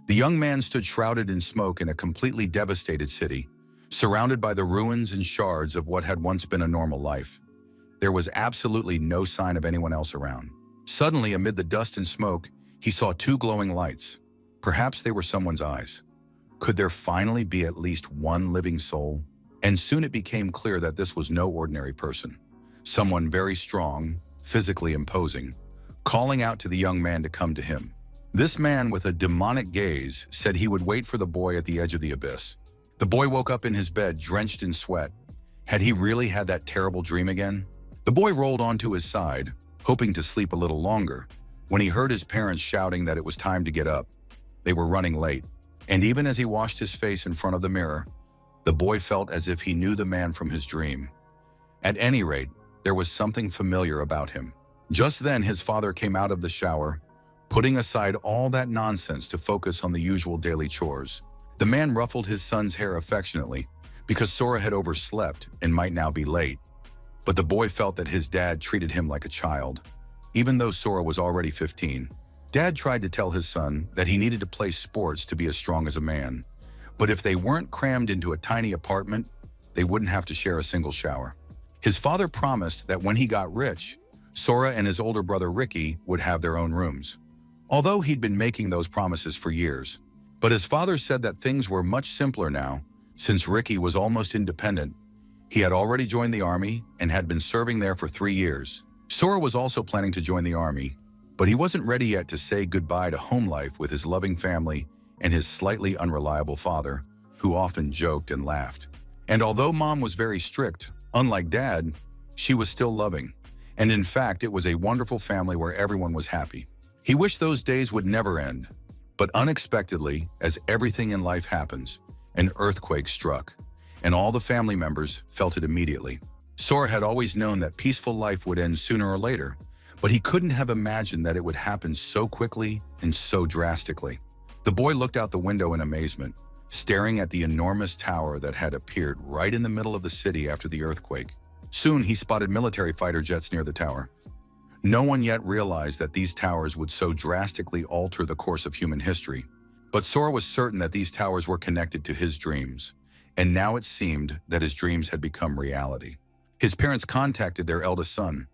The young man stood shrouded in smoke in a completely devastated city, surrounded by the ruins and shards of what had once been a normal life. There was absolutely no sign of anyone else around. Suddenly, amid the dust and smoke, he saw two glowing lights. Perhaps they were someone's eyes. Could there finally be at least one living soul? And soon it became clear that this was no ordinary person. Someone very strong, physically imposing, calling out to the young man to come to him. This man with a demonic gaze said he would wait for the boy at the edge of the abyss. The boy woke up in his bed, drenched in sweat. Had he really had that terrible dream again? The boy rolled onto his side, hoping to sleep a little longer, when he heard his parents shouting that it was time to get up. They were running late, and even as he washed his face in front of the mirror, the boy felt as if he knew the man from his dream. At any rate, there was something familiar about him. Just then, his father came out of the shower, putting aside all that nonsense to focus on the usual daily chores. The man ruffled his son's hair affectionately because Sora had overslept and might now be late. But the boy felt that his dad treated him like a child. Even though Sora was already 15, Dad tried to tell his son that he needed to play sports to be as strong as a man. But if they weren't crammed into a tiny apartment, they wouldn't have to share a single shower. His father promised that when he got rich, Sora and his older brother Ricky would have their own rooms. Although he'd been making those promises for years. But his father said that things were much simpler now, since Ricky was almost independent. He had already joined the army and had been serving there for 3 years. Sora was also planning to join the army, but he wasn't ready yet to say goodbye to home life with his loving family and his slightly unreliable father, who often joked and laughed. And although Mom was very strict, unlike Dad, she was still loving. And in fact, it was a wonderful family where everyone was happy. He wished those days would never end, but unexpectedly, as everything in life happens, an earthquake struck, and all the family members felt it immediately. Sora had always known that peaceful life would end sooner or later, but he couldn't have imagined that it would happen so quickly and so drastically. The boy looked out the window in amazement, staring at the enormous tower that had appeared right in the middle of the city after the earthquake. Soon he spotted military fighter jets near the tower. No one yet realized that these towers would so drastically alter the course of human history. But Sora was certain that these towers were connected to his dreams, and now it seemed that his dreams had become reality. His parents contacted their eldest son.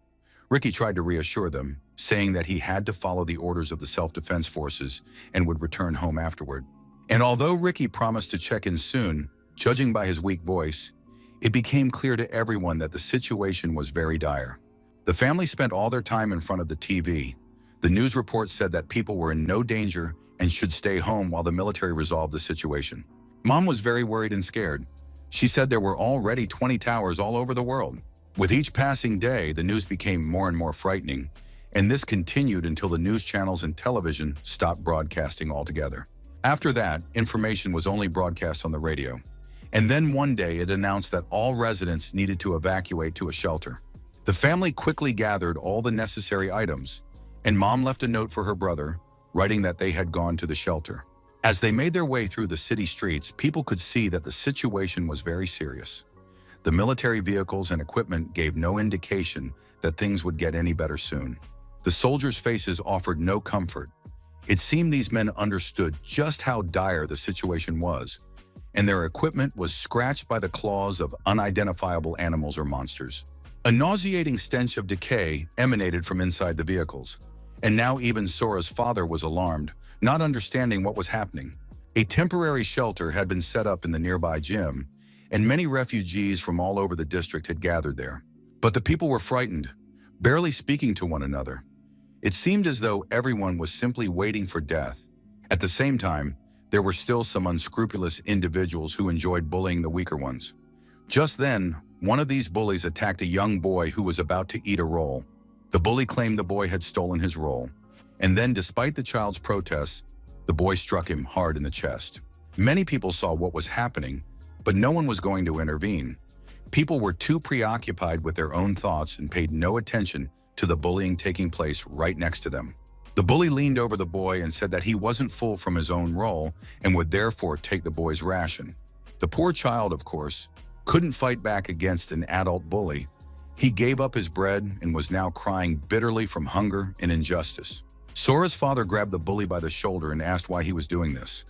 Ricky tried to reassure them, saying that he had to follow the orders of the self-defense forces and would return home afterward. And although Ricky promised to check in soon, judging by his weak voice, it became clear to everyone that the situation was very dire. The family spent all their time in front of the TV. The news report said that people were in no danger and should stay home while the military resolved the situation. Mom was very worried and scared. She said there were already 20 towers all over the world. With each passing day, the news became more and more frightening, and this continued until the news channels and television stopped broadcasting altogether. After that, information was only broadcast on the radio. And then one day it announced that all residents needed to evacuate to a shelter. The family quickly gathered all the necessary items, and Mom left a note for her brother, writing that they had gone to the shelter. As they made their way through the city streets, people could see that the situation was very serious. The military vehicles and equipment gave no indication that things would get any better soon. The soldiers' faces offered no comfort. It seemed these men understood just how dire the situation was, and their equipment was scratched by the claws of unidentifiable animals or monsters. A nauseating stench of decay emanated from inside the vehicles, and now even Sora's father was alarmed, not understanding what was happening. A temporary shelter had been set up in the nearby gym, and many refugees from all over the district had gathered there. But the people were frightened, barely speaking to one another. It seemed as though everyone was simply waiting for death. At the same time, there were still some unscrupulous individuals who enjoyed bullying the weaker ones. Just then, one of these bullies attacked a young boy who was about to eat a roll. The bully claimed the boy had stolen his roll, and then, despite the child's protests, the boy struck him hard in the chest. Many people saw what was happening, but no one was going to intervene. People were too preoccupied with their own thoughts and paid no attention to the bullying taking place right next to them. The bully leaned over the boy and said that he wasn't full from his own roll and would therefore take the boy's ration. The poor child, of course, couldn't fight back against an adult bully. He gave up his bread and was now crying bitterly from hunger and injustice. Sora's father grabbed the bully by the shoulder and asked why he was doing this.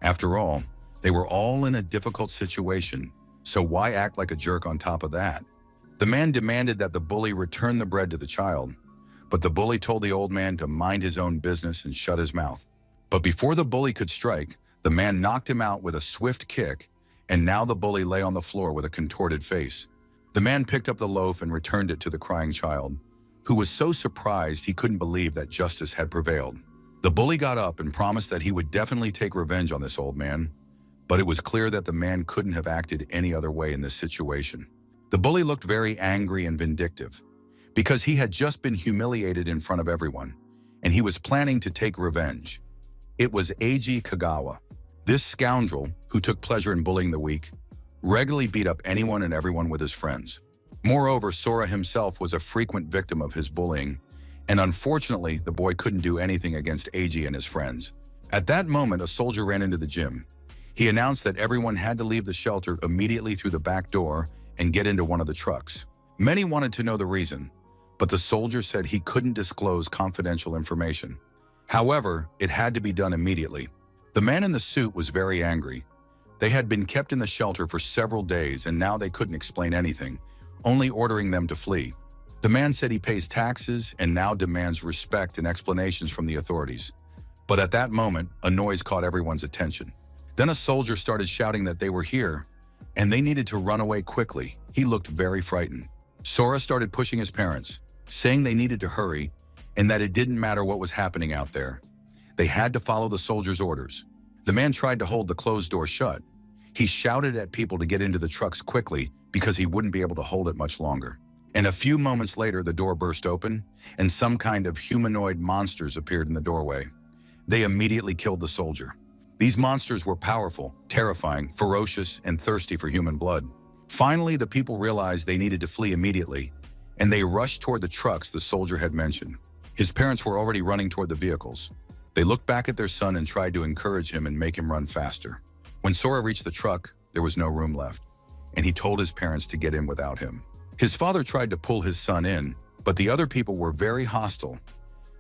After all, they were all in a difficult situation, so why act like a jerk on top of that? The man demanded that the bully return the bread to the child, but the bully told the old man to mind his own business and shut his mouth. But before the bully could strike, the man knocked him out with a swift kick, and now the bully lay on the floor with a contorted face. The man picked up the loaf and returned it to the crying child, who was so surprised he couldn't believe that justice had prevailed. The bully got up and promised that he would definitely take revenge on this old man, but it was clear that the man couldn't have acted any other way in this situation. The bully looked very angry and vindictive, because he had just been humiliated in front of everyone, and he was planning to take revenge. It was Eiji Kagawa. This scoundrel, who took pleasure in bullying the weak, regularly beat up anyone and everyone with his friends. Moreover, Sora himself was a frequent victim of his bullying, and unfortunately, the boy couldn't do anything against Eiji and his friends. At that moment, a soldier ran into the gym. He announced that everyone had to leave the shelter immediately through the back door and get into one of the trucks. Many wanted to know the reason, but the soldier said he couldn't disclose confidential information. However, it had to be done immediately. The man in the suit was very angry. They had been kept in the shelter for several days, and now they couldn't explain anything, only ordering them to flee. The man said he pays taxes and now demands respect and explanations from the authorities. But at that moment, a noise caught everyone's attention. Then a soldier started shouting that they were here, and they needed to run away quickly. He looked very frightened. Sora started pushing his parents, saying they needed to hurry, and that it didn't matter what was happening out there. They had to follow the soldier's orders. The man tried to hold the closed door shut. He shouted at people to get into the trucks quickly because he wouldn't be able to hold it much longer. And a few moments later, the door burst open, and some kind of humanoid monsters appeared in the doorway. They immediately killed the soldier. These monsters were powerful, terrifying, ferocious, and thirsty for human blood. Finally, the people realized they needed to flee immediately, and they rushed toward the trucks the soldier had mentioned. His parents were already running toward the vehicles. They looked back at their son and tried to encourage him and make him run faster. When Sora reached the truck, there was no room left, and he told his parents to get in without him. His father tried to pull his son in, but the other people were very hostile.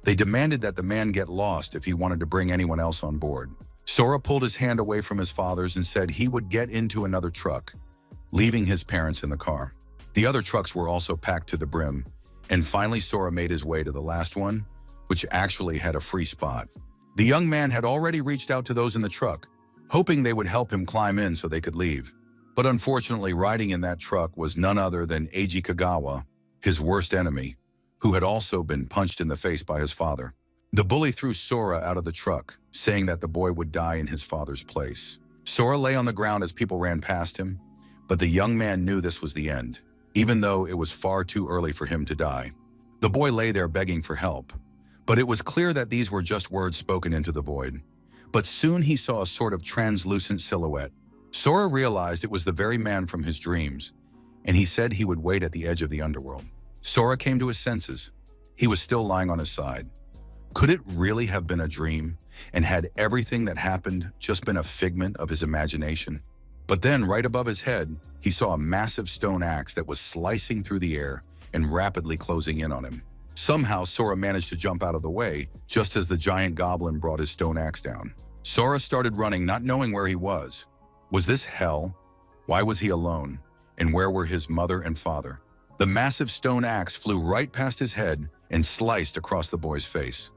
They demanded that the man get lost if he wanted to bring anyone else on board. Sora pulled his hand away from his father's and said he would get into another truck, leaving his parents in the car. The other trucks were also packed to the brim, and finally Sora made his way to the last one, which actually had a free spot. The young man had already reached out to those in the truck, hoping they would help him climb in so they could leave. But unfortunately, riding in that truck was none other than Eiji Kagawa, his worst enemy, who had also been punched in the face by his father. The bully threw Sora out of the truck, saying that the boy would die in his father's place. Sora lay on the ground as people ran past him, but the young man knew this was the end, even though it was far too early for him to die. The boy lay there begging for help, but it was clear that these were just words spoken into the void. But soon he saw a sort of translucent silhouette. Sora realized it was the very man from his dreams, and he said he would wait at the edge of the underworld. Sora came to his senses. He was still lying on his side. Could it really have been a dream, and had everything that happened just been a figment of his imagination? But then, right above his head, he saw a massive stone axe that was slicing through the air and rapidly closing in on him. Somehow, Sora managed to jump out of the way, just as the giant goblin brought his stone axe down. Sora started running, not knowing where he was. Was this hell? Why was he alone? And where were his mother and father? The massive stone axe flew right past his head and sliced across the boy's face.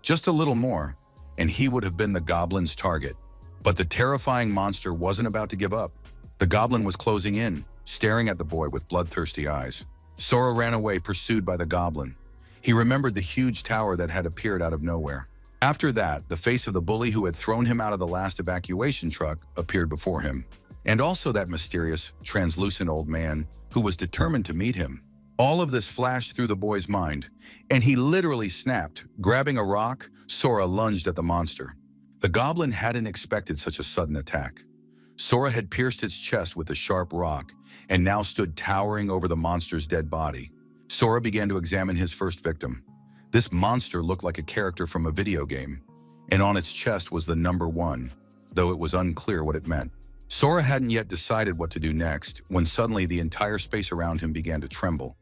Just a little more, and he would have been the goblin's target. But the terrifying monster wasn't about to give up. The goblin was closing in, staring at the boy with bloodthirsty eyes. Sora ran away, pursued by the goblin. He remembered the huge tower that had appeared out of nowhere. After that, the face of the bully who had thrown him out of the last evacuation truck appeared before him, and also that mysterious, translucent old man who was determined to meet him. All of this flashed through the boy's mind, and he literally snapped. Grabbing a rock, Sora lunged at the monster. The goblin hadn't expected such a sudden attack. Sora had pierced its chest with the sharp rock and now stood towering over the monster's dead body. Sora began to examine his first victim. This monster looked like a character from a video game, and on its chest was the number 1, though it was unclear what it meant. Sora hadn't yet decided what to do next when suddenly the entire space around him began to tremble,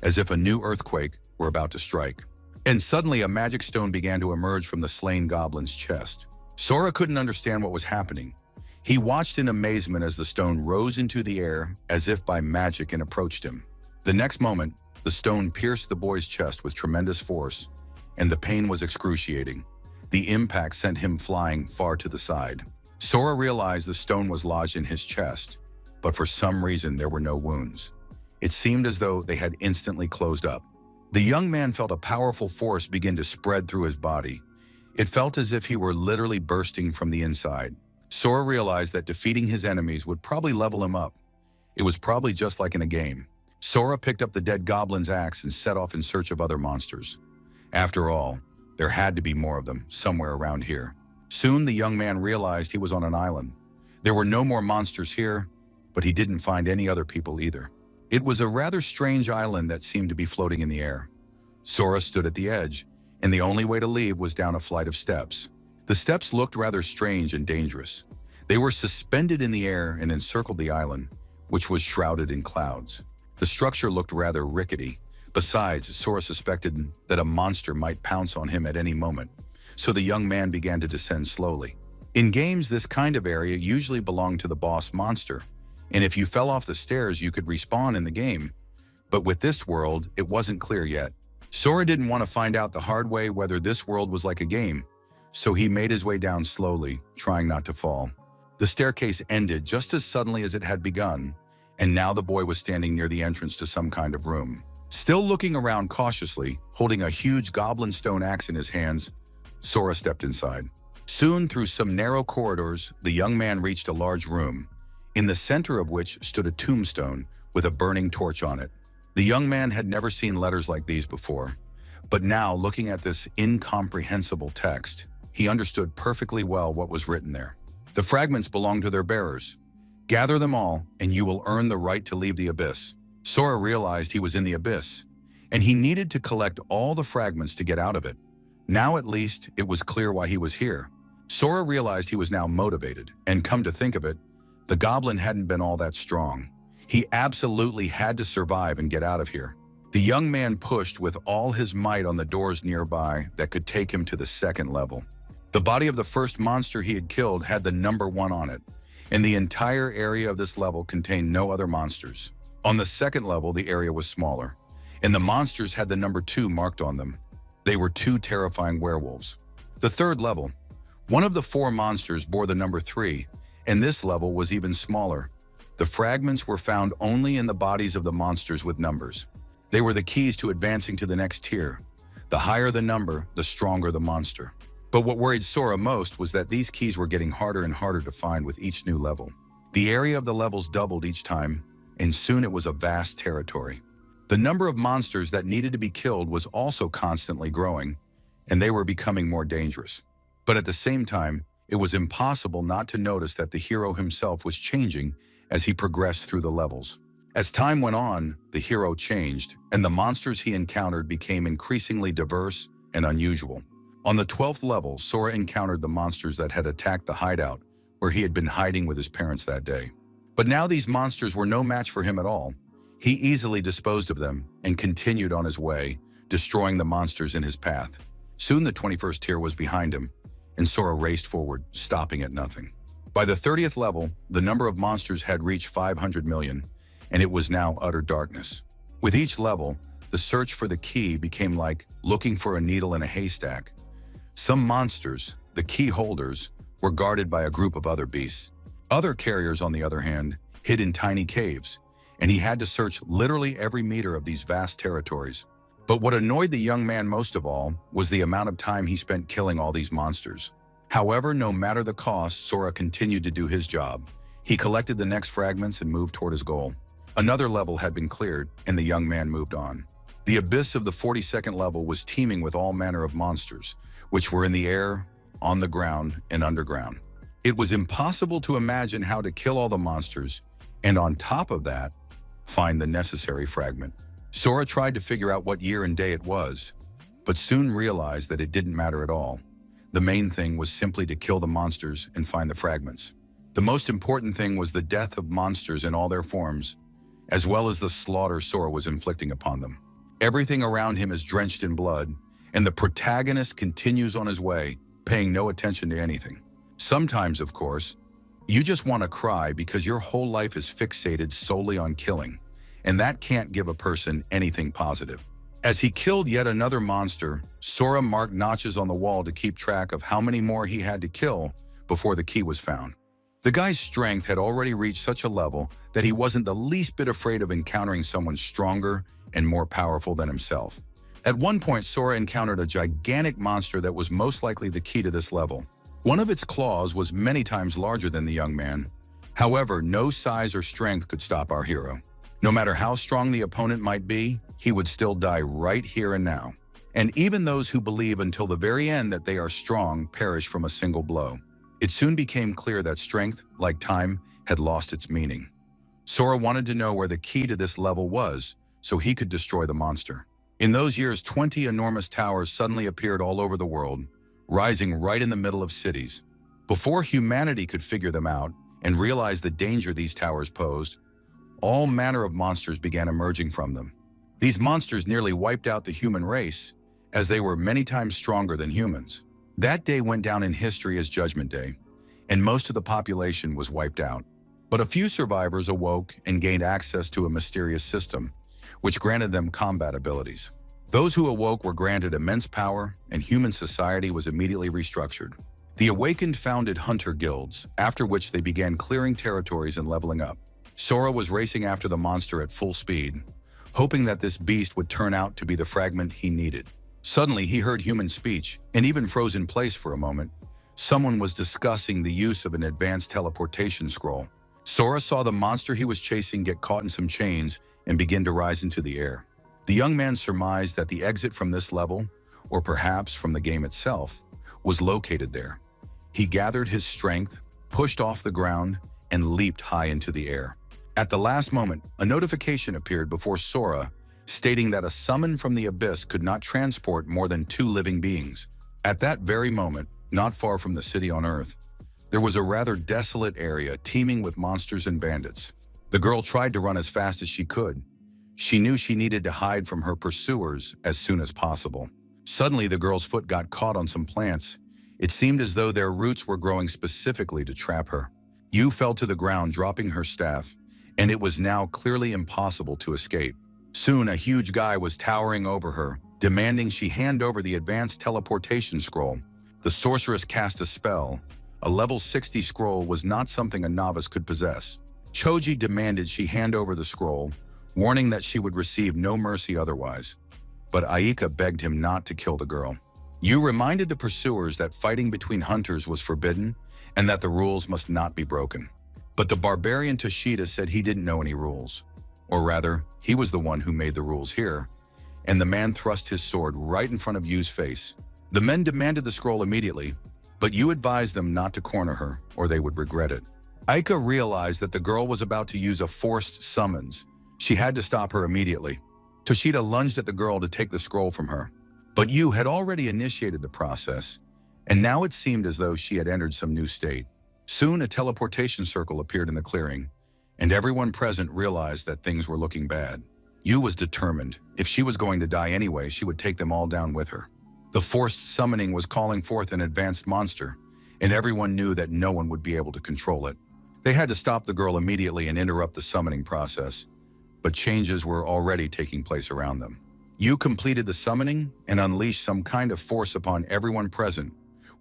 as if a new earthquake were about to strike. And suddenly a magic stone began to emerge from the slain goblin's chest. Sora couldn't understand what was happening. He watched in amazement as the stone rose into the air as if by magic and approached him. The next moment, the stone pierced the boy's chest with tremendous force, and the pain was excruciating. The impact sent him flying far to the side. Sora realized the stone was lodged in his chest, but for some reason there were no wounds. It seemed as though they had instantly closed up. The young man felt a powerful force begin to spread through his body. It felt as if he were literally bursting from the inside. Sora realized that defeating his enemies would probably level him up. It was probably just like in a game. Sora picked up the dead goblin's axe and set off in search of other monsters. After all, there had to be more of them somewhere around here. Soon the young man realized he was on an island. There were no more monsters here, but he didn't find any other people either. It was a rather strange island that seemed to be floating in the air. Sora stood at the edge, and the only way to leave was down a flight of steps. The steps looked rather strange and dangerous. They were suspended in the air and encircled the island, which was shrouded in clouds. The structure looked rather rickety. Besides, Sora suspected that a monster might pounce on him at any moment, so the young man began to descend slowly. In games, this kind of area usually belonged to the boss monster, and if you fell off the stairs, you could respawn in the game. But with this world, it wasn't clear yet. Sora didn't want to find out the hard way whether this world was like a game, so he made his way down slowly, trying not to fall. The staircase ended just as suddenly as it had begun, and now the boy was standing near the entrance to some kind of room. Still looking around cautiously, holding a huge goblin stone axe in his hands, Sora stepped inside. Soon, through some narrow corridors, the young man reached a large room, in the center of which stood a tombstone with a burning torch on it. The young man had never seen letters like these before, but now, looking at this incomprehensible text, he understood perfectly well what was written there. The fragments belong to their bearers. Gather them all, and you will earn the right to leave the abyss. Sora realized he was in the abyss, and he needed to collect all the fragments to get out of it. Now at least, it was clear why he was here. Sora realized he was now motivated, and come to think of it, the goblin hadn't been all that strong. He absolutely had to survive and get out of here. The young man pushed with all his might on the doors nearby that could take him to the second level. The body of the first monster he had killed had the number 1 on it, and the entire area of this level contained no other monsters. On the second level, the area was smaller, and the monsters had the number 2 marked on them. They were 2 terrifying werewolves. The third level, one of the 4 monsters bore the number 3, and this level was even smaller. The fragments were found only in the bodies of the monsters with numbers. They were the keys to advancing to the next tier. The higher the number, the stronger the monster. But what worried Sora most was that these keys were getting harder and harder to find with each new level. The area of the levels doubled each time, and soon it was a vast territory. The number of monsters that needed to be killed was also constantly growing, and they were becoming more dangerous. But at the same time, it was impossible not to notice that the hero himself was changing as he progressed through the levels. As time went on, the hero changed, and the monsters he encountered became increasingly diverse and unusual. On the 12th level, Sora encountered the monsters that had attacked the hideout where he had been hiding with his parents that day. But now these monsters were no match for him at all. He easily disposed of them and continued on his way, destroying the monsters in his path. Soon the 21st tier was behind him, and Sora raced forward, stopping at nothing. By the 30th level, the number of monsters had reached 500 million, and it was now utter darkness. With each level, the search for the key became like looking for a needle in a haystack. Some monsters, the key holders, were guarded by a group of other beasts. Other carriers, on the other hand, hid in tiny caves, and he had to search literally every meter of these vast territories. But what annoyed the young man most of all was the amount of time he spent killing all these monsters. However, no matter the cost, Sora continued to do his job. He collected the next fragments and moved toward his goal. Another level had been cleared, and the young man moved on. The abyss of the 42nd level was teeming with all manner of monsters, which were in the air, on the ground, and underground. It was impossible to imagine how to kill all the monsters, and on top of that, find the necessary fragment. Sora tried to figure out what year and day it was, but soon realized that it didn't matter at all. The main thing was simply to kill the monsters and find the fragments. The most important thing was the death of monsters in all their forms, as well as the slaughter Sora was inflicting upon them. Everything around him is drenched in blood, and the protagonist continues on his way, paying no attention to anything. Sometimes, of course, you just want to cry because your whole life is fixated solely on killing, and that can't give a person anything positive. As he killed yet another monster, Sora marked notches on the wall to keep track of how many more he had to kill before the key was found. The guy's strength had already reached such a level that he wasn't the least bit afraid of encountering someone stronger and more powerful than himself. At one point, Sora encountered a gigantic monster that was most likely the key to this level. One of its claws was many times larger than the young man. However, no size or strength could stop our hero. No matter how strong the opponent might be, he would still die right here and now. And even those who believe until the very end that they are strong perish from a single blow. It soon became clear that strength, like time, had lost its meaning. Sora wanted to know where the key to this level was so he could destroy the monster. In those years, 20 enormous towers suddenly appeared all over the world, rising right in the middle of cities. Before humanity could figure them out and realize the danger these towers posed, all manner of monsters began emerging from them. These monsters nearly wiped out the human race, as they were many times stronger than humans. That day went down in history as Judgment Day, and most of the population was wiped out. But a few survivors awoke and gained access to a mysterious system, which granted them combat abilities. Those who awoke were granted immense power, and human society was immediately restructured. The awakened founded hunter guilds, after which they began clearing territories and leveling up. Sora was racing after the monster at full speed, hoping that this beast would turn out to be the fragment he needed. Suddenly, he heard human speech, and even froze in place for a moment. Someone was discussing the use of an advanced teleportation scroll. Sora saw the monster he was chasing get caught in some chains and begin to rise into the air. The young man surmised that the exit from this level, or perhaps from the game itself, was located there. He gathered his strength, pushed off the ground, and leaped high into the air. At the last moment, a notification appeared before Sora, stating that a summon from the abyss could not transport more than 2 living beings. At that very moment, not far from the city on Earth, there was a rather desolate area teeming with monsters and bandits. The girl tried to run as fast as she could. She knew she needed to hide from her pursuers as soon as possible. Suddenly, the girl's foot got caught on some plants. It seemed as though their roots were growing specifically to trap her. Yu fell to the ground, dropping her staff, and it was now clearly impossible to escape. Soon, a huge guy was towering over her, demanding she hand over the advanced teleportation scroll. The sorceress cast a spell. A level 60 scroll was not something a novice could possess. Choji demanded she hand over the scroll, warning that she would receive no mercy otherwise. But Aika begged him not to kill the girl. Yu reminded the pursuers that fighting between hunters was forbidden and that the rules must not be broken. But the barbarian Toshida said he didn't know any rules. Or rather, he was the one who made the rules here, and the man thrust his sword right in front of Yu's face. The men demanded the scroll immediately, but Yu advised them not to corner her, or they would regret it. Aika realized that the girl was about to use a forced summons. She had to stop her immediately. Toshida lunged at the girl to take the scroll from her, but Yu had already initiated the process, and now it seemed as though she had entered some new state. Soon, a teleportation circle appeared in the clearing, and everyone present realized that things were looking bad. Yu was determined. If she was going to die anyway, she would take them all down with her. The forced summoning was calling forth an advanced monster, and everyone knew that no one would be able to control it. They had to stop the girl immediately and interrupt the summoning process, but changes were already taking place around them. Yu completed the summoning and unleashed some kind of force upon everyone present,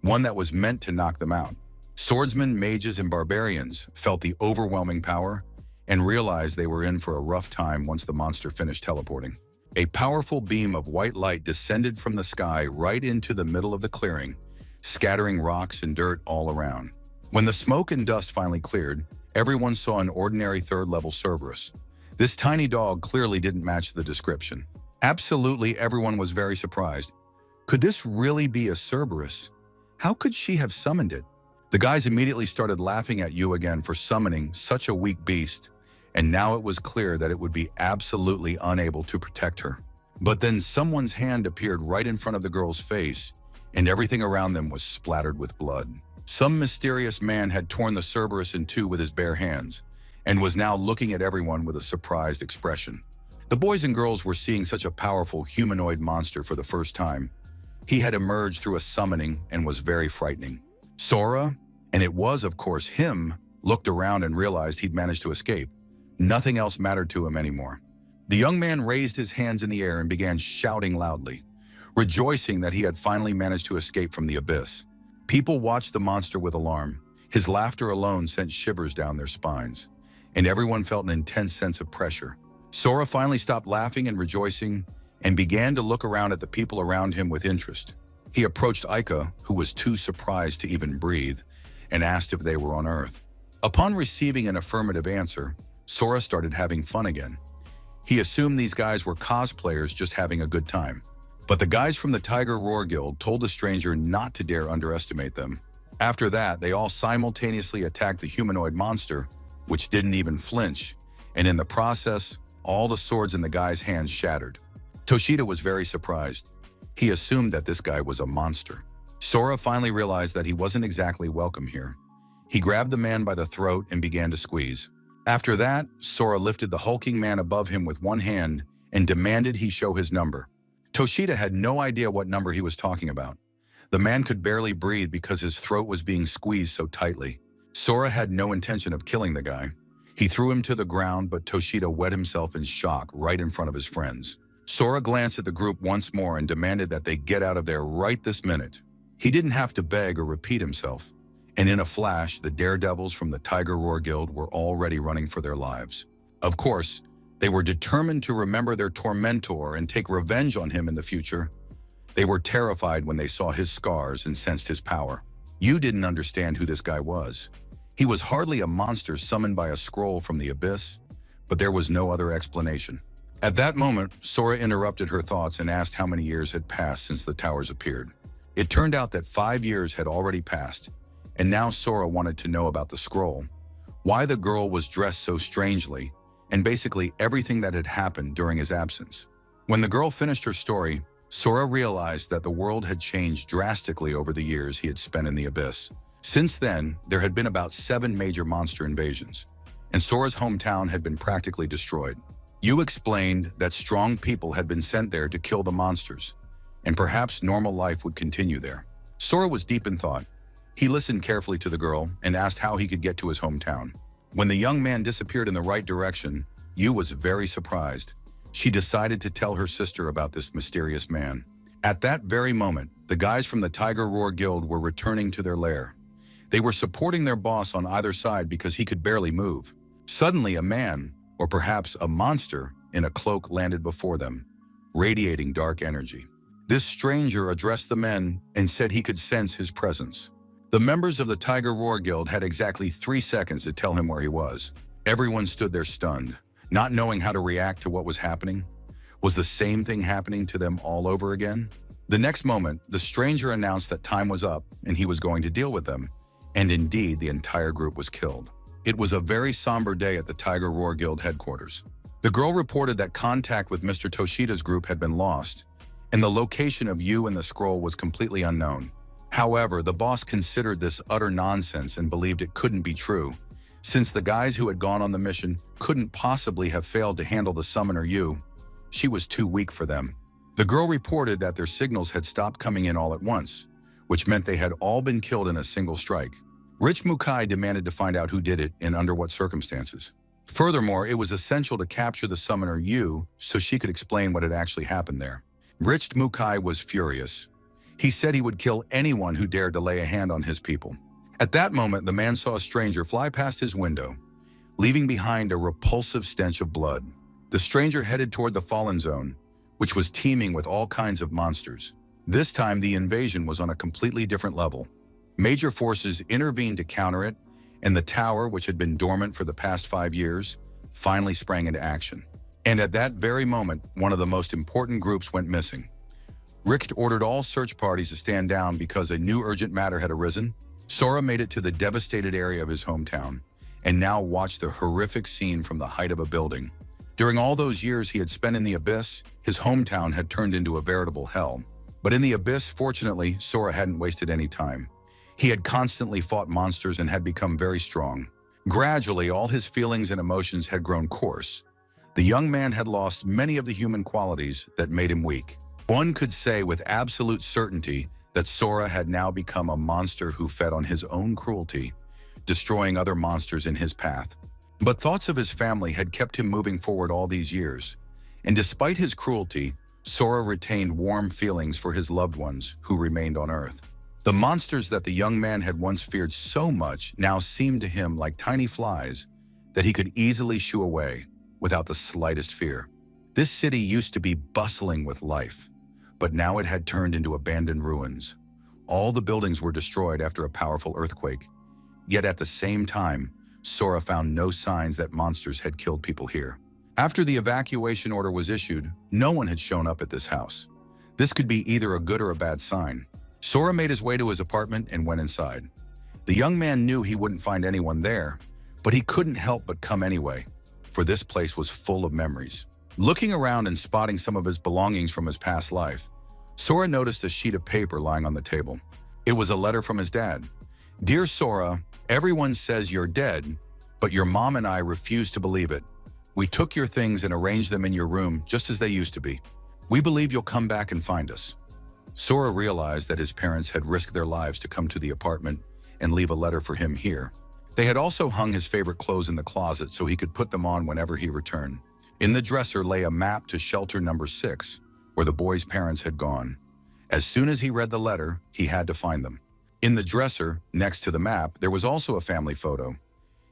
one that was meant to knock them out. Swordsmen, mages, and barbarians felt the overwhelming power and realized they were in for a rough time once the monster finished teleporting. A powerful beam of white light descended from the sky right into the middle of the clearing, scattering rocks and dirt all around. When the smoke and dust finally cleared, everyone saw an ordinary third-level Cerberus. This tiny dog clearly didn't match the description. Absolutely everyone was very surprised. Could this really be a Cerberus? How could she have summoned it? The guys immediately started laughing at Yu again for summoning such a weak beast, and now it was clear that it would be absolutely unable to protect her. But then someone's hand appeared right in front of the girl's face, and everything around them was splattered with blood. Some mysterious man had torn the Cerberus in two with his bare hands, and was now looking at everyone with a surprised expression. The boys and girls were seeing such a powerful humanoid monster for the first time. He had emerged through a summoning and was very frightening. Sora, and it was of course him, looked around and realized he'd managed to escape. Nothing else mattered to him anymore. The young man raised his hands in the air and began shouting loudly, rejoicing that he had finally managed to escape from the abyss. People watched the monster with alarm. His laughter alone sent shivers down their spines, and everyone felt an intense sense of pressure. Sora finally stopped laughing and rejoicing and began to look around at the people around him with interest. He approached Aika, who was too surprised to even breathe, and asked if they were on Earth. Upon receiving an affirmative answer, Sora started having fun again. He assumed these guys were cosplayers just having a good time. But the guys from the Tiger Roar Guild told the stranger not to dare underestimate them. After that, they all simultaneously attacked the humanoid monster, which didn't even flinch, and in the process, all the swords in the guy's hands shattered. Toshida was very surprised. He assumed that this guy was a monster. Sora finally realized that he wasn't exactly welcome here. He grabbed the man by the throat and began to squeeze. After that, Sora lifted the hulking man above him with one hand and demanded he show his number. Toshida had no idea what number he was talking about. The man could barely breathe because his throat was being squeezed so tightly. Sora had no intention of killing the guy. He threw him to the ground, but Toshida wet himself in shock right in front of his friends. Sora glanced at the group once more and demanded that they get out of there right this minute. He didn't have to beg or repeat himself. And in a flash, the daredevils from the Tiger Roar Guild were already running for their lives. Of course, they were determined to remember their tormentor and take revenge on him in the future. They were terrified when they saw his scars and sensed his power. You didn't understand who this guy was. He was hardly a monster summoned by a scroll from the abyss, but there was no other explanation. At that moment, Sora interrupted her thoughts and asked how many years had passed since the towers appeared. It turned out that 5 years had already passed, and now Sora wanted to know about the scroll, why the girl was dressed so strangely, and basically everything that had happened during his absence. When the girl finished her story, Sora realized that the world had changed drastically over the years he had spent in the abyss. Since then, there had been about 7 major monster invasions, and Sora's hometown had been practically destroyed. You explained that strong people had been sent there to kill the monsters, and perhaps normal life would continue there. Sora was deep in thought. He listened carefully to the girl and asked how he could get to his hometown. When the young man disappeared in the right direction, Yu was very surprised. She decided to tell her sister about this mysterious man. At that very moment, the guys from the Tiger Roar Guild were returning to their lair. They were supporting their boss on either side because he could barely move. Suddenly, a man, or perhaps a monster, in a cloak landed before them, radiating dark energy. This stranger addressed the men and said he could sense his presence. The members of the Tiger Roar Guild had exactly 3 seconds to tell him where he was. Everyone stood there stunned, not knowing how to react to what was happening. Was the same thing happening to them all over again? The next moment, the stranger announced that time was up and he was going to deal with them. And indeed, the entire group was killed. It was a very somber day at the Tiger Roar Guild headquarters. The girl reported that contact with Mr. Toshida's group had been lost, and the location of Yu and the scroll was completely unknown. However, the boss considered this utter nonsense and believed it couldn't be true, since the guys who had gone on the mission couldn't possibly have failed to handle the summoner Yu. She was too weak for them. The girl reported that their signals had stopped coming in all at once, which meant they had all been killed in a single strike. Rich Mukai demanded to find out who did it and under what circumstances. Furthermore, it was essential to capture the summoner Yu so she could explain what had actually happened there. Rich Mukai was furious. He said he would kill anyone who dared to lay a hand on his people. At that moment, the man saw a stranger fly past his window, leaving behind a repulsive stench of blood. The stranger headed toward the Fallen Zone, which was teeming with all kinds of monsters. This time, the invasion was on a completely different level. Major forces intervened to counter it, and the tower, which had been dormant for the past 5 years, finally sprang into action. And at that very moment, one of the most important groups went missing. Richt ordered all search parties to stand down because a new urgent matter had arisen. Sora made it to the devastated area of his hometown, and now watched the horrific scene from the height of a building. During all those years he had spent in the abyss, his hometown had turned into a veritable hell. But in the abyss, fortunately, Sora hadn't wasted any time. He had constantly fought monsters and had become very strong. Gradually, all his feelings and emotions had grown coarse. The young man had lost many of the human qualities that made him weak. One could say with absolute certainty that Sora had now become a monster who fed on his own cruelty, destroying other monsters in his path. But thoughts of his family had kept him moving forward all these years, and despite his cruelty, Sora retained warm feelings for his loved ones who remained on Earth. The monsters that the young man had once feared so much now seemed to him like tiny flies that he could easily shoo away without the slightest fear. This city used to be bustling with life, but now it had turned into abandoned ruins. All the buildings were destroyed after a powerful earthquake. Yet at the same time, Sora found no signs that monsters had killed people here. After the evacuation order was issued, no one had shown up at this house. This could be either a good or a bad sign. Sora made his way to his apartment and went inside. The young man knew he wouldn't find anyone there, but he couldn't help but come anyway, for this place was full of memories. Looking around and spotting some of his belongings from his past life, Sora noticed a sheet of paper lying on the table. It was a letter from his dad. "Dear Sora, everyone says you're dead, but your mom and I refuse to believe it. We took your things and arranged them in your room just as they used to be. We believe you'll come back and find us." Sora realized that his parents had risked their lives to come to the apartment and leave a letter for him here. They had also hung his favorite clothes in the closet so he could put them on whenever he returned. In the dresser lay a map to shelter number 6, where the boy's parents had gone. As soon as he read the letter, he had to find them. In the dresser, next to the map, there was also a family photo.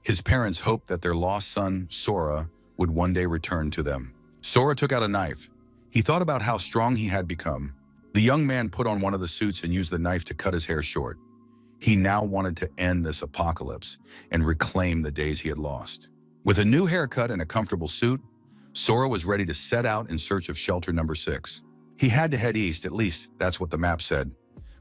His parents hoped that their lost son, Sora, would one day return to them. Sora took out a knife. He thought about how strong he had become. The young man put on one of the suits and used the knife to cut his hair short. He now wanted to end this apocalypse and reclaim the days he had lost. With a new haircut and a comfortable suit, Sora was ready to set out in search of shelter number 6. He had to head east, at least that's what the map said.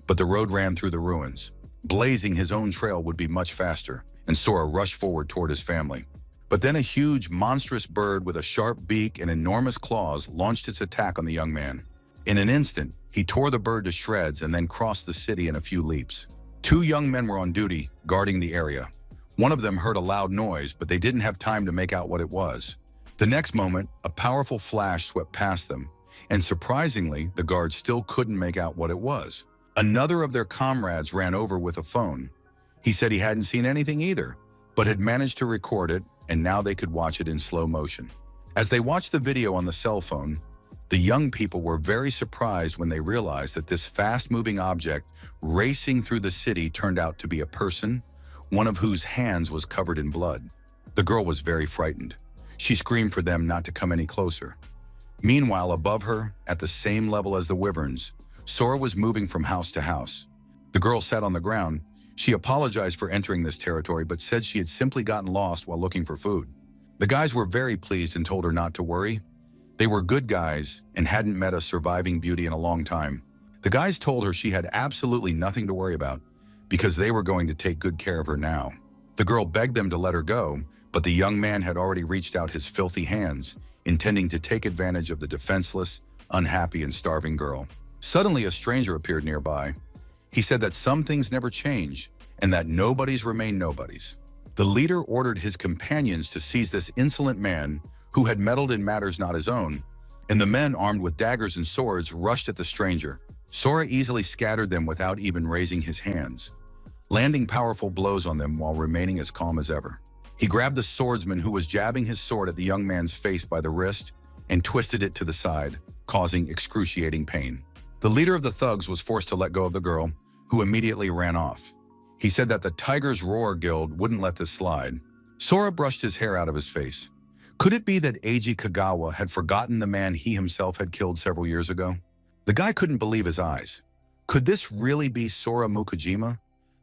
But the road ran through the ruins. Blazing his own trail would be much faster, and Sora rushed forward toward his family. But then a huge, monstrous bird with a sharp beak and enormous claws launched its attack on the young man. In an instant, he tore the bird to shreds and then crossed the city in a few leaps. 2 young men were on duty, guarding the area. One of them heard a loud noise, but they didn't have time to make out what it was. The next moment, a powerful flash swept past them, and surprisingly, the guards still couldn't make out what it was. Another of their comrades ran over with a phone. He said he hadn't seen anything either, but had managed to record it, and now they could watch it in slow motion. As they watched the video on the cell phone, the young people were very surprised when they realized that this fast-moving object racing through the city turned out to be a person, one of whose hands was covered in blood. The girl was very frightened. She screamed for them not to come any closer. Meanwhile, above her, at the same level as the wyverns, Sora was moving from house to house. The girl sat on the ground. She apologized for entering this territory, but said she had simply gotten lost while looking for food. The guys were very pleased and told her not to worry. They were good guys and hadn't met a surviving beauty in a long time. The guys told her she had absolutely nothing to worry about because they were going to take good care of her now. The girl begged them to let her go, but the young man had already reached out his filthy hands, intending to take advantage of the defenseless, unhappy, and starving girl. Suddenly, a stranger appeared nearby. He said that some things never change and that nobodies remain nobodies. The leader ordered his companions to seize this insolent man who had meddled in matters not his own, and the men, armed with daggers and swords, rushed at the stranger. Sora easily scattered them without even raising his hands, landing powerful blows on them while remaining as calm as ever. He grabbed the swordsman who was jabbing his sword at the young man's face by the wrist and twisted it to the side, causing excruciating pain. The leader of the thugs was forced to let go of the girl, who immediately ran off. He said that the Tiger's Roar Guild wouldn't let this slide. Sora brushed his hair out of his face. Could it be that Eiji Kagawa had forgotten the man he himself had killed several years ago? The guy couldn't believe his eyes. Could this really be Sora Mukujima,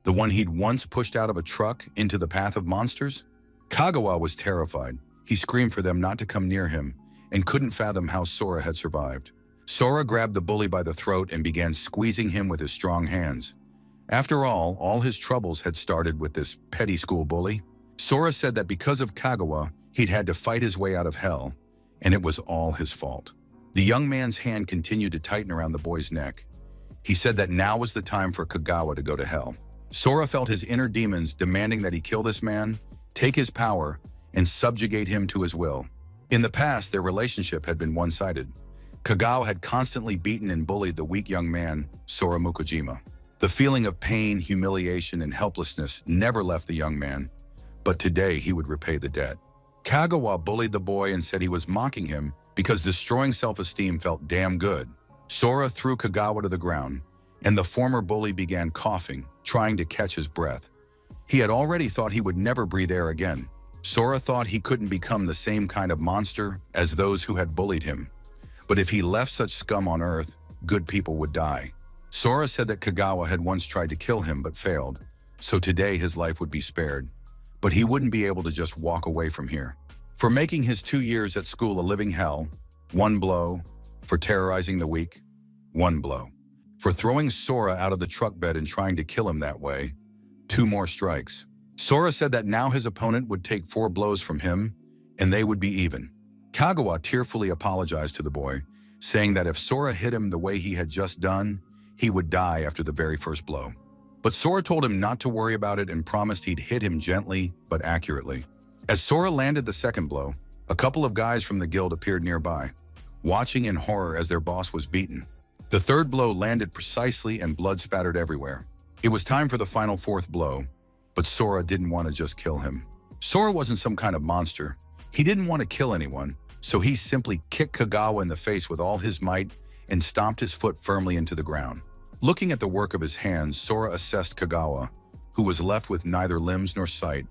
the one he'd once pushed out of a truck into the path of monsters? Kagawa was terrified. He screamed for them not to come near him and couldn't fathom how Sora had survived. Sora grabbed the bully by the throat and began squeezing him with his strong hands. After all his troubles had started with this petty school bully. Sora said that because of Kagawa, he'd had to fight his way out of hell, and it was all his fault. The young man's hand continued to tighten around the boy's neck. He said that now was the time for Kagawa to go to hell. Sora felt his inner demons demanding that he kill this man, take his power, and subjugate him to his will. In the past, their relationship had been one-sided. Kagawa had constantly beaten and bullied the weak young man, Sora Mukojima. The feeling of pain, humiliation, and helplessness never left the young man, but today he would repay the debt. Kagawa bullied the boy and said he was mocking him because destroying self-esteem felt damn good. Sora threw Kagawa to the ground, and the former bully began coughing, trying to catch his breath. He had already thought he would never breathe air again. Sora thought he couldn't become the same kind of monster as those who had bullied him. But if he left such scum on Earth, good people would die. Sora said that Kagawa had once tried to kill him but failed, so today his life would be spared. But he wouldn't be able to just walk away from here. For making his 2 years at school a living hell, 1 blow. For terrorizing the weak, 1 blow. For throwing Sora out of the truck bed and trying to kill him that way, 2 more strikes. Sora said that now his opponent would take 4 blows from him, and they would be even. Kagawa tearfully apologized to the boy, saying that if Sora hit him the way he had just done, he would die after the very first blow. But Sora told him not to worry about it and promised he'd hit him gently but accurately. As Sora landed the second blow, a couple of guys from the guild appeared nearby, watching in horror as their boss was beaten. The third blow landed precisely and blood spattered everywhere. It was time for the final 4th blow, but Sora didn't want to just kill him. Sora wasn't some kind of monster. He didn't want to kill anyone, so he simply kicked Kagawa in the face with all his might and stomped his foot firmly into the ground. Looking at the work of his hands, Sora assessed Kagawa, who was left with neither limbs nor sight.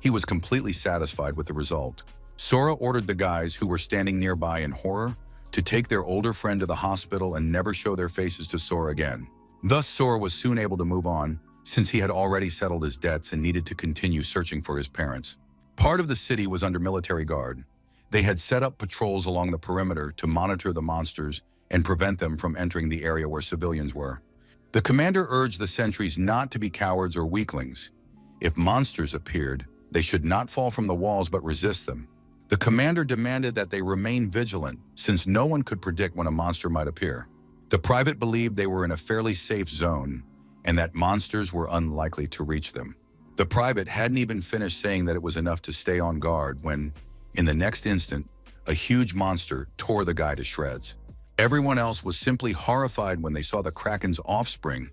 He was completely satisfied with the result. Sora ordered the guys who were standing nearby in horror to take their older friend to the hospital and never show their faces to Sora again. Thus, Sora was soon able to move on, since he had already settled his debts and needed to continue searching for his parents. Part of the city was under military guard. They had set up patrols along the perimeter to monitor the monsters and prevent them from entering the area where civilians were. The commander urged the sentries not to be cowards or weaklings. If monsters appeared, they should not fall from the walls but resist them. The commander demanded that they remain vigilant, since no one could predict when a monster might appear. The private believed they were in a fairly safe zone, and that monsters were unlikely to reach them. The private hadn't even finished saying that it was enough to stay on guard when, in the next instant, a huge monster tore the guy to shreds. Everyone else was simply horrified when they saw the Kraken's offspring,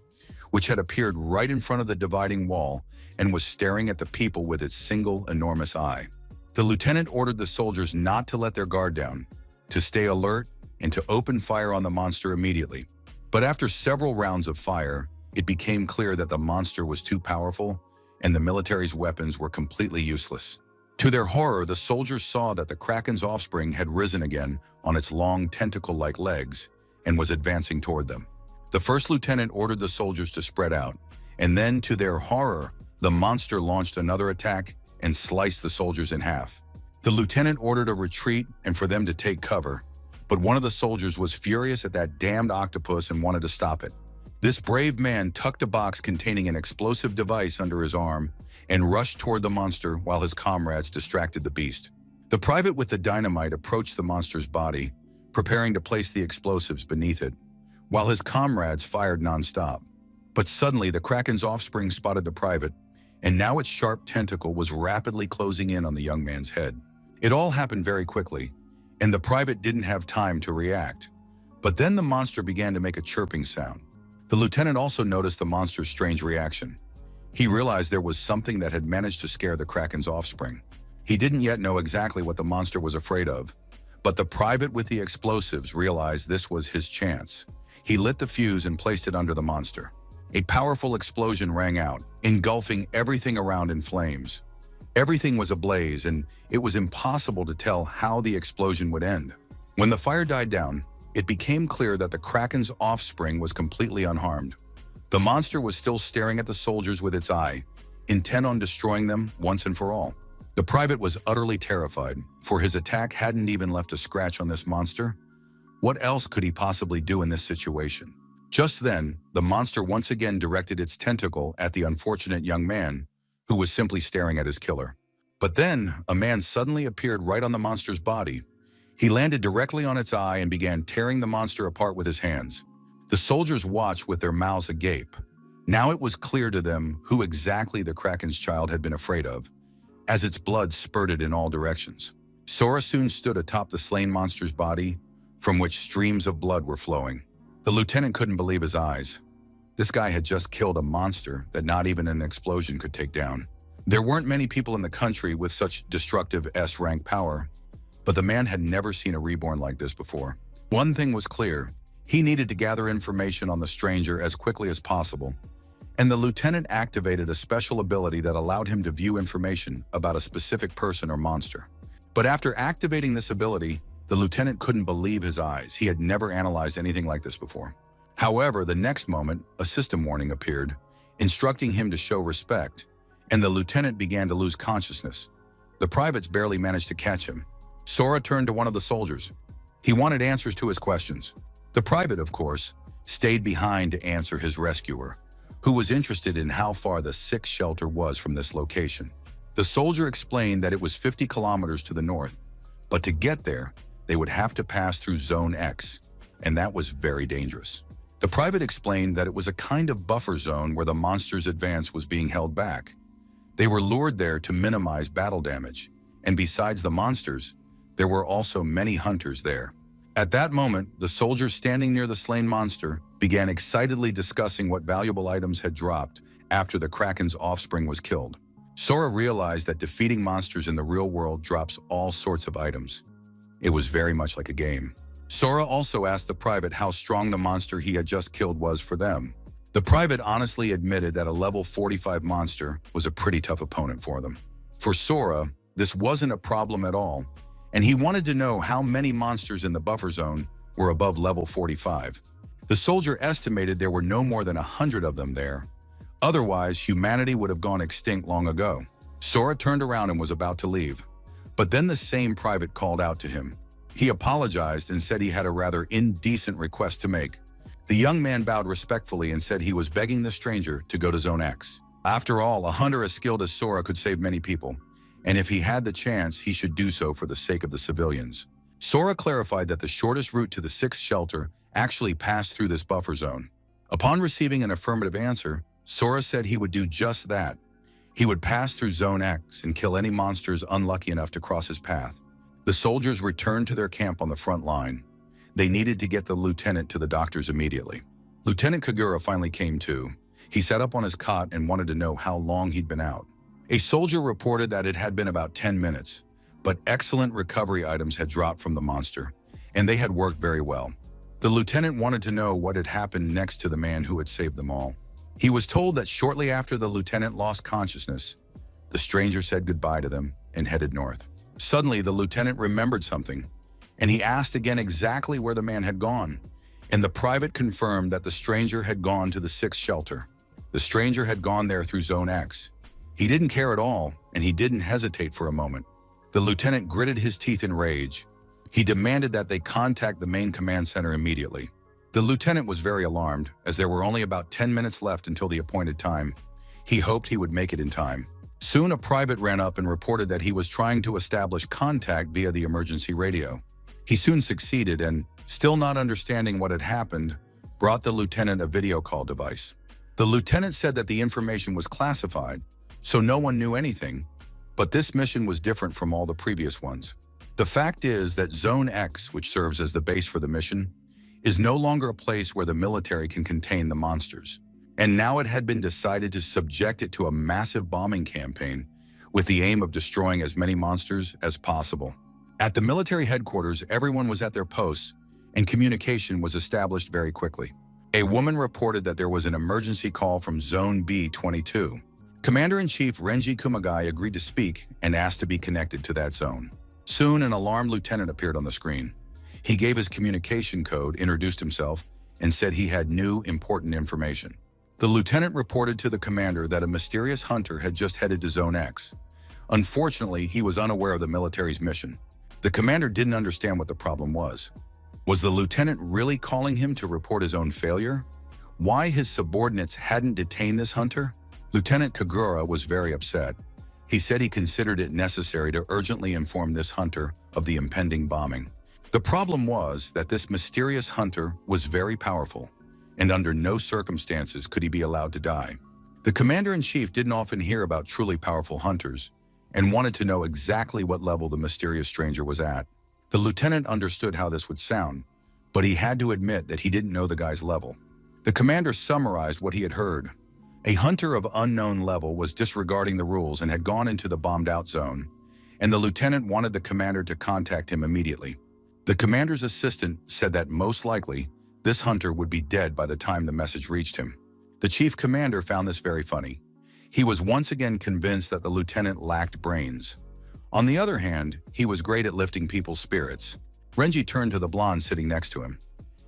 which had appeared right in front of the dividing wall and was staring at the people with its single enormous eye. The lieutenant ordered the soldiers not to let their guard down, to stay alert, and to open fire on the monster immediately. But after several rounds of fire, it became clear that the monster was too powerful and the military's weapons were completely useless. To their horror, the soldiers saw that the Kraken's offspring had risen again on its long tentacle-like legs and was advancing toward them. The first lieutenant ordered the soldiers to spread out, and then, to their horror, the monster launched another attack and sliced the soldiers in half. The lieutenant ordered a retreat and for them to take cover, but one of the soldiers was furious at that damned octopus and wanted to stop it. This brave man tucked a box containing an explosive device under his arm and rushed toward the monster while his comrades distracted the beast. The private with the dynamite approached the monster's body, preparing to place the explosives beneath it, while his comrades fired nonstop. But suddenly the Kraken's offspring spotted the private, and now its sharp tentacle was rapidly closing in on the young man's head. It all happened very quickly, and the private didn't have time to react. But then the monster began to make a chirping sound. The lieutenant also noticed the monster's strange reaction. He realized there was something that had managed to scare the Kraken's offspring. He didn't yet know exactly what the monster was afraid of, but the private with the explosives realized this was his chance. He lit the fuse and placed it under the monster. A powerful explosion rang out, engulfing everything around in flames. Everything was ablaze, and it was impossible to tell how the explosion would end. When the fire died down, it became clear that the Kraken's offspring was completely unharmed. The monster was still staring at the soldiers with its eye, intent on destroying them once and for all. The private was utterly terrified, for his attack hadn't even left a scratch on this monster. What else could he possibly do in this situation? Just then, the monster once again directed its tentacle at the unfortunate young man, who was simply staring at his killer. But then, a man suddenly appeared right on the monster's body. He landed directly on its eye and began tearing the monster apart with his hands. The soldiers watched with their mouths agape. Now it was clear to them who exactly the Kraken's child had been afraid of, as its blood spurted in all directions. Sora soon stood atop the slain monster's body, from which streams of blood were flowing. The lieutenant couldn't believe his eyes. This guy had just killed a monster that not even an explosion could take down. There weren't many people in the country with such destructive S-rank power, but the man had never seen a reborn like this before. One thing was clear: he needed to gather information on the stranger as quickly as possible, and the lieutenant activated a special ability that allowed him to view information about a specific person or monster. But after activating this ability, the lieutenant couldn't believe his eyes. He had never analyzed anything like this before. However, the next moment, a system warning appeared, instructing him to show respect, and the lieutenant began to lose consciousness. The privates barely managed to catch him. Sora turned to one of the soldiers. He wanted answers to his questions. The private, of course, stayed behind to answer his rescuer, who was interested in how far the sick shelter was from this location. The soldier explained that it was 50 kilometers to the north, but to get there, they would have to pass through Zone X, and that was very dangerous. The private explained that it was a kind of buffer zone where the monster's advance was being held back. They were lured there to minimize battle damage, and besides the monsters, there were also many hunters there. At that moment, the soldiers standing near the slain monster began excitedly discussing what valuable items had dropped after the Kraken's offspring was killed. Sora realized that defeating monsters in the real world drops all sorts of items. It was very much like a game. Sora also asked the private how strong the monster he had just killed was for them. The private honestly admitted that a level 45 monster was a pretty tough opponent for them. For Sora, this wasn't a problem at all, and he wanted to know how many monsters in the buffer zone were above level 45. The soldier estimated there were no more than 100 of them there. Otherwise, humanity would have gone extinct long ago. Sora turned around and was about to leave, but then the same private called out to him. He apologized and said he had a rather indecent request to make. The young man bowed respectfully and said he was begging the stranger to go to Zone X. After all, a hunter as skilled as Sora could save many people, and if he had the chance, he should do so for the sake of the civilians. Sora clarified that the shortest route to the 6th shelter actually passed through this buffer zone. Upon receiving an affirmative answer, Sora said he would do just that. He would pass through Zone X and kill any monsters unlucky enough to cross his path. The soldiers returned to their camp on the front line. They needed to get the lieutenant to the doctors immediately. Lieutenant Kagura finally came to. He sat up on his cot and wanted to know how long he'd been out. A soldier reported that it had been about 10 minutes, but excellent recovery items had dropped from the monster, and they had worked very well. The lieutenant wanted to know what had happened next to the man who had saved them all. He was told that shortly after the lieutenant lost consciousness, the stranger said goodbye to them and headed north. Suddenly, the lieutenant remembered something, and he asked again exactly where the man had gone, and the private confirmed that the stranger had gone to the 6th shelter. The stranger had gone there through Zone X. He didn't care at all, and he didn't hesitate for a moment. The lieutenant gritted his teeth in rage. He demanded that they contact the main command center immediately. The lieutenant was very alarmed, as there were only about 10 minutes left until the appointed time. He hoped he would make it in time. Soon a private ran up and reported that he was trying to establish contact via the emergency radio. He soon succeeded and, still not understanding what had happened, brought the lieutenant a video call device. The lieutenant said that the information was classified, so no one knew anything, but this mission was different from all the previous ones. The fact is that Zone X, which serves as the base for the mission, is no longer a place where the military can contain the monsters. And now it had been decided to subject it to a massive bombing campaign with the aim of destroying as many monsters as possible. At the military headquarters, everyone was at their posts, and communication was established very quickly. A woman reported that there was an emergency call from Zone B-22. Commander-in-Chief Renji Kumagai agreed to speak and asked to be connected to that zone. Soon, an alarmed lieutenant appeared on the screen. He gave his communication code, introduced himself, and said he had new, important information. The lieutenant reported to the commander that a mysterious hunter had just headed to Zone X. Unfortunately, he was unaware of the military's mission. The commander didn't understand what the problem was. Was the lieutenant really calling him to report his own failure? Why his subordinates hadn't detained this hunter? Lieutenant Kagura was very upset. He said he considered it necessary to urgently inform this hunter of the impending bombing. The problem was that this mysterious hunter was very powerful, and under no circumstances could he be allowed to die. The commander-in-chief didn't often hear about truly powerful hunters and wanted to know exactly what level the mysterious stranger was at. The lieutenant understood how this would sound, but he had to admit that he didn't know the guy's level. The commander summarized what he had heard. A hunter of unknown level was disregarding the rules and had gone into the bombed-out zone, and the lieutenant wanted the commander to contact him immediately. The commander's assistant said that most likely, this hunter would be dead by the time the message reached him. The chief commander found this very funny. He was once again convinced that the lieutenant lacked brains. On the other hand, he was great at lifting people's spirits. Renji turned to the blonde sitting next to him.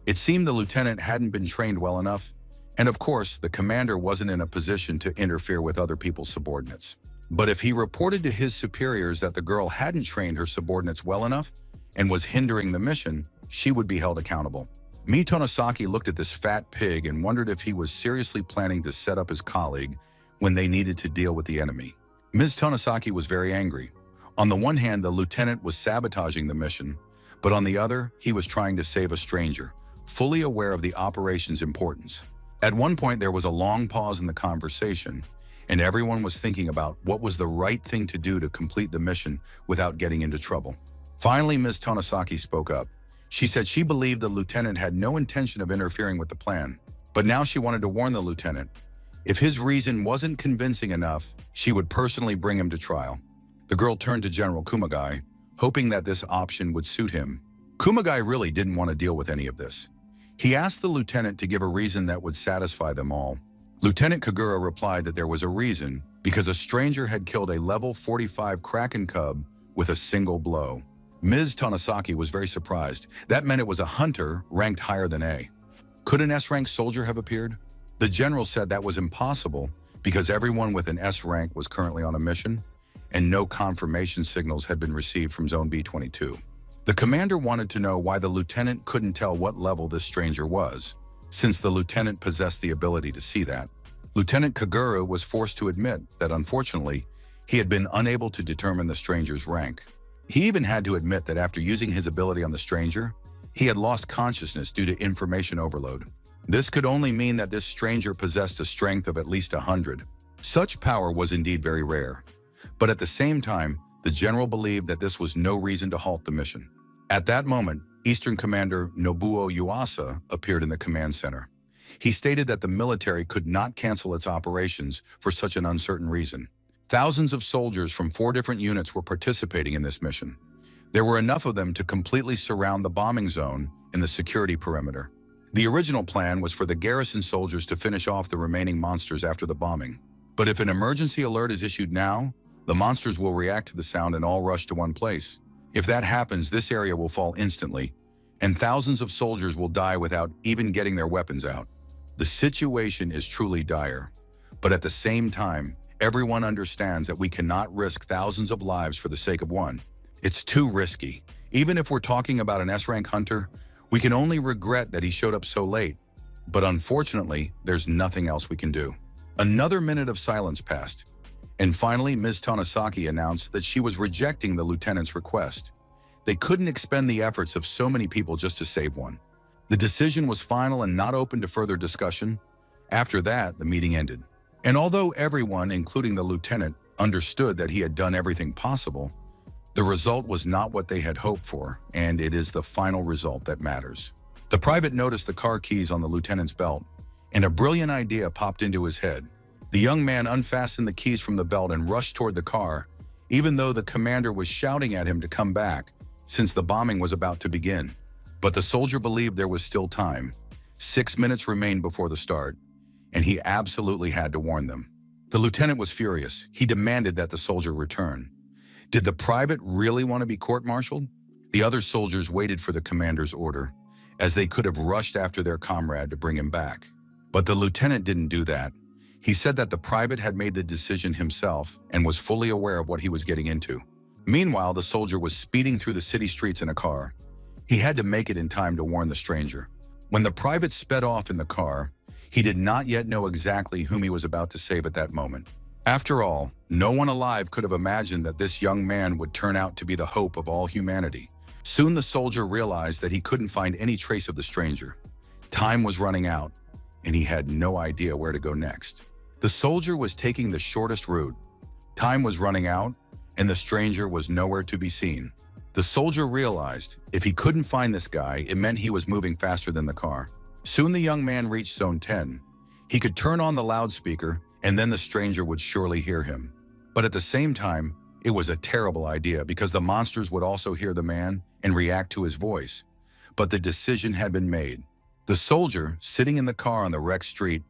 It seemed the lieutenant hadn't been trained well enough, and of course, the commander wasn't in a position to interfere with other people's subordinates. But if he reported to his superiors that the girl hadn't trained her subordinates well enough and was hindering the mission, she would be held accountable. Tonosaki looked at this fat pig and wondered if he was seriously planning to set up his colleague when they needed to deal with the enemy. Ms. Tonosaki was very angry. On the one hand, the lieutenant was sabotaging the mission, but on the other, he was trying to save a stranger, fully aware of the operation's importance. At one point, there was a long pause in the conversation, and everyone was thinking about what was the right thing to do to complete the mission without getting into trouble. Finally, Ms. Tonosaki spoke up. She said she believed the lieutenant had no intention of interfering with the plan, but now she wanted to warn the lieutenant. If his reason wasn't convincing enough, she would personally bring him to trial. The girl turned to General Kumagai, hoping that this option would suit him. Kumagai really didn't want to deal with any of this. He asked the lieutenant to give a reason that would satisfy them all. Lieutenant Kagura replied that there was a reason because a stranger had killed a level 45 Kraken cub with a single blow. Ms. Tonosaki was very surprised. That meant it was a hunter ranked higher than A. Could an S-rank soldier have appeared? The general said that was impossible because everyone with an S rank was currently on a mission, and no confirmation signals had been received from Zone B-22. The commander wanted to know why the lieutenant couldn't tell what level this stranger was, since the lieutenant possessed the ability to see that. Lieutenant Kagura was forced to admit that, unfortunately, he had been unable to determine the stranger's rank. He even had to admit that after using his ability on the stranger, he had lost consciousness due to information overload. This could only mean that this stranger possessed a strength of at least 100. Such power was indeed very rare. But at the same time, the general believed that this was no reason to halt the mission. At that moment, Eastern Commander Nobuo Yuasa appeared in the command center. He stated that the military could not cancel its operations for such an uncertain reason. Thousands of soldiers from 4 different units were participating in this mission. There were enough of them to completely surround the bombing zone in the security perimeter. The original plan was for the garrison soldiers to finish off the remaining monsters after the bombing. But if an emergency alert is issued now, the monsters will react to the sound and all rush to one place. If that happens, this area will fall instantly, and thousands of soldiers will die without even getting their weapons out. The situation is truly dire, but at the same time, everyone understands that we cannot risk thousands of lives for the sake of one. It's too risky. Even if we're talking about an S-rank hunter, we can only regret that he showed up so late. But unfortunately, there's nothing else we can do. Another minute of silence passed, and finally Ms. Tonosaki announced that she was rejecting the lieutenant's request. They couldn't expend the efforts of so many people just to save one. The decision was final and not open to further discussion. After that, the meeting ended. And although everyone, including the lieutenant, understood that he had done everything possible, the result was not what they had hoped for, and it is the final result that matters. The private noticed the car keys on the lieutenant's belt, and a brilliant idea popped into his head. The young man unfastened the keys from the belt and rushed toward the car, even though the commander was shouting at him to come back, since the bombing was about to begin. But the soldier believed there was still time. 6 minutes remained before the start, and he absolutely had to warn them. The lieutenant was furious. He demanded that the soldier return. Did the private really want to be court-martialed? The other soldiers waited for the commander's order, as they could have rushed after their comrade to bring him back. But the lieutenant didn't do that. He said that the private had made the decision himself and was fully aware of what he was getting into. Meanwhile, the soldier was speeding through the city streets in a car. He had to make it in time to warn the stranger. When the private sped off in the car, he did not yet know exactly whom he was about to save at that moment. After all, no one alive could have imagined that this young man would turn out to be the hope of all humanity. Soon the soldier realized that he couldn't find any trace of the stranger. Time was running out, and he had no idea where to go next. The soldier was taking the shortest route. Time was running out, and the stranger was nowhere to be seen. The soldier realized if he couldn't find this guy, it meant he was moving faster than the car. Soon the young man reached Zone 10. He could turn on the loudspeaker, and then the stranger would surely hear him. But at the same time, it was a terrible idea because the monsters would also hear the man and react to his voice. But the decision had been made. The soldier, sitting in the car on the wrecked street,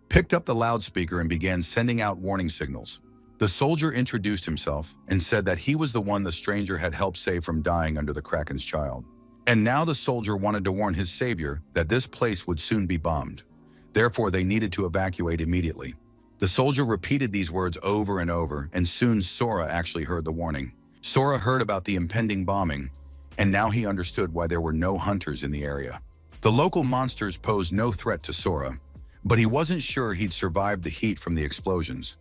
picked up the loudspeaker and began sending out warning signals. The soldier introduced himself and said that he was the one the stranger had helped save from dying under the Kraken's child. And now the soldier wanted to warn his savior that this place would soon be bombed. Therefore, they needed to evacuate immediately. The soldier repeated these words over and over, and soon Sora actually heard the warning. Sora heard about the impending bombing, and now he understood why there were no hunters in the area. The local monsters posed no threat to Sora, but he wasn't sure he'd survive the heat from the explosions.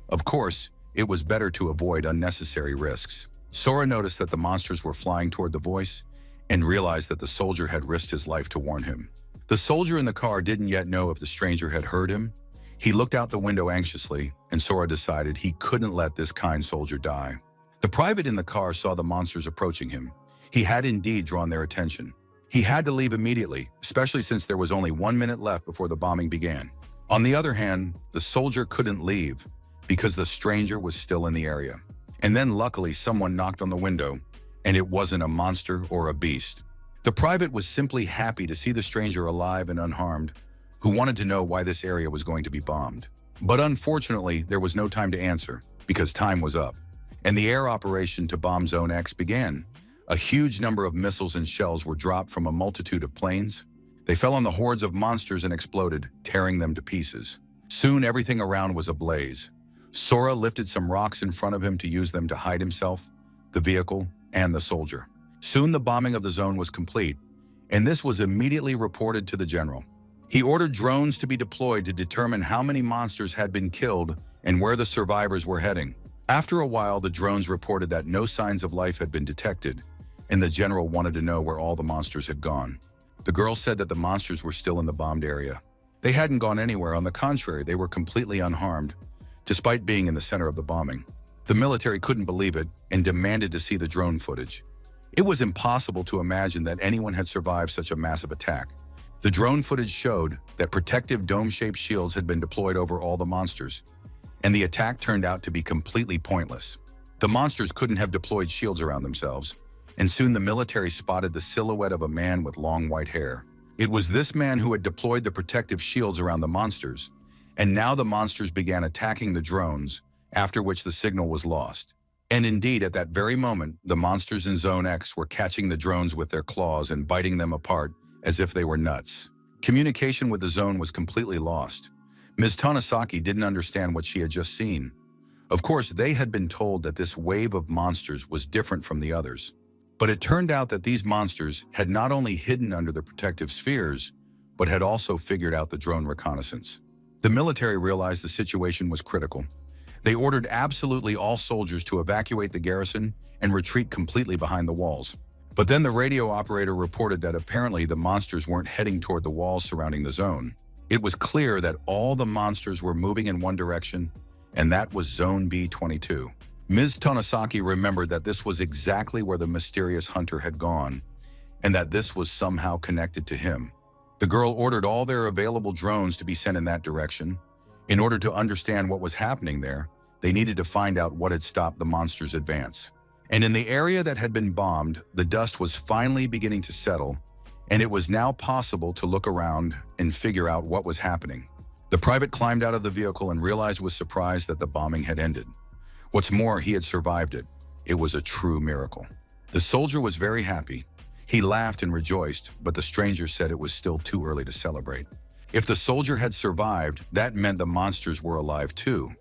Of course, it was better to avoid unnecessary risks. Sora noticed that the monsters were flying toward the voice and realized that the soldier had risked his life to warn him. The soldier in the car didn't yet know if the stranger had heard him. He looked out the window anxiously, and Sora decided he couldn't let this kind soldier die. The private in the car saw the monsters approaching him. He had indeed drawn their attention. He had to leave immediately, especially since there was only 1 minute left before the bombing began. On the other hand, the soldier couldn't leave because the stranger was still in the area. And then luckily someone knocked on the window, and it wasn't a monster or a beast. The private was simply happy to see the stranger alive and unharmed, who wanted to know why this area was going to be bombed. But unfortunately, there was no time to answer because time was up, and the air operation to bomb Zone X began. A huge number of missiles and shells were dropped from a multitude of planes. They fell on the hordes of monsters and exploded, tearing them to pieces. Soon everything around was ablaze. Sora lifted some rocks in front of him to use them to hide himself, the vehicle, and the soldier. Soon the bombing of the zone was complete, and this was immediately reported to the general. He ordered drones to be deployed to determine how many monsters had been killed and where the survivors were heading. After a while, the drones reported that no signs of life had been detected, and the general wanted to know where all the monsters had gone. The girl said that the monsters were still in the bombed area. They hadn't gone anywhere. On the contrary, they were completely unharmed, despite being in the center of the bombing. The military couldn't believe it and demanded to see the drone footage. It was impossible to imagine that anyone had survived such a massive attack. The drone footage showed that protective dome-shaped shields had been deployed over all the monsters, and the attack turned out to be completely pointless. The monsters couldn't have deployed shields around themselves, and soon the military spotted the silhouette of a man with long white hair. It was this man who had deployed the protective shields around the monsters, and now the monsters began attacking the drones, after which the signal was lost. And indeed, at that very moment, the monsters in Zone X were catching the drones with their claws and biting them apart as if they were nuts. Communication with the zone was completely lost. Ms. Tanasaki didn't understand what she had just seen. Of course, they had been told that this wave of monsters was different from the others. But it turned out that these monsters had not only hidden under the protective spheres, but had also figured out the drone reconnaissance. The military realized the situation was critical. They ordered absolutely all soldiers to evacuate the garrison and retreat completely behind the walls. But then the radio operator reported that apparently the monsters weren't heading toward the walls surrounding the zone. It was clear that all the monsters were moving in one direction, and that was Zone B-22. Ms. Tanasaki remembered that this was exactly where the mysterious hunter had gone, and that this was somehow connected to him. The girl ordered all their available drones to be sent in that direction. In order to understand what was happening there, they needed to find out what had stopped the monsters' advance. And in the area that had been bombed, the dust was finally beginning to settle, and it was now possible to look around and figure out what was happening. The private climbed out of the vehicle and realized with surprise that the bombing had ended. What's more, he had survived it. It was a true miracle. The soldier was very happy. He laughed and rejoiced, but the stranger said it was still too early to celebrate. If the soldier had survived, that meant the monsters were alive too,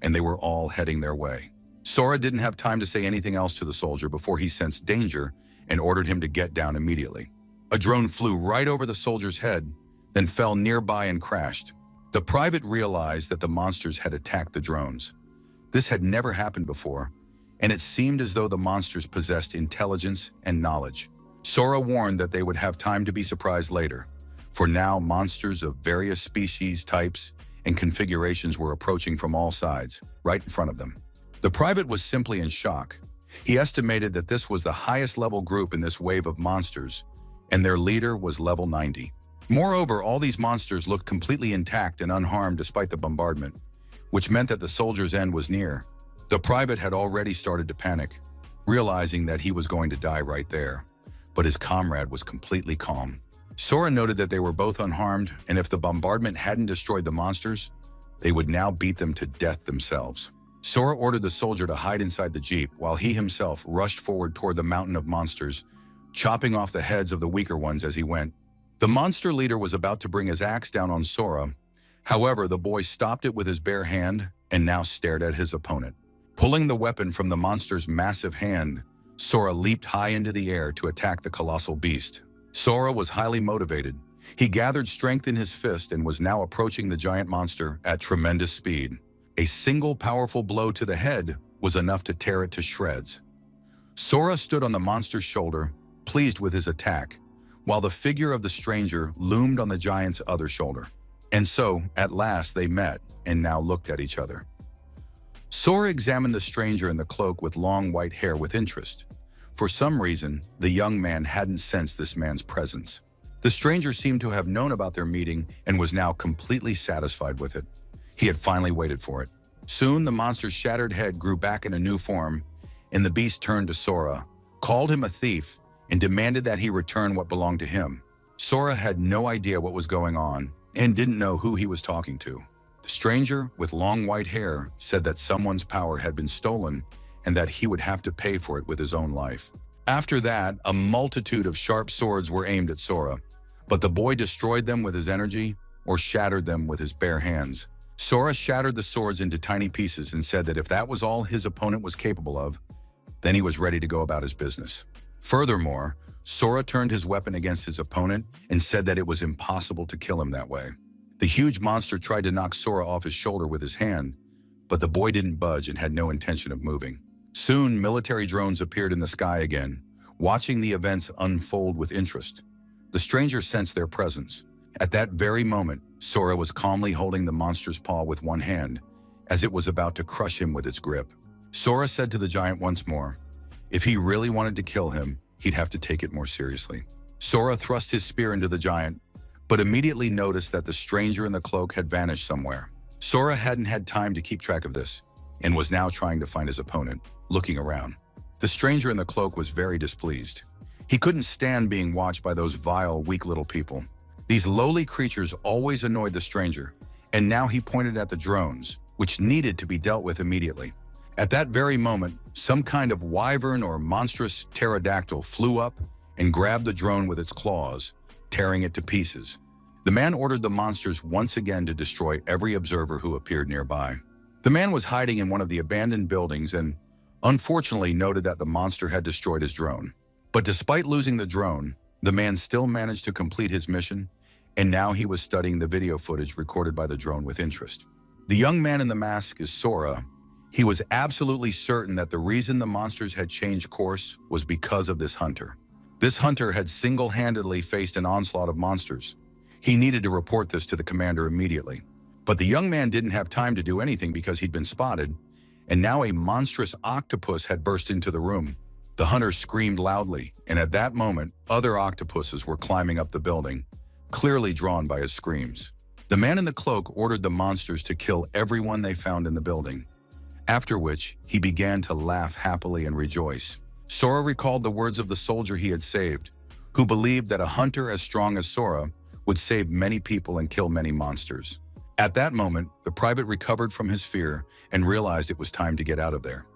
and they were all heading their way. Sora didn't have time to say anything else to the soldier before he sensed danger and ordered him to get down immediately. A drone flew right over the soldier's head, then fell nearby and crashed. The private realized that the monsters had attacked the drones. This had never happened before, and it seemed as though the monsters possessed intelligence and knowledge. Sora warned that they would have time to be surprised later, for now monsters of various species, types, and configurations were approaching from all sides, right in front of them. The private was simply in shock. He estimated that this was the highest level group in this wave of monsters, and their leader was level 90. Moreover, all these monsters looked completely intact and unharmed despite the bombardment, which meant that the soldier's end was near. The private had already started to panic, realizing that he was going to die right there, but his comrade was completely calm. Sora noted that they were both unharmed, and if the bombardment hadn't destroyed the monsters, they would now beat them to death themselves. Sora ordered the soldier to hide inside the jeep while he himself rushed forward toward the mountain of monsters, chopping off the heads of the weaker ones as he went. The monster leader was about to bring his axe down on Sora. However, the boy stopped it with his bare hand and now stared at his opponent. Pulling the weapon from the monster's massive hand, Sora leaped high into the air to attack the colossal beast. Sora was highly motivated. He gathered strength in his fist and was now approaching the giant monster at tremendous speed. A single powerful blow to the head was enough to tear it to shreds. Sora stood on the monster's shoulder, pleased with his attack, while the figure of the stranger loomed on the giant's other shoulder. And so, at last, they met and now looked at each other. Sora examined the stranger in the cloak with long white hair with interest. For some reason, the young man hadn't sensed this man's presence. The stranger seemed to have known about their meeting and was now completely satisfied with it. He had finally waited for it. Soon, the monster's shattered head grew back in a new form, and the beast turned to Sora, called him a thief, and demanded that he return what belonged to him. Sora had no idea what was going on and didn't know who he was talking to. The stranger, with long white hair, said that someone's power had been stolen and that he would have to pay for it with his own life. After that, a multitude of sharp swords were aimed at Sora, but the boy destroyed them with his energy or shattered them with his bare hands. Sora shattered the swords into tiny pieces and said that if that was all his opponent was capable of, then he was ready to go about his business. Furthermore, Sora turned his weapon against his opponent and said that it was impossible to kill him that way. The huge monster tried to knock Sora off his shoulder with his hand, but the boy didn't budge and had no intention of moving. Soon, military drones appeared in the sky again, watching the events unfold with interest. The stranger sensed their presence. At that very moment, Sora was calmly holding the monster's paw with one hand, as it was about to crush him with its grip. Sora said to the giant once more, if he really wanted to kill him, he'd have to take it more seriously. Sora thrust his spear into the giant, but immediately noticed that the stranger in the cloak had vanished somewhere. Sora hadn't had time to keep track of this, and was now trying to find his opponent, looking around. The stranger in the cloak was very displeased. He couldn't stand being watched by those vile, weak little people. These lowly creatures always annoyed the stranger, and now he pointed at the drones, which needed to be dealt with immediately. At that very moment, some kind of wyvern or monstrous pterodactyl flew up and grabbed the drone with its claws, tearing it to pieces. The man ordered the monsters once again to destroy every observer who appeared nearby. The man was hiding in one of the abandoned buildings and, unfortunately, noted that the monster had destroyed his drone. But despite losing the drone, the man still managed to complete his mission, and now he was studying the video footage recorded by the drone with interest. The young man in the mask is Sora. He was absolutely certain that the reason the monsters had changed course was because of this hunter. This hunter had single-handedly faced an onslaught of monsters. He needed to report this to the commander immediately. But the young man didn't have time to do anything because he'd been spotted, and now a monstrous octopus had burst into the room. The hunter screamed loudly, and at that moment, other octopuses were climbing up the building, clearly drawn by his screams. The man in the cloak ordered the monsters to kill everyone they found in the building, after which he began to laugh happily and rejoice. Sora recalled the words of the soldier he had saved, who believed that a hunter as strong as Sora would save many people and kill many monsters. At that moment, the private recovered from his fear and realized it was time to get out of there.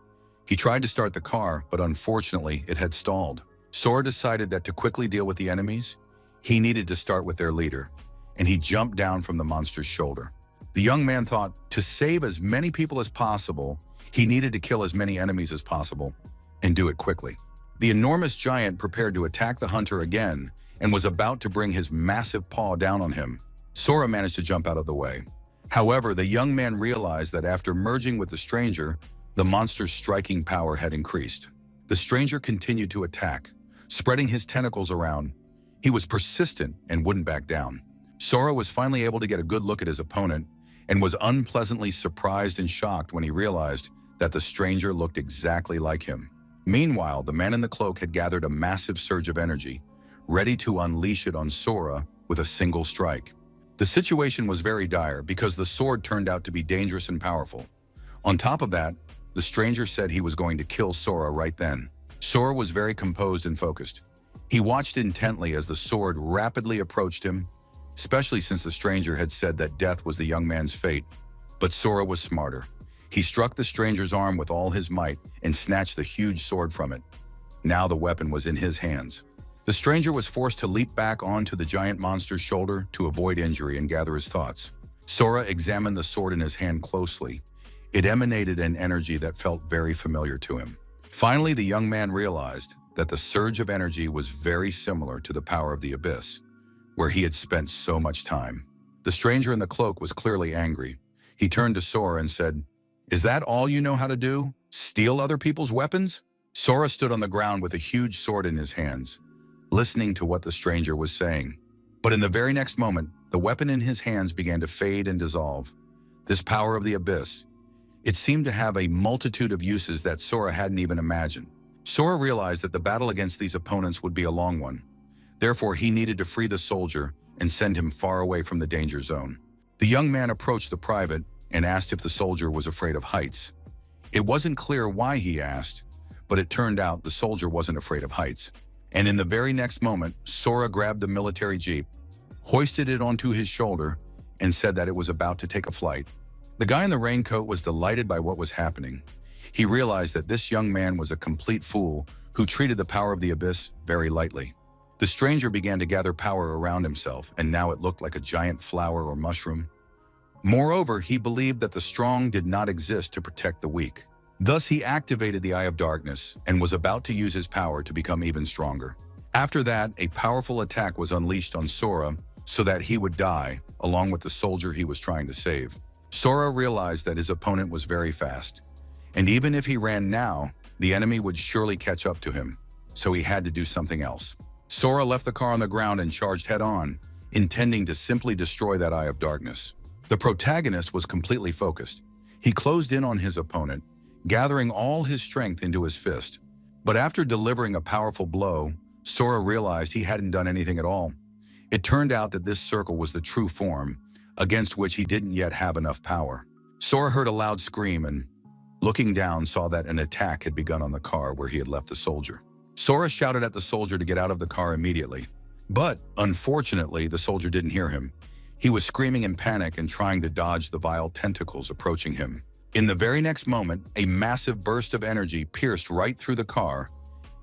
He tried to start the car, but unfortunately, it had stalled. Sora decided that to quickly deal with the enemies, he needed to start with their leader, and he jumped down from the monster's shoulder. The young man thought to save as many people as possible, he needed to kill as many enemies as possible, and do it quickly. The enormous giant prepared to attack the hunter again and was about to bring his massive paw down on him. Sora managed to jump out of the way. However, the young man realized that after merging with the stranger, the monster's striking power had increased. The stranger continued to attack, spreading his tentacles around. He was persistent and wouldn't back down. Sora was finally able to get a good look at his opponent and was unpleasantly surprised and shocked when he realized that the stranger looked exactly like him. Meanwhile, the man in the cloak had gathered a massive surge of energy, ready to unleash it on Sora with a single strike. The situation was very dire because the sword turned out to be dangerous and powerful. On top of that, the stranger said he was going to kill Sora right then. Sora was very composed and focused. He watched intently as the sword rapidly approached him, especially since the stranger had said that death was the young man's fate. But Sora was smarter. He struck the stranger's arm with all his might and snatched the huge sword from it. Now the weapon was in his hands. The stranger was forced to leap back onto the giant monster's shoulder to avoid injury and gather his thoughts. Sora examined the sword in his hand closely. It emanated an energy that felt very familiar to him. Finally, the young man realized that the surge of energy was very similar to the power of the abyss, where he had spent so much time. The stranger in the cloak was clearly angry. He turned to Sora and said, "Is that all you know how to do? Steal other people's weapons?" Sora stood on the ground with a huge sword in his hands, listening to what the stranger was saying. But in the very next moment, the weapon in his hands began to fade and dissolve. This power of the abyss, it seemed to have a multitude of uses that Sora hadn't even imagined. Sora realized that the battle against these opponents would be a long one. Therefore, he needed to free the soldier and send him far away from the danger zone. The young man approached the private and asked if the soldier was afraid of heights. It wasn't clear why he asked, but it turned out the soldier wasn't afraid of heights. And in the very next moment, Sora grabbed the military jeep, hoisted it onto his shoulder, and said that it was about to take a flight. The guy in the raincoat was delighted by what was happening. He realized that this young man was a complete fool who treated the power of the abyss very lightly. The stranger began to gather power around himself, and now it looked like a giant flower or mushroom. Moreover, he believed that the strong did not exist to protect the weak. Thus, he activated the Eye of Darkness and was about to use his power to become even stronger. After that, a powerful attack was unleashed on Sora so that he would die, along with the soldier he was trying to save. Sora realized that his opponent was very fast, and even if he ran now, the enemy would surely catch up to him, so he had to do something else. Sora left the car on the ground and charged head-on, intending to simply destroy that Eye of Darkness. The protagonist was completely focused. He closed in on his opponent, gathering all his strength into his fist. But after delivering a powerful blow, Sora realized he hadn't done anything at all. It turned out that this circle was the true form, against which he didn't yet have enough power. Sora heard a loud scream and, looking down, saw that an attack had begun on the car where he had left the soldier. Sora shouted at the soldier to get out of the car immediately. But, unfortunately, the soldier didn't hear him. He was screaming in panic and trying to dodge the vile tentacles approaching him. In the very next moment, a massive burst of energy pierced right through the car,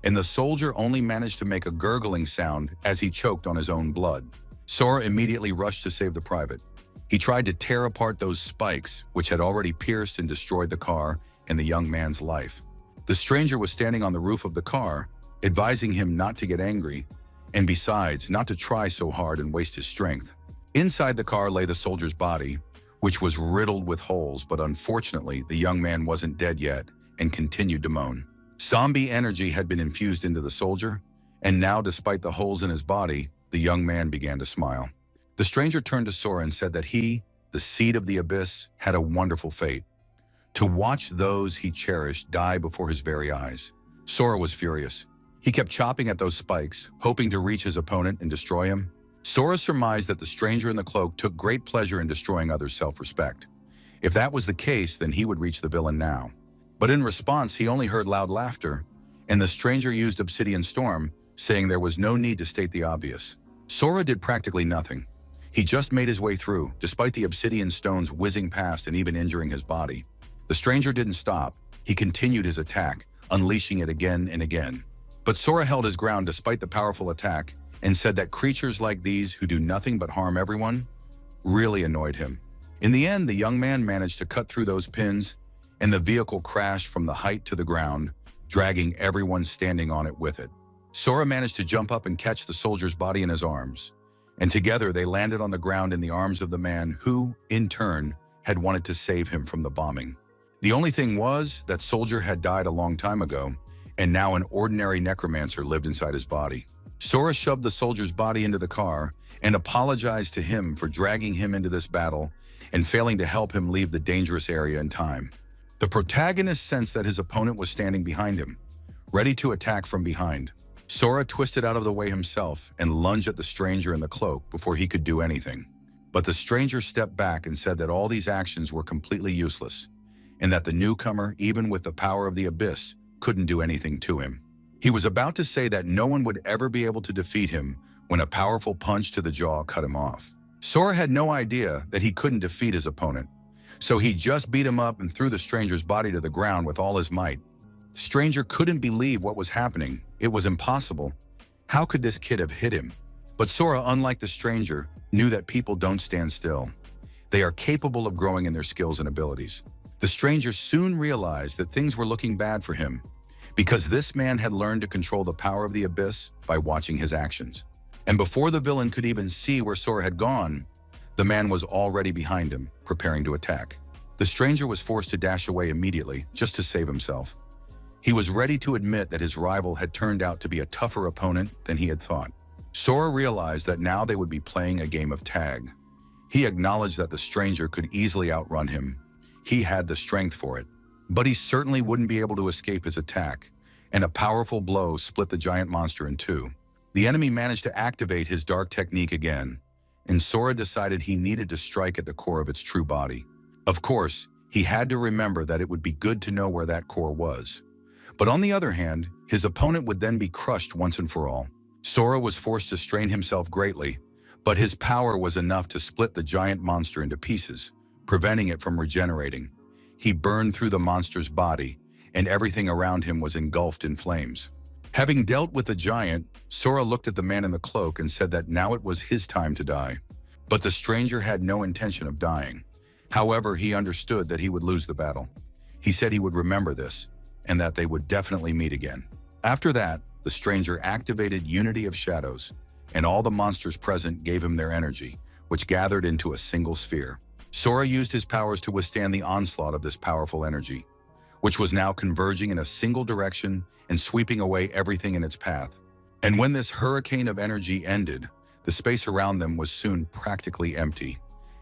and the soldier only managed to make a gurgling sound as he choked on his own blood. Sora immediately rushed to save the private. He tried to tear apart those spikes, which had already pierced and destroyed the car and the young man's life. The stranger was standing on the roof of the car, advising him not to get angry, and besides, not to try so hard and waste his strength. Inside the car lay the soldier's body, which was riddled with holes, but unfortunately, the young man wasn't dead yet and continued to moan. Zombie energy had been infused into the soldier, and now, despite the holes in his body, the young man began to smile. The stranger turned to Sora and said that he, the seed of the abyss, had a wonderful fate: to watch those he cherished die before his very eyes. Sora was furious. He kept chopping at those spikes, hoping to reach his opponent and destroy him. Sora surmised that the stranger in the cloak took great pleasure in destroying others' self-respect. If that was the case, then he would reach the villain now. But in response, he only heard loud laughter, and the stranger used Obsidian Storm, saying there was no need to state the obvious. Sora did practically nothing. He just made his way through, despite the obsidian stones whizzing past and even injuring his body. The stranger didn't stop. He continued his attack, unleashing it again and again. But Sora held his ground despite the powerful attack and said that creatures like these who do nothing but harm everyone really annoyed him. In the end, the young man managed to cut through those pins, and the vehicle crashed from the height to the ground, dragging everyone standing on it with it. Sora managed to jump up and catch the soldier's body in his arms, and together they landed on the ground in the arms of the man who, in turn, had wanted to save him from the bombing. The only thing was that soldier had died a long time ago, and now an ordinary necromancer lived inside his body. Sora shoved the soldier's body into the car and apologized to him for dragging him into this battle and failing to help him leave the dangerous area in time. The protagonist sensed that his opponent was standing behind him, ready to attack from behind. Sora twisted out of the way himself and lunged at the stranger in the cloak before he could do anything. But the stranger stepped back and said that all these actions were completely useless, and that the newcomer, even with the power of the abyss, couldn't do anything to him. He was about to say that no one would ever be able to defeat him when a powerful punch to the jaw cut him off. Sora had no idea that he couldn't defeat his opponent, so he just beat him up and threw the stranger's body to the ground with all his might. The stranger couldn't believe what was happening. It was impossible. How could this kid have hit him? But Sora, unlike the stranger, knew that people don't stand still. They are capable of growing in their skills and abilities. The stranger soon realized that things were looking bad for him, because this man had learned to control the power of the abyss by watching his actions. And before the villain could even see where Sora had gone, the man was already behind him, preparing to attack. The stranger was forced to dash away immediately, just to save himself. He was ready to admit that his rival had turned out to be a tougher opponent than he had thought. Sora realized that now they would be playing a game of tag. He acknowledged that the stranger could easily outrun him. He had the strength for it, but he certainly wouldn't be able to escape his attack, and a powerful blow split the giant monster in two. The enemy managed to activate his dark technique again, and Sora decided he needed to strike at the core of its true body. Of course, he had to remember that it would be good to know where that core was. But on the other hand, his opponent would then be crushed once and for all. Sora was forced to strain himself greatly, but his power was enough to split the giant monster into pieces, preventing it from regenerating. He burned through the monster's body, and everything around him was engulfed in flames. Having dealt with the giant, Sora looked at the man in the cloak and said that now it was his time to die. But the stranger had no intention of dying. However, he understood that he would lose the battle. He said he would remember this, and that they would definitely meet again. After that, the stranger activated Unity of Shadows, and all the monsters present gave him their energy, which gathered into a single sphere. Sora used his powers to withstand the onslaught of this powerful energy, which was now converging in a single direction and sweeping away everything in its path. And when this hurricane of energy ended, the space around them was soon practically empty,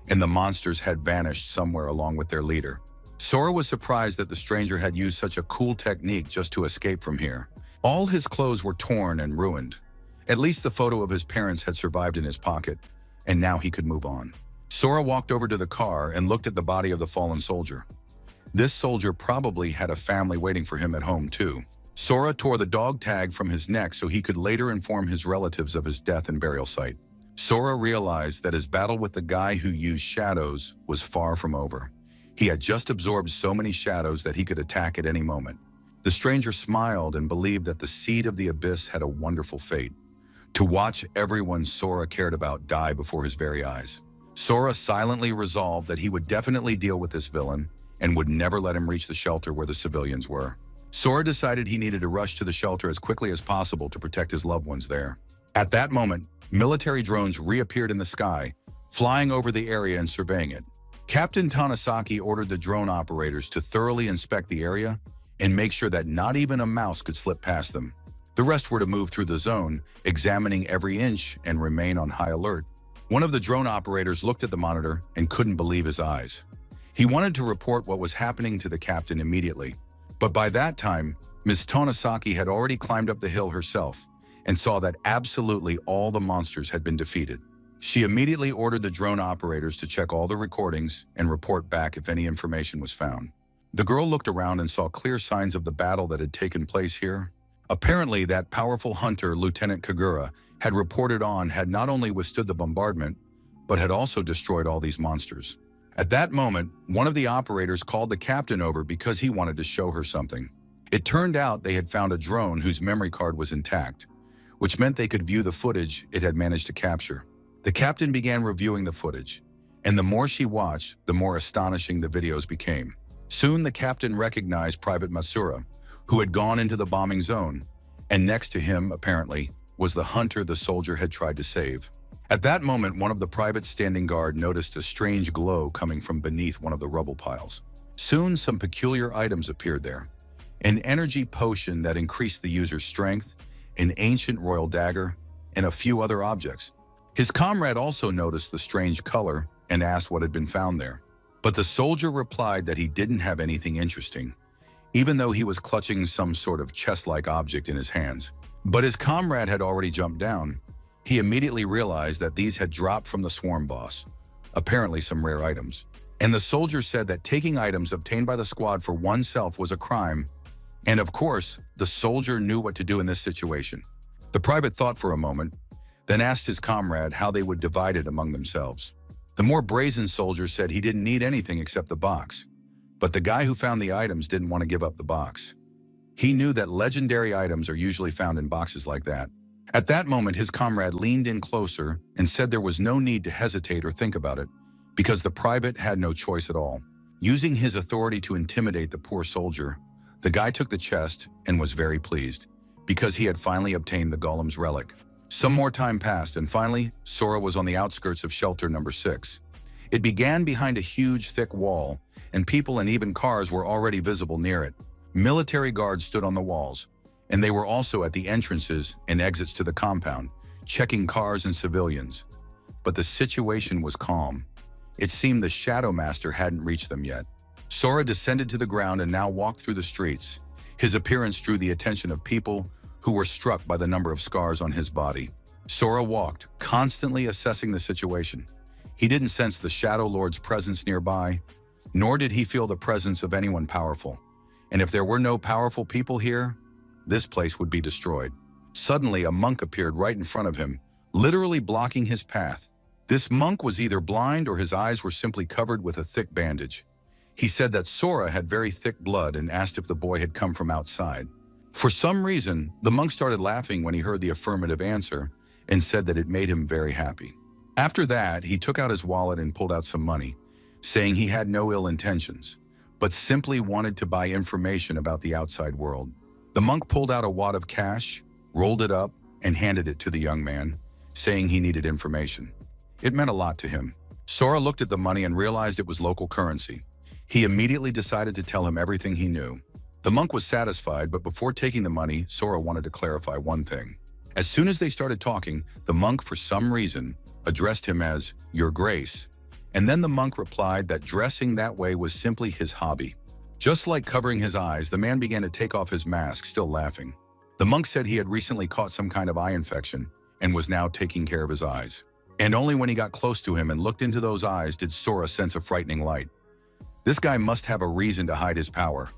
and the monsters had vanished somewhere along with their leader. Sora was surprised that the stranger had used such a cool technique just to escape from here. All his clothes were torn and ruined. At least the photo of his parents had survived in his pocket, and now he could move on. Sora walked over to the car and looked at the body of the fallen soldier. This soldier probably had a family waiting for him at home too. Sora tore the dog tag from his neck so he could later inform his relatives of his death and burial site. Sora realized that his battle with the guy who used shadows was far from over. He had just absorbed so many shadows that he could attack at any moment. The stranger smiled and believed that the seed of the abyss had a wonderful fate: to watch everyone Sora cared about die before his very eyes. Sora silently resolved that he would definitely deal with this villain and would never let him reach the shelter where the civilians were. Sora decided he needed to rush to the shelter as quickly as possible to protect his loved ones there. At that moment, military drones reappeared in the sky, flying over the area and surveying it. Captain Tanasaki ordered the drone operators to thoroughly inspect the area and make sure that not even a mouse could slip past them. The rest were to move through the zone, examining every inch and remain on high alert. One of the drone operators looked at the monitor and couldn't believe his eyes. He wanted to report what was happening to the captain immediately, but by that time, Ms. Tanasaki had already climbed up the hill herself and saw that absolutely all the monsters had been defeated. She immediately ordered the drone operators to check all the recordings and report back if any information was found. The girl looked around and saw clear signs of the battle that had taken place here. Apparently, that powerful hunter, Lieutenant Kagura, had reported on had not only withstood the bombardment, but had also destroyed all these monsters. At that moment, one of the operators called the captain over because he wanted to show her something. It turned out they had found a drone whose memory card was intact, which meant they could view the footage it had managed to capture. The captain began reviewing the footage, and the more she watched, the more astonishing the videos became. Soon the captain recognized Private Masura, who had gone into the bombing zone, and next to him, apparently, was the hunter the soldier had tried to save. At that moment, one of the privates standing guard noticed a strange glow coming from beneath one of the rubble piles. Soon, some peculiar items appeared there: an energy potion that increased the user's strength, an ancient royal dagger, and a few other objects. His comrade also noticed the strange color and asked what had been found there. But the soldier replied that he didn't have anything interesting. even though he was clutching some sort of chest-like object in his hands. But his comrade had already jumped down. He immediately realized that these had dropped from the swarm boss, apparently some rare items. And the soldier said that taking items obtained by the squad for oneself was a crime. And of course, the soldier knew what to do in this situation. The private thought for a moment, then asked his comrade how they would divide it among themselves. The more brazen soldier said he didn't need anything except the box. But the guy who found the items didn't want to give up the box. He knew that legendary items are usually found in boxes like that. At that moment, his comrade leaned in closer and said there was no need to hesitate or think about it, because the private had no choice at all. Using his authority to intimidate the poor soldier, the guy took the chest and was very pleased, because he had finally obtained the golem's relic. Some more time passed, and finally, Sora was on the outskirts of shelter number 6. It began behind a huge, thick wall, and people and even cars were already visible near it. Military guards stood on the walls, and they were also at the entrances and exits to the compound, checking cars and civilians. But the situation was calm. It seemed the Shadow Master hadn't reached them yet. Sora descended to the ground and now walked through the streets. His appearance drew the attention of people who were struck by the number of scars on his body. Sora walked, constantly assessing the situation. He didn't sense the Shadow Lord's presence nearby, nor did he feel the presence of anyone powerful. And if there were no powerful people here, this place would be destroyed. Suddenly, a monk appeared right in front of him, literally blocking his path. This monk was either blind or his eyes were simply covered with a thick bandage. He said that Sora had very thick blood and asked if the boy had come from outside. For some reason, the monk started laughing when he heard the affirmative answer and said that it made him very happy. After that, he took out his wallet and pulled out some money, saying he had no ill intentions, but simply wanted to buy information about the outside world. The monk pulled out a wad of cash, rolled it up, and handed it to the young man, saying he needed information. It meant a lot to him. Sora looked at the money and realized it was local currency. He immediately decided to tell him everything he knew. The monk was satisfied, but before taking the money, Sora wanted to clarify one thing. As soon as they started talking, the monk, for some reason, addressed him as Your Grace, and then the monk replied that dressing that way was simply his hobby. Just like covering his eyes, the man began to take off his mask, still laughing. The monk said he had recently caught some kind of eye infection and was now taking care of his eyes. And only when he got close to him and looked into those eyes did Sora sense a frightening light. This guy must have a reason to hide his power.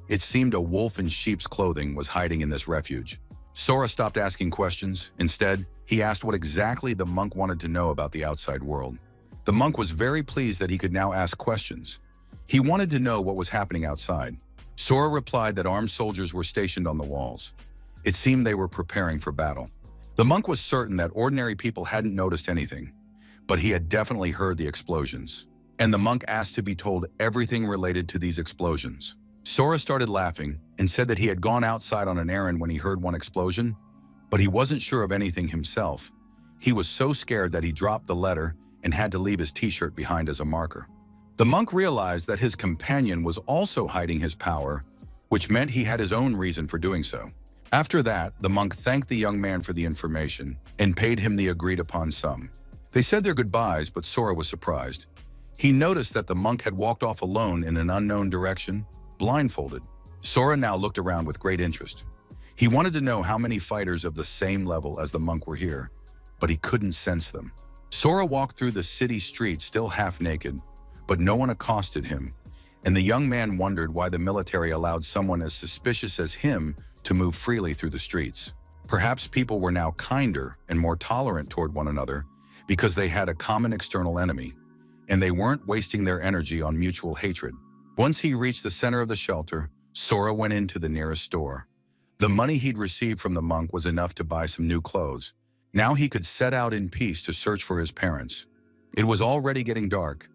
It seemed a wolf in sheep's clothing was hiding in this refuge. Sora stopped asking questions. Instead, he asked what exactly the monk wanted to know about the outside world. The monk was very pleased that he could now ask questions. He wanted to know what was happening outside. Sora replied that armed soldiers were stationed on the walls. It seemed they were preparing for battle. The monk was certain that ordinary people hadn't noticed anything, but he had definitely heard the explosions. And the monk asked to be told everything related to these explosions. Sora started laughing and said that he had gone outside on an errand when he heard one explosion, but he wasn't sure of anything himself. He was so scared that he dropped the letter and had to leave his t-shirt behind as a marker. The monk realized that his companion was also hiding his power, which meant he had his own reason for doing so. After that, the monk thanked the young man for the information and paid him the agreed-upon sum. They said their goodbyes, but Sora was surprised. He noticed that the monk had walked off alone in an unknown direction, blindfolded. Sora now looked around with great interest. He wanted to know how many fighters of the same level as the monk were here, but he couldn't sense them. Sora walked through the city streets still half naked, but no one accosted him, and the young man wondered why the military allowed someone as suspicious as him to move freely through the streets. Perhaps people were now kinder and more tolerant toward one another because they had a common external enemy, and they weren't wasting their energy on mutual hatred. Once he reached the center of the shelter, Sora went into the nearest store. The money he'd received from the monk was enough to buy some new clothes. Now he could set out in peace to search for his parents. It was already getting dark,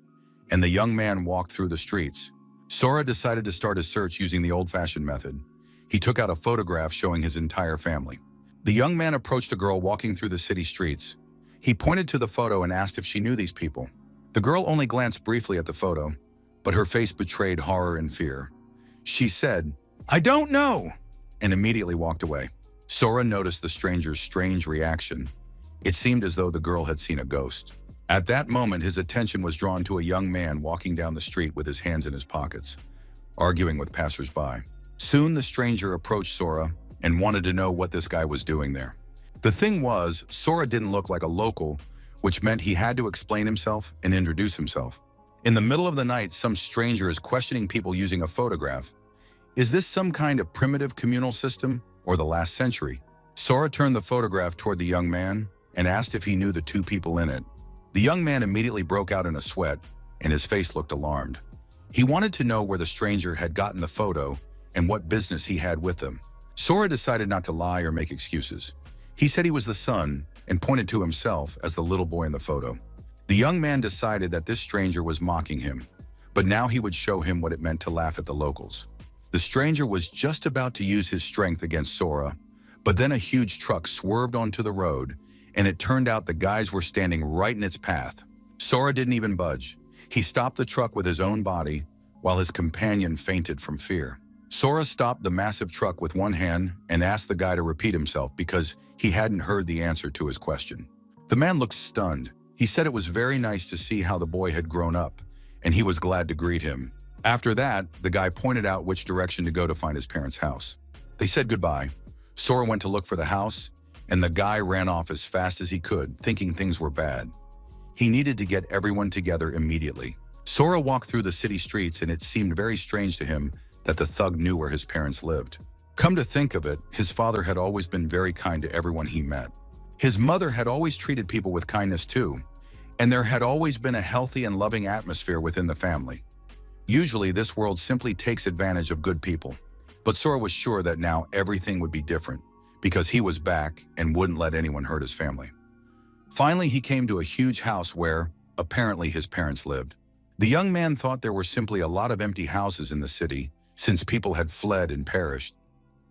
and the young man walked through the streets. Sora decided to start his search using the old-fashioned method. He took out a photograph showing his entire family. The young man approached a girl walking through the city streets. He pointed to the photo and asked if she knew these people. The girl only glanced briefly at the photo, but her face betrayed horror and fear. She said, "I don't know," and immediately walked away. Sora noticed the stranger's strange reaction. It seemed as though the girl had seen a ghost. At that moment, his attention was drawn to a young man walking down the street with his hands in his pockets, arguing with passers-by. Soon the stranger approached Sora and wanted to know what this guy was doing there. The thing was, Sora didn't look like a local, which meant he had to explain himself and introduce himself. In the middle of the night, some stranger is questioning people using a photograph. Is this some kind of primitive communal system or the last century? Sora turned the photograph toward the young man and asked if he knew the two people in it. The young man immediately broke out in a sweat, and his face looked alarmed. He wanted to know where the stranger had gotten the photo and what business he had with them. Sora decided not to lie or make excuses. He said he was the son and pointed to himself as the little boy in the photo. The young man decided that this stranger was mocking him, but now he would show him what it meant to laugh at the locals. The stranger was just about to use his strength against Sora, but then a huge truck swerved onto the road, and it turned out the guys were standing right in its path. Sora didn't even budge. He stopped the truck with his own body, while his companion fainted from fear. Sora stopped the massive truck with one hand and asked the guy to repeat himself because he hadn't heard the answer to his question. The man looked stunned. He said it was very nice to see how the boy had grown up, and he was glad to greet him. After that, the guy pointed out which direction to go to find his parents' house. They said goodbye. Sora went to look for the house, and the guy ran off as fast as he could, thinking things were bad. He needed to get everyone together immediately. Sora walked through the city streets, and it seemed very strange to him that the thug knew where his parents lived. Come to think of it, his father had always been very kind to everyone he met. His mother had always treated people with kindness too, and there had always been a healthy and loving atmosphere within the family. Usually, this world simply takes advantage of good people. But Sora was sure that now everything would be different, because he was back and wouldn't let anyone hurt his family. Finally, he came to a huge house where, apparently, his parents lived. The young man thought there were simply a lot of empty houses in the city, since people had fled and perished,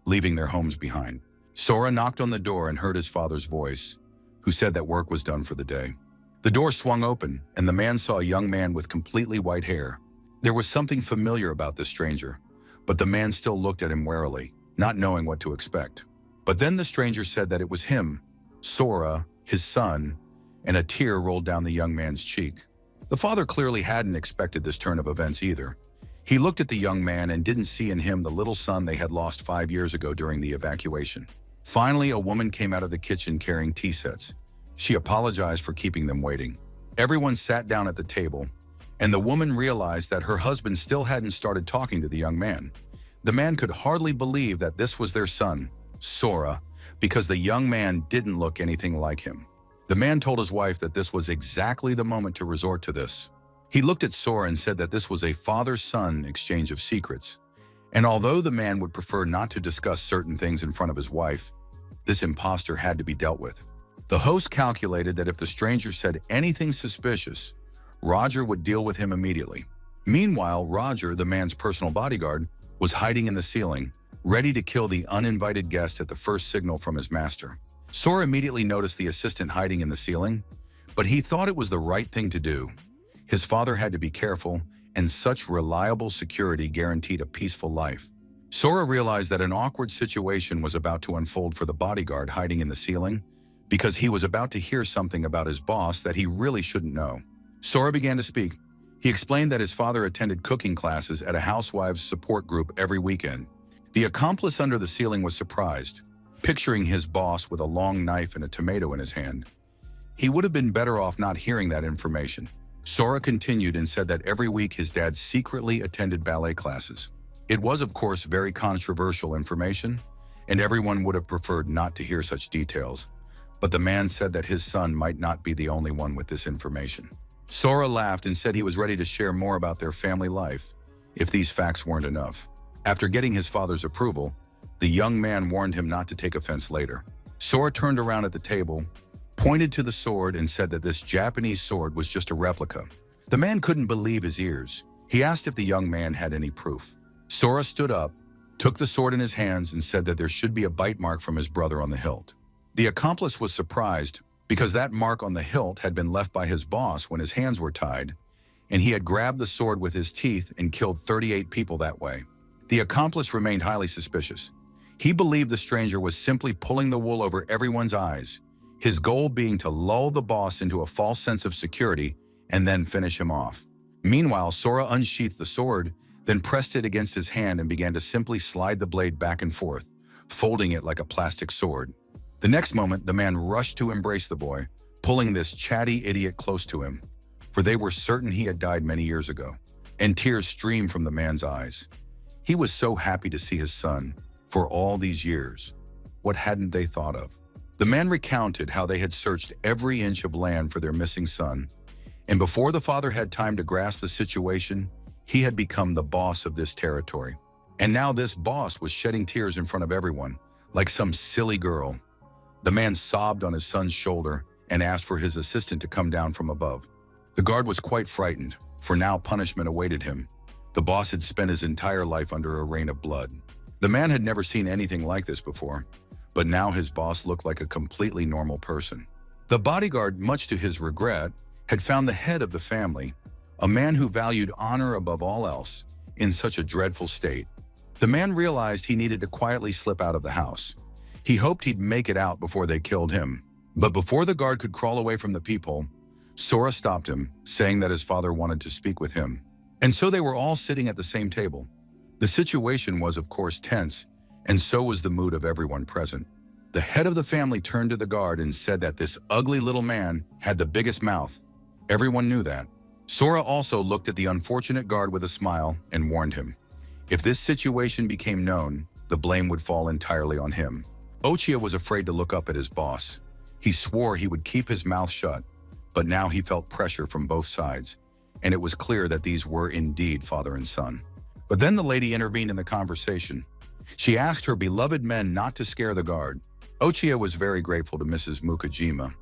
leaving their homes behind. Sora knocked on the door and heard his father's voice, who said that work was done for the day. The door swung open, and the man saw a young man with completely white hair. There was something familiar about this stranger, but the man still looked at him warily, not knowing what to expect. But then the stranger said that it was him, Sora, his son, and a tear rolled down the young man's cheek. The father clearly hadn't expected this turn of events either. He looked at the young man and didn't see in him the little son they had lost 5 years ago during the evacuation. Finally, a woman came out of the kitchen carrying tea sets. She apologized for keeping them waiting. Everyone sat down at the table, and the woman realized that her husband still hadn't started talking to the young man. The man could hardly believe that this was their son, Sora, because the young man didn't look anything like him. The man told his wife that this was exactly the moment to resort to this. He looked at Sora and said that this was a father-son exchange of secrets. And although the man would prefer not to discuss certain things in front of his wife, this imposter had to be dealt with. The host calculated that if the stranger said anything suspicious, Roger would deal with him immediately. Meanwhile, Roger, the man's personal bodyguard, was hiding in the ceiling, ready to kill the uninvited guest at the first signal from his master. Sora immediately noticed the assistant hiding in the ceiling, but he thought it was the right thing to do. His father had to be careful, and such reliable security guaranteed a peaceful life. Sora realized that an awkward situation was about to unfold for the bodyguard hiding in the ceiling, because he was about to hear something about his boss that he really shouldn't know. Sora began to speak. He explained that his father attended cooking classes at a housewives' support group every weekend. The accomplice under the ceiling was surprised, picturing his boss with a long knife and a tomato in his hand. He would have been better off not hearing that information. Sora continued and said that every week his dad secretly attended ballet classes. It was, of course, very controversial information, and everyone would have preferred not to hear such details. But the man said that his son might not be the only one with this information. Sora laughed and said he was ready to share more about their family life if these facts weren't enough. After getting his father's approval, the young man warned him not to take offense later. Sora turned around at the table, pointed to the sword, and said that this Japanese sword was just a replica. The man couldn't believe his ears. He asked if the young man had any proof. Sora stood up, took the sword in his hands, and said that there should be a bite mark from his brother on the hilt. The accomplice was surprised because that mark on the hilt had been left by his boss when his hands were tied, and he had grabbed the sword with his teeth and killed 38 people that way. The accomplice remained highly suspicious. He believed the stranger was simply pulling the wool over everyone's eyes, his goal being to lull the boss into a false sense of security and then finish him off. Meanwhile, Sora unsheathed the sword, then pressed it against his hand and began to simply slide the blade back and forth, folding it like a plastic sword. The next moment, the man rushed to embrace the boy, pulling this chatty idiot close to him, for they were certain he had died many years ago, and tears streamed from the man's eyes. He was so happy to see his son, for all these years. What hadn't they thought of? The man recounted how they had searched every inch of land for their missing son, and before the father had time to grasp the situation, he had become the boss of this territory. And now this boss was shedding tears in front of everyone, like some silly girl. The man sobbed on his son's shoulder and asked for his assistant to come down from above. The guard was quite frightened, for now punishment awaited him. The boss had spent his entire life under a rain of blood. The man had never seen anything like this before, but now his boss looked like a completely normal person. The bodyguard, much to his regret, had found the head of the family, a man who valued honor above all else, in such a dreadful state. The man realized he needed to quietly slip out of the house. He hoped he'd make it out before they killed him. But before the guard could crawl away from the peephole, Sora stopped him, saying that his father wanted to speak with him. And so they were all sitting at the same table. The situation was, of course, tense, and so was the mood of everyone present. The head of the family turned to the guard and said that this ugly little man had the biggest mouth. Everyone knew that. Sora also looked at the unfortunate guard with a smile and warned him. If this situation became known, the blame would fall entirely on him. Ochia was afraid to look up at his boss. He swore he would keep his mouth shut, but now he felt pressure from both sides, and it was clear that these were indeed father and son. But then the lady intervened in the conversation. She asked her beloved men not to scare the guard. Ochia was very grateful to Mrs. Mukajima,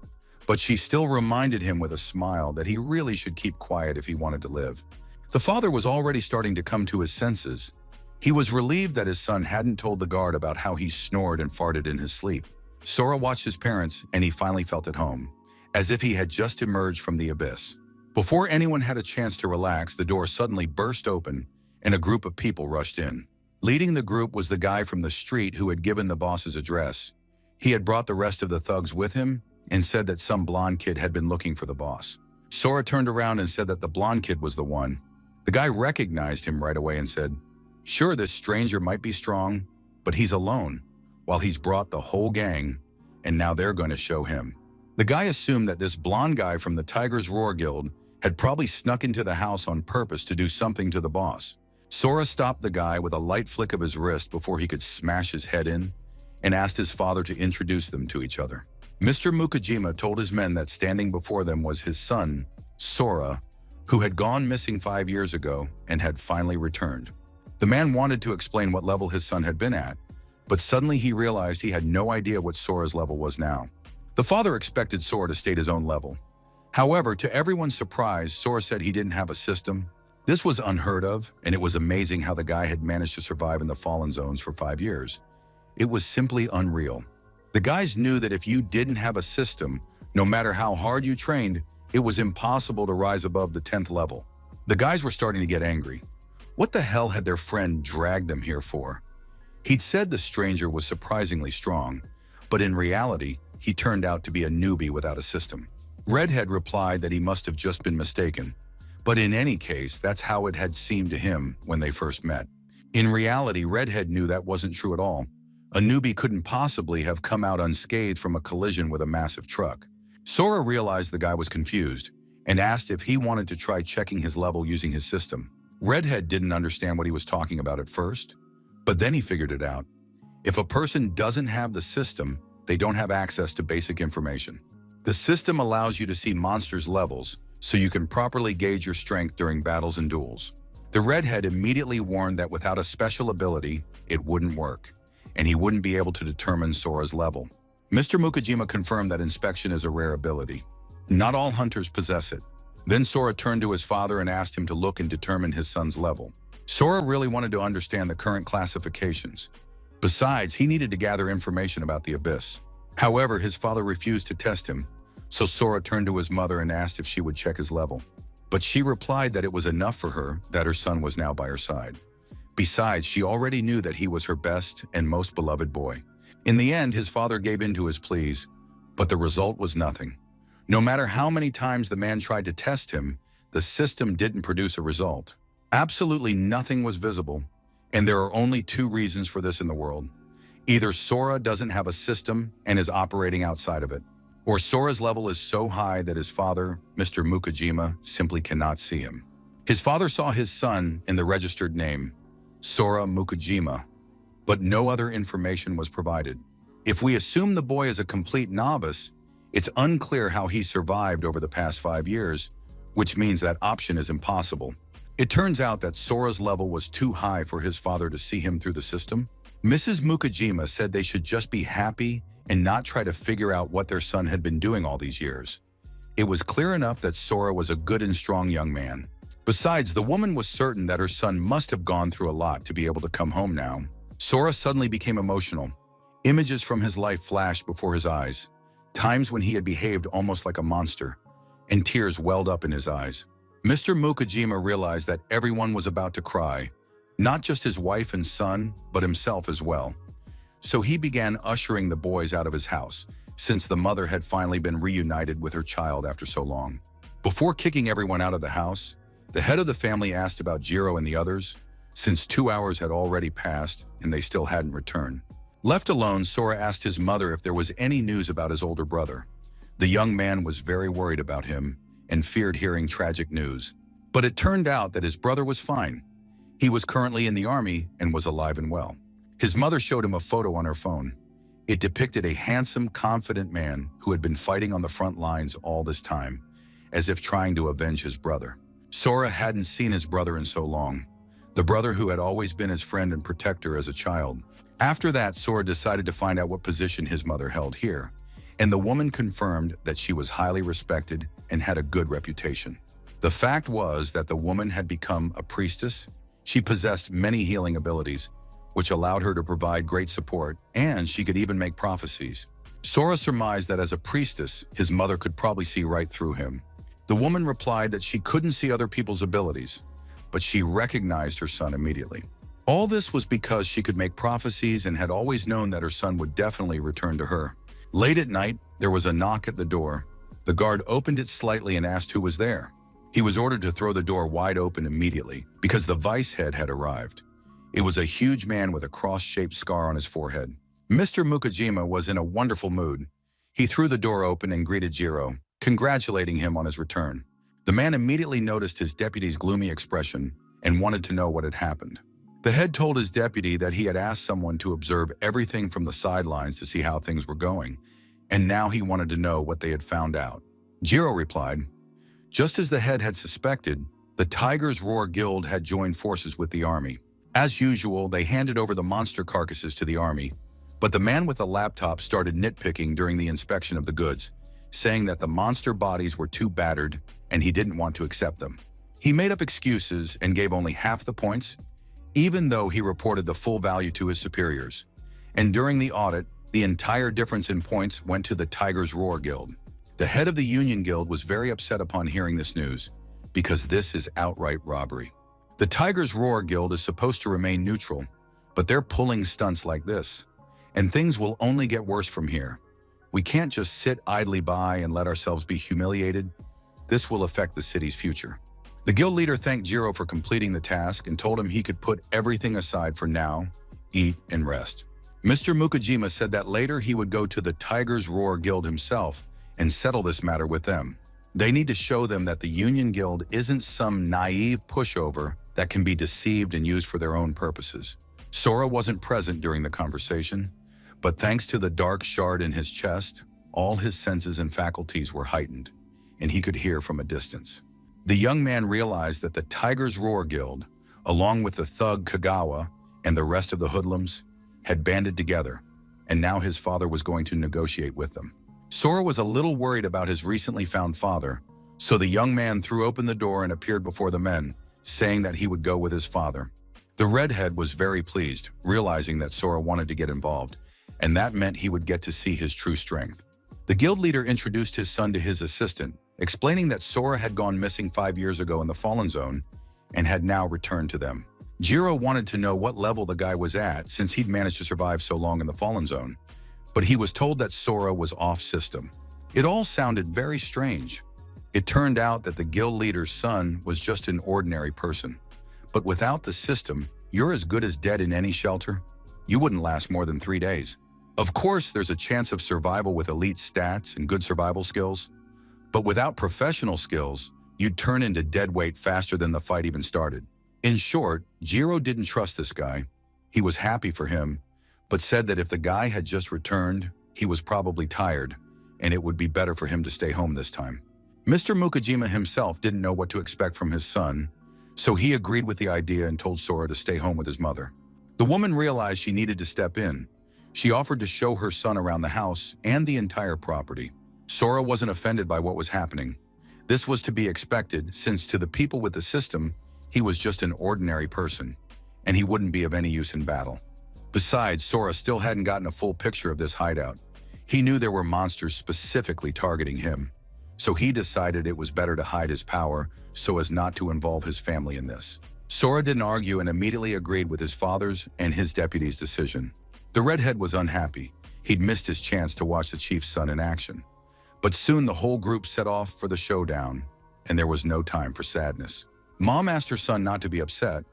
but she still reminded him with a smile that he really should keep quiet if he wanted to live. The father was already starting to come to his senses. He was relieved that his son hadn't told the guard about how he snored and farted in his sleep. Sora watched his parents, and he finally felt at home, as if he had just emerged from the abyss. Before anyone had a chance to relax, the door suddenly burst open, and a group of people rushed in. Leading the group was the guy from the street who had given the boss's address. He had brought the rest of the thugs with him and said that some blonde kid had been looking for the boss. Sora turned around and said that the blonde kid was the one. The guy recognized him right away and said, "Sure, this stranger might be strong, but he's alone, while he's brought the whole gang, and now they're going to show him." The guy assumed that this blonde guy from the Tiger's Roar Guild had probably snuck into the house on purpose to do something to the boss. Sora stopped the guy with a light flick of his wrist before he could smash his head in, and asked his father to introduce them to each other. Mr. Mukajima told his men that standing before them was his son, Sora, who had gone missing 5 years ago and had finally returned. The man wanted to explain what level his son had been at, but suddenly he realized he had no idea what Sora's level was now. The father expected Sora to state his own level. However, to everyone's surprise, Sora said he didn't have a system. This was unheard of, and it was amazing how the guy had managed to survive in the Fallen Zones for 5 years. It was simply unreal. The guys knew that if you didn't have a system, no matter how hard you trained, it was impossible to rise above the 10th level. The guys were starting to get angry. What the hell had their friend dragged them here for? He'd said the stranger was surprisingly strong, but in reality, he turned out to be a newbie without a system. Redhead replied that he must have just been mistaken, but in any case, that's how it had seemed to him when they first met. In reality, Redhead knew that wasn't true at all. A newbie couldn't possibly have come out unscathed from a collision with a massive truck. Sora realized the guy was confused and asked if he wanted to try checking his level using his system. Redhead didn't understand what he was talking about at first, but then he figured it out. If a person doesn't have the system, they don't have access to basic information. The system allows you to see monsters' levels, so you can properly gauge your strength during battles and duels. The Redhead immediately warned that without a special ability, it wouldn't work, and he wouldn't be able to determine Sora's level. Mr. Mukajima confirmed that inspection is a rare ability. Not all hunters possess it. Then Sora turned to his father and asked him to look and determine his son's level. Sora really wanted to understand the current classifications. Besides, he needed to gather information about the Abyss. However, his father refused to test him, so Sora turned to his mother and asked if she would check his level. But she replied that it was enough for her that her son was now by her side. Besides, she already knew that he was her best and most beloved boy. In the end, his father gave in to his pleas, but the result was nothing. No matter how many times the man tried to test him, the system didn't produce a result. Absolutely nothing was visible, and there are only two reasons for this in the world. Either Sora doesn't have a system and is operating outside of it, or Sora's level is so high that his father, Mr. Mukajima, simply cannot see him. His father saw his son in the registered name, Sora Mukajima, but no other information was provided. If we assume the boy is a complete novice, it's unclear how he survived over the past 5 years, which means that option is impossible. It turns out that Sora's level was too high for his father to see him through the system. Mrs. Mukajima said they should just be happy and not try to figure out what their son had been doing all these years. It was clear enough that Sora was a good and strong young man. Besides, the woman was certain that her son must have gone through a lot to be able to come home now. Sora suddenly became emotional. Images from his life flashed before his eyes, times when he had behaved almost like a monster, and tears welled up in his eyes. Mr. Mukajima realized that everyone was about to cry, not just his wife and son, but himself as well. So he began ushering the boys out of his house, since the mother had finally been reunited with her child after so long. Before kicking everyone out of the house, the head of the family asked about Jiro and the others, since 2 hours had already passed and they still hadn't returned. Left alone, Sora asked his mother if there was any news about his older brother. The young man was very worried about him and feared hearing tragic news. But it turned out that his brother was fine. He was currently in the army and was alive and well. His mother showed him a photo on her phone. It depicted a handsome, confident man who had been fighting on the front lines all this time, as if trying to avenge his brother. Sora hadn't seen his brother in so long, the brother who had always been his friend and protector as a child. After that, Sora decided to find out what position his mother held here, and the woman confirmed that she was highly respected and had a good reputation. The fact was that the woman had become a priestess. She possessed many healing abilities, which allowed her to provide great support, and she could even make prophecies. Sora surmised that as a priestess, his mother could probably see right through him. The woman replied that she couldn't see other people's abilities, but she recognized her son immediately. All this was because she could make prophecies and had always known that her son would definitely return to her. Late at night, there was a knock at the door. The guard opened it slightly and asked who was there. He was ordered to throw the door wide open immediately because the vice head had arrived. It was a huge man with a cross-shaped scar on his forehead. Mr. Mukajima was in a wonderful mood. He threw the door open and greeted Jiro, congratulating him on his return. The man immediately noticed his deputy's gloomy expression and wanted to know what had happened. The head told his deputy that he had asked someone to observe everything from the sidelines to see how things were going, and now he wanted to know what they had found out. Jiro replied, just as the head had suspected, the Tiger's Roar Guild had joined forces with the army. As usual, they handed over the monster carcasses to the army, but the man with the laptop started nitpicking during the inspection of the goods, saying that the monster bodies were too battered and he didn't want to accept them. He made up excuses and gave only half the points, even though he reported the full value to his superiors. And during the audit, the entire difference in points went to the Tiger's Roar Guild. The head of the Union Guild was very upset upon hearing this news, because this is outright robbery. The Tiger's Roar Guild is supposed to remain neutral, but they're pulling stunts like this, and things will only get worse from here. We can't just sit idly by and let ourselves be humiliated. This will affect the city's future. The guild leader thanked Jiro for completing the task and told him he could put everything aside for now, eat and rest. Mr. Mukajima said that later he would go to the Tiger's Roar Guild himself and settle this matter with them. They need to show them that the Union Guild isn't some naive pushover that can be deceived and used for their own purposes. Sora wasn't present during the conversation, but thanks to the dark shard in his chest, all his senses and faculties were heightened, and he could hear from a distance. The young man realized that the Tiger's Roar Guild, along with the thug Kagawa and the rest of the hoodlums, had banded together, and now his father was going to negotiate with them. Sora was a little worried about his recently found father, so the young man threw open the door and appeared before the men, saying that he would go with his father. The redhead was very pleased, realizing that Sora wanted to get involved, and that meant he would get to see his true strength. The guild leader introduced his son to his assistant, explaining that Sora had gone missing 5 years ago in the Fallen Zone and had now returned to them. Jiro wanted to know what level the guy was at since he'd managed to survive so long in the Fallen Zone, but he was told that Sora was off-system. It all sounded very strange. It turned out that the guild leader's son was just an ordinary person, But without the system, you're as good as dead in any shelter. You wouldn't last more than 3 days. Of course, there's a chance of survival with elite stats and good survival skills. But without professional skills, you'd turn into dead weight faster than the fight even started. In short, Jiro didn't trust this guy. He was happy for him, but said that if the guy had just returned, he was probably tired, and it would be better for him to stay home this time. Mr. Mukajima himself didn't know what to expect from his son, so he agreed with the idea and told Sora to stay home with his mother. The woman realized she needed to step in. She offered to show her son around the house and the entire property. Sora wasn't offended by what was happening. This was to be expected, since to the people with the system, he was just an ordinary person, and he wouldn't be of any use in battle. Besides, Sora still hadn't gotten a full picture of this hideout. He knew there were monsters specifically targeting him, so he decided it was better to hide his power so as not to involve his family in this. Sora didn't argue and immediately agreed with his father's and his deputy's decision. The redhead was unhappy. He'd missed his chance to watch the chief's son in action. But soon the whole group set off for the showdown, and there was no time for sadness. Mom asked her son not to be upset.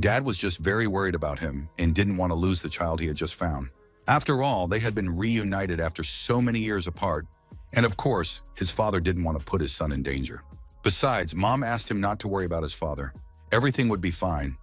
Dad was just very worried about him and didn't want to lose the child he had just found. After all, they had been reunited after so many years apart, and of course, his father didn't want to put his son in danger. Besides, Mom asked him not to worry about his father. Everything would be fine.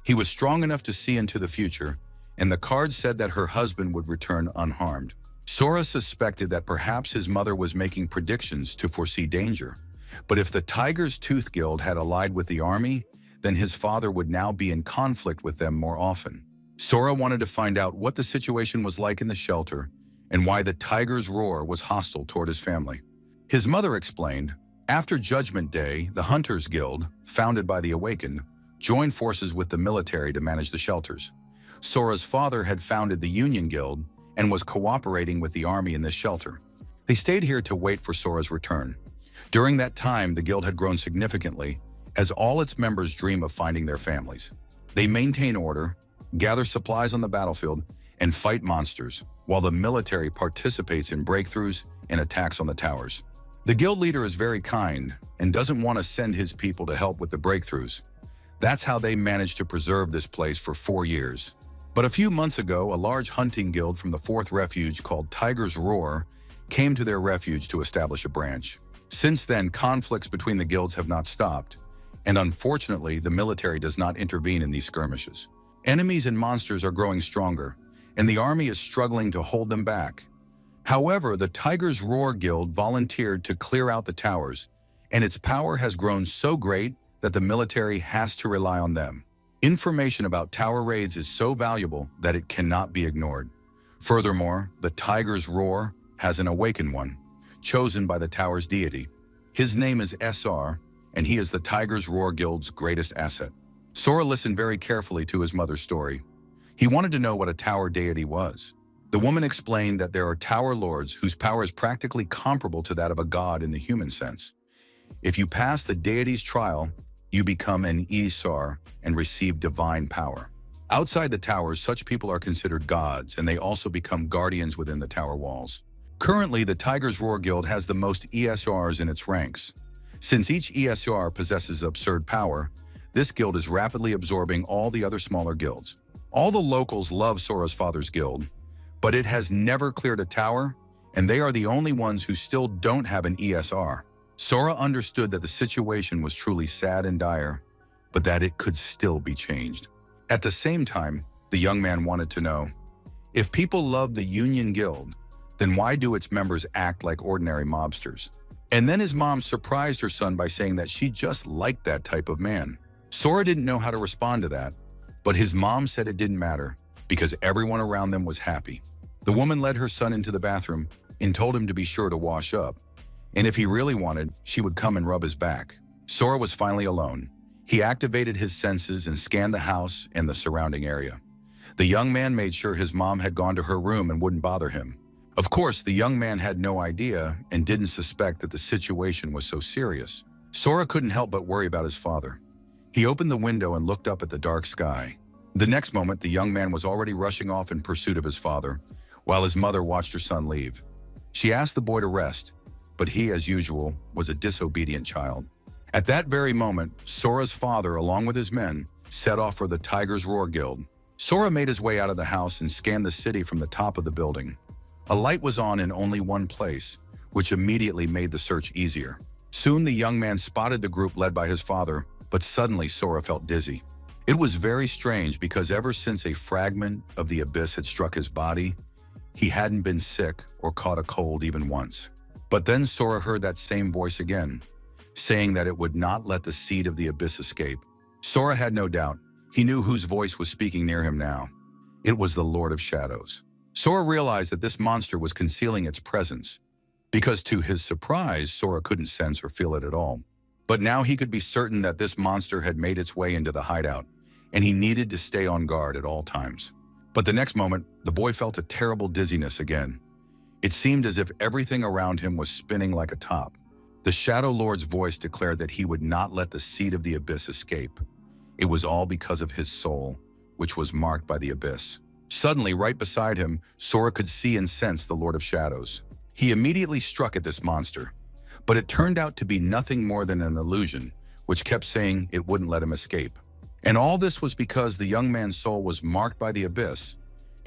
He was strong enough to see into the future, and the card said that her husband would return unharmed. Sora suspected that perhaps his mother was making predictions to foresee danger. But if the Tiger's Tooth Guild had allied with the army, then his father would now be in conflict with them more often. Sora wanted to find out what the situation was like in the shelter and why the Tiger's Roar was hostile toward his family. His mother explained, after Judgment Day, the Hunters Guild, founded by the Awakened, joined forces with the military to manage the shelters. Sora's father had founded the Union Guild and was cooperating with the army in this shelter. They stayed here to wait for Sora's return. During that time, the guild had grown significantly, as all its members dream of finding their families. They maintain order, gather supplies on the battlefield, and fight monsters, while the military participates in breakthroughs and attacks on the towers. The guild leader is very kind and doesn't want to send his people to help with the breakthroughs. That's how they managed to preserve this place for 4 years. But a few months ago, a large hunting guild from the 4th Refuge called Tiger's Roar came to their refuge to establish a branch. Since then, conflicts between the guilds have not stopped, and unfortunately, the military does not intervene in these skirmishes. Enemies and monsters are growing stronger, and the army is struggling to hold them back. However, the Tiger's Roar Guild volunteered to clear out the towers, and its power has grown so great that the military has to rely on them. Information about tower raids is so valuable that it cannot be ignored. Furthermore, the Tiger's Roar has an awakened one, chosen by the tower's deity. His name is SR, and he is the Tiger's Roar Guild's greatest asset. Sora listened very carefully to his mother's story. He wanted to know what a tower deity was. The woman explained that there are tower lords whose power is practically comparable to that of a god in the human sense. If you pass the deity's trial, you become an Isar and receive divine power. Outside the towers, such people are considered gods, and they also become guardians within the tower walls. Currently, the Tiger's Roar Guild has the most ESRs in its ranks. Since each ESR possesses absurd power, this guild is rapidly absorbing all the other smaller guilds. All the locals love Sora's father's guild, but it has never cleared a tower, and they are the only ones who still don't have an ESR. Sora understood that the situation was truly sad and dire, but that it could still be changed. At the same time, the young man wanted to know, if people love the Union Guild, then why do its members act like ordinary mobsters? And then his mom surprised her son by saying that she just liked that type of man. Sora didn't know how to respond to that, but his mom said it didn't matter because everyone around them was happy. The woman led her son into the bathroom and told him to be sure to wash up, and if he really wanted, she would come and rub his back. Sora was finally alone. He activated his senses and scanned the house and the surrounding area. The young man made sure his mom had gone to her room and wouldn't bother him. Of course, the young man had no idea and didn't suspect that the situation was so serious. Sora couldn't help but worry about his father. He opened the window and looked up at the dark sky. The next moment, the young man was already rushing off in pursuit of his father, while his mother watched her son leave. She asked the boy to rest, but he, as usual, was a disobedient child. At that very moment, Sora's father, along with his men, set off for the Tiger's Roar Guild. Sora made his way out of the house and scanned the city from the top of the building. A light was on in only one place, which immediately made the search easier. Soon the young man spotted the group led by his father, but suddenly Sora felt dizzy. It was very strange because ever since a fragment of the abyss had struck his body, he hadn't been sick or caught a cold even once. But then Sora heard that same voice again, saying that it would not let the seed of the abyss escape. Sora had no doubt. He knew whose voice was speaking near him now. It was the Lord of Shadows. Sora realized that this monster was concealing its presence, because to his surprise, Sora couldn't sense or feel it at all. But now he could be certain that this monster had made its way into the hideout, and he needed to stay on guard at all times. But the next moment, the boy felt a terrible dizziness again. It seemed as if everything around him was spinning like a top. The Shadow Lord's voice declared that he would not let the seed of the abyss escape. It was all because of his soul, which was marked by the abyss. Suddenly, right beside him, Sora could see and sense the Lord of Shadows. He immediately struck at this monster, but it turned out to be nothing more than an illusion, which kept saying it wouldn't let him escape. And all this was because the young man's soul was marked by the abyss,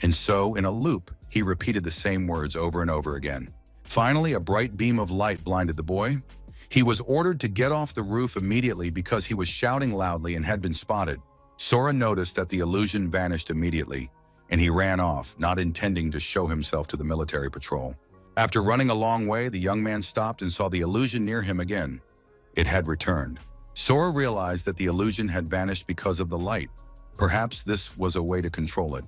and so, in a loop, he repeated the same words over and over again. Finally, a bright beam of light blinded the boy. He was ordered to get off the roof immediately because he was shouting loudly and had been spotted. Sora noticed that the illusion vanished immediately, and he ran off, not intending to show himself to the military patrol. After running a long way, the young man stopped and saw the illusion near him again. It had returned. Sora realized that the illusion had vanished because of the light. Perhaps this was a way to control it.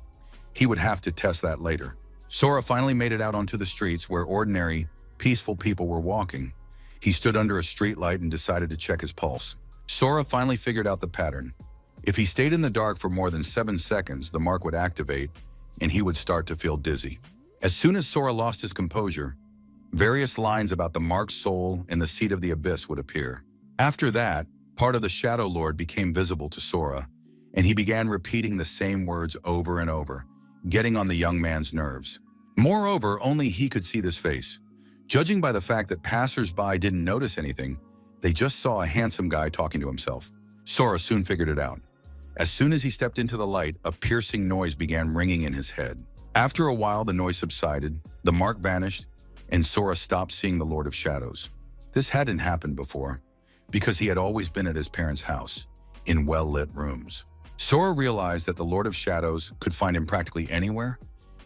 He would have to test that later. Sora finally made it out onto the streets where ordinary, peaceful people were walking. He stood under a street light and decided to check his pulse. Sora finally figured out the pattern. If he stayed in the dark for more than 7 seconds, the mark would activate, and he would start to feel dizzy. As soon as Sora lost his composure, various lines about the marked soul and the seed of the abyss would appear. After that, part of the Shadow Lord became visible to Sora, and he began repeating the same words over and over, getting on the young man's nerves. Moreover, only he could see this face. Judging by the fact that passers-by didn't notice anything, they just saw a handsome guy talking to himself. Sora soon figured it out. As soon as he stepped into the light, a piercing noise began ringing in his head. After a while, the noise subsided, the mark vanished, and Sora stopped seeing the Lord of Shadows. This hadn't happened before, because he had always been at his parents' house, in well-lit rooms. Sora realized that the Lord of Shadows could find him practically anywhere,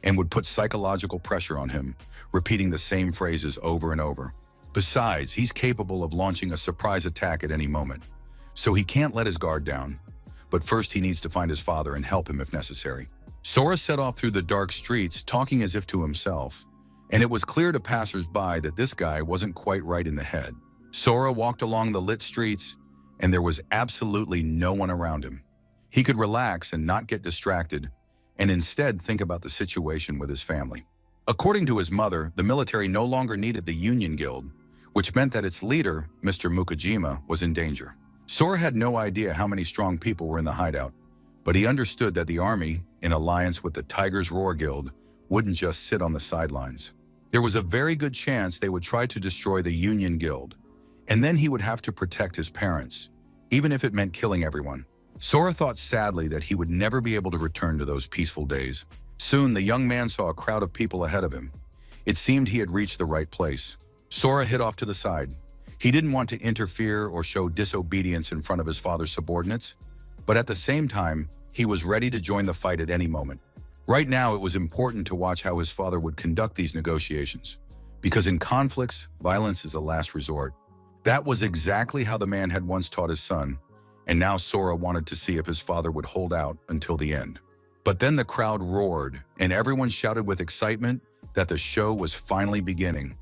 and would put psychological pressure on him, repeating the same phrases over and over. Besides, he's capable of launching a surprise attack at any moment, so he can't let his guard down. But first he needs to find his father and help him if necessary. Sora set off through the dark streets, talking as if to himself, and it was clear to passers-by that this guy wasn't quite right in the head. Sora walked along the lit streets, and there was absolutely no one around him. He could relax and not get distracted, and instead think about the situation with his family. According to his mother, the military no longer needed the Union Guild, which meant that its leader, Mr. Mukajima, was in danger. Sora had no idea how many strong people were in the hideout, but he understood that the army, in alliance with the Tiger's Roar Guild, wouldn't just sit on the sidelines. There was a very good chance they would try to destroy the Union Guild, and then he would have to protect his parents, even if it meant killing everyone. Sora thought sadly that he would never be able to return to those peaceful days. Soon, the young man saw a crowd of people ahead of him. It seemed he had reached the right place. Sora hid off to the side. He didn't want to interfere or show disobedience in front of his father's subordinates, but at the same time, he was ready to join the fight at any moment. Right now, it was important to watch how his father would conduct these negotiations, because in conflicts, violence is a last resort. That was exactly how the man had once taught his son, and now Sora wanted to see if his father would hold out until the end. But then the crowd roared, and everyone shouted with excitement that the show was finally beginning.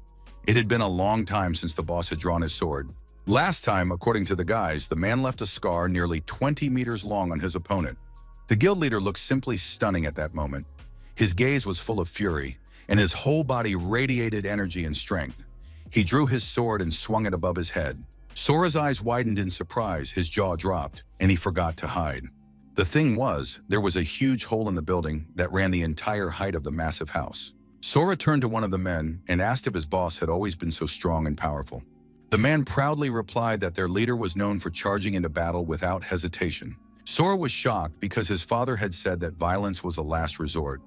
It had been a long time since the boss had drawn his sword. Last time, according to the guys, the man left a scar nearly 20 meters long on his opponent. The guild leader looked simply stunning at that moment. His gaze was full of fury, and his whole body radiated energy and strength. He drew his sword and swung it above his head. Sora's eyes widened in surprise, his jaw dropped, and he forgot to hide. The thing was, there was a huge hole in the building that ran the entire height of the massive house. Sora turned to one of the men and asked if his boss had always been so strong and powerful. The man proudly replied that their leader was known for charging into battle without hesitation. Sora was shocked because his father had said that violence was a last resort.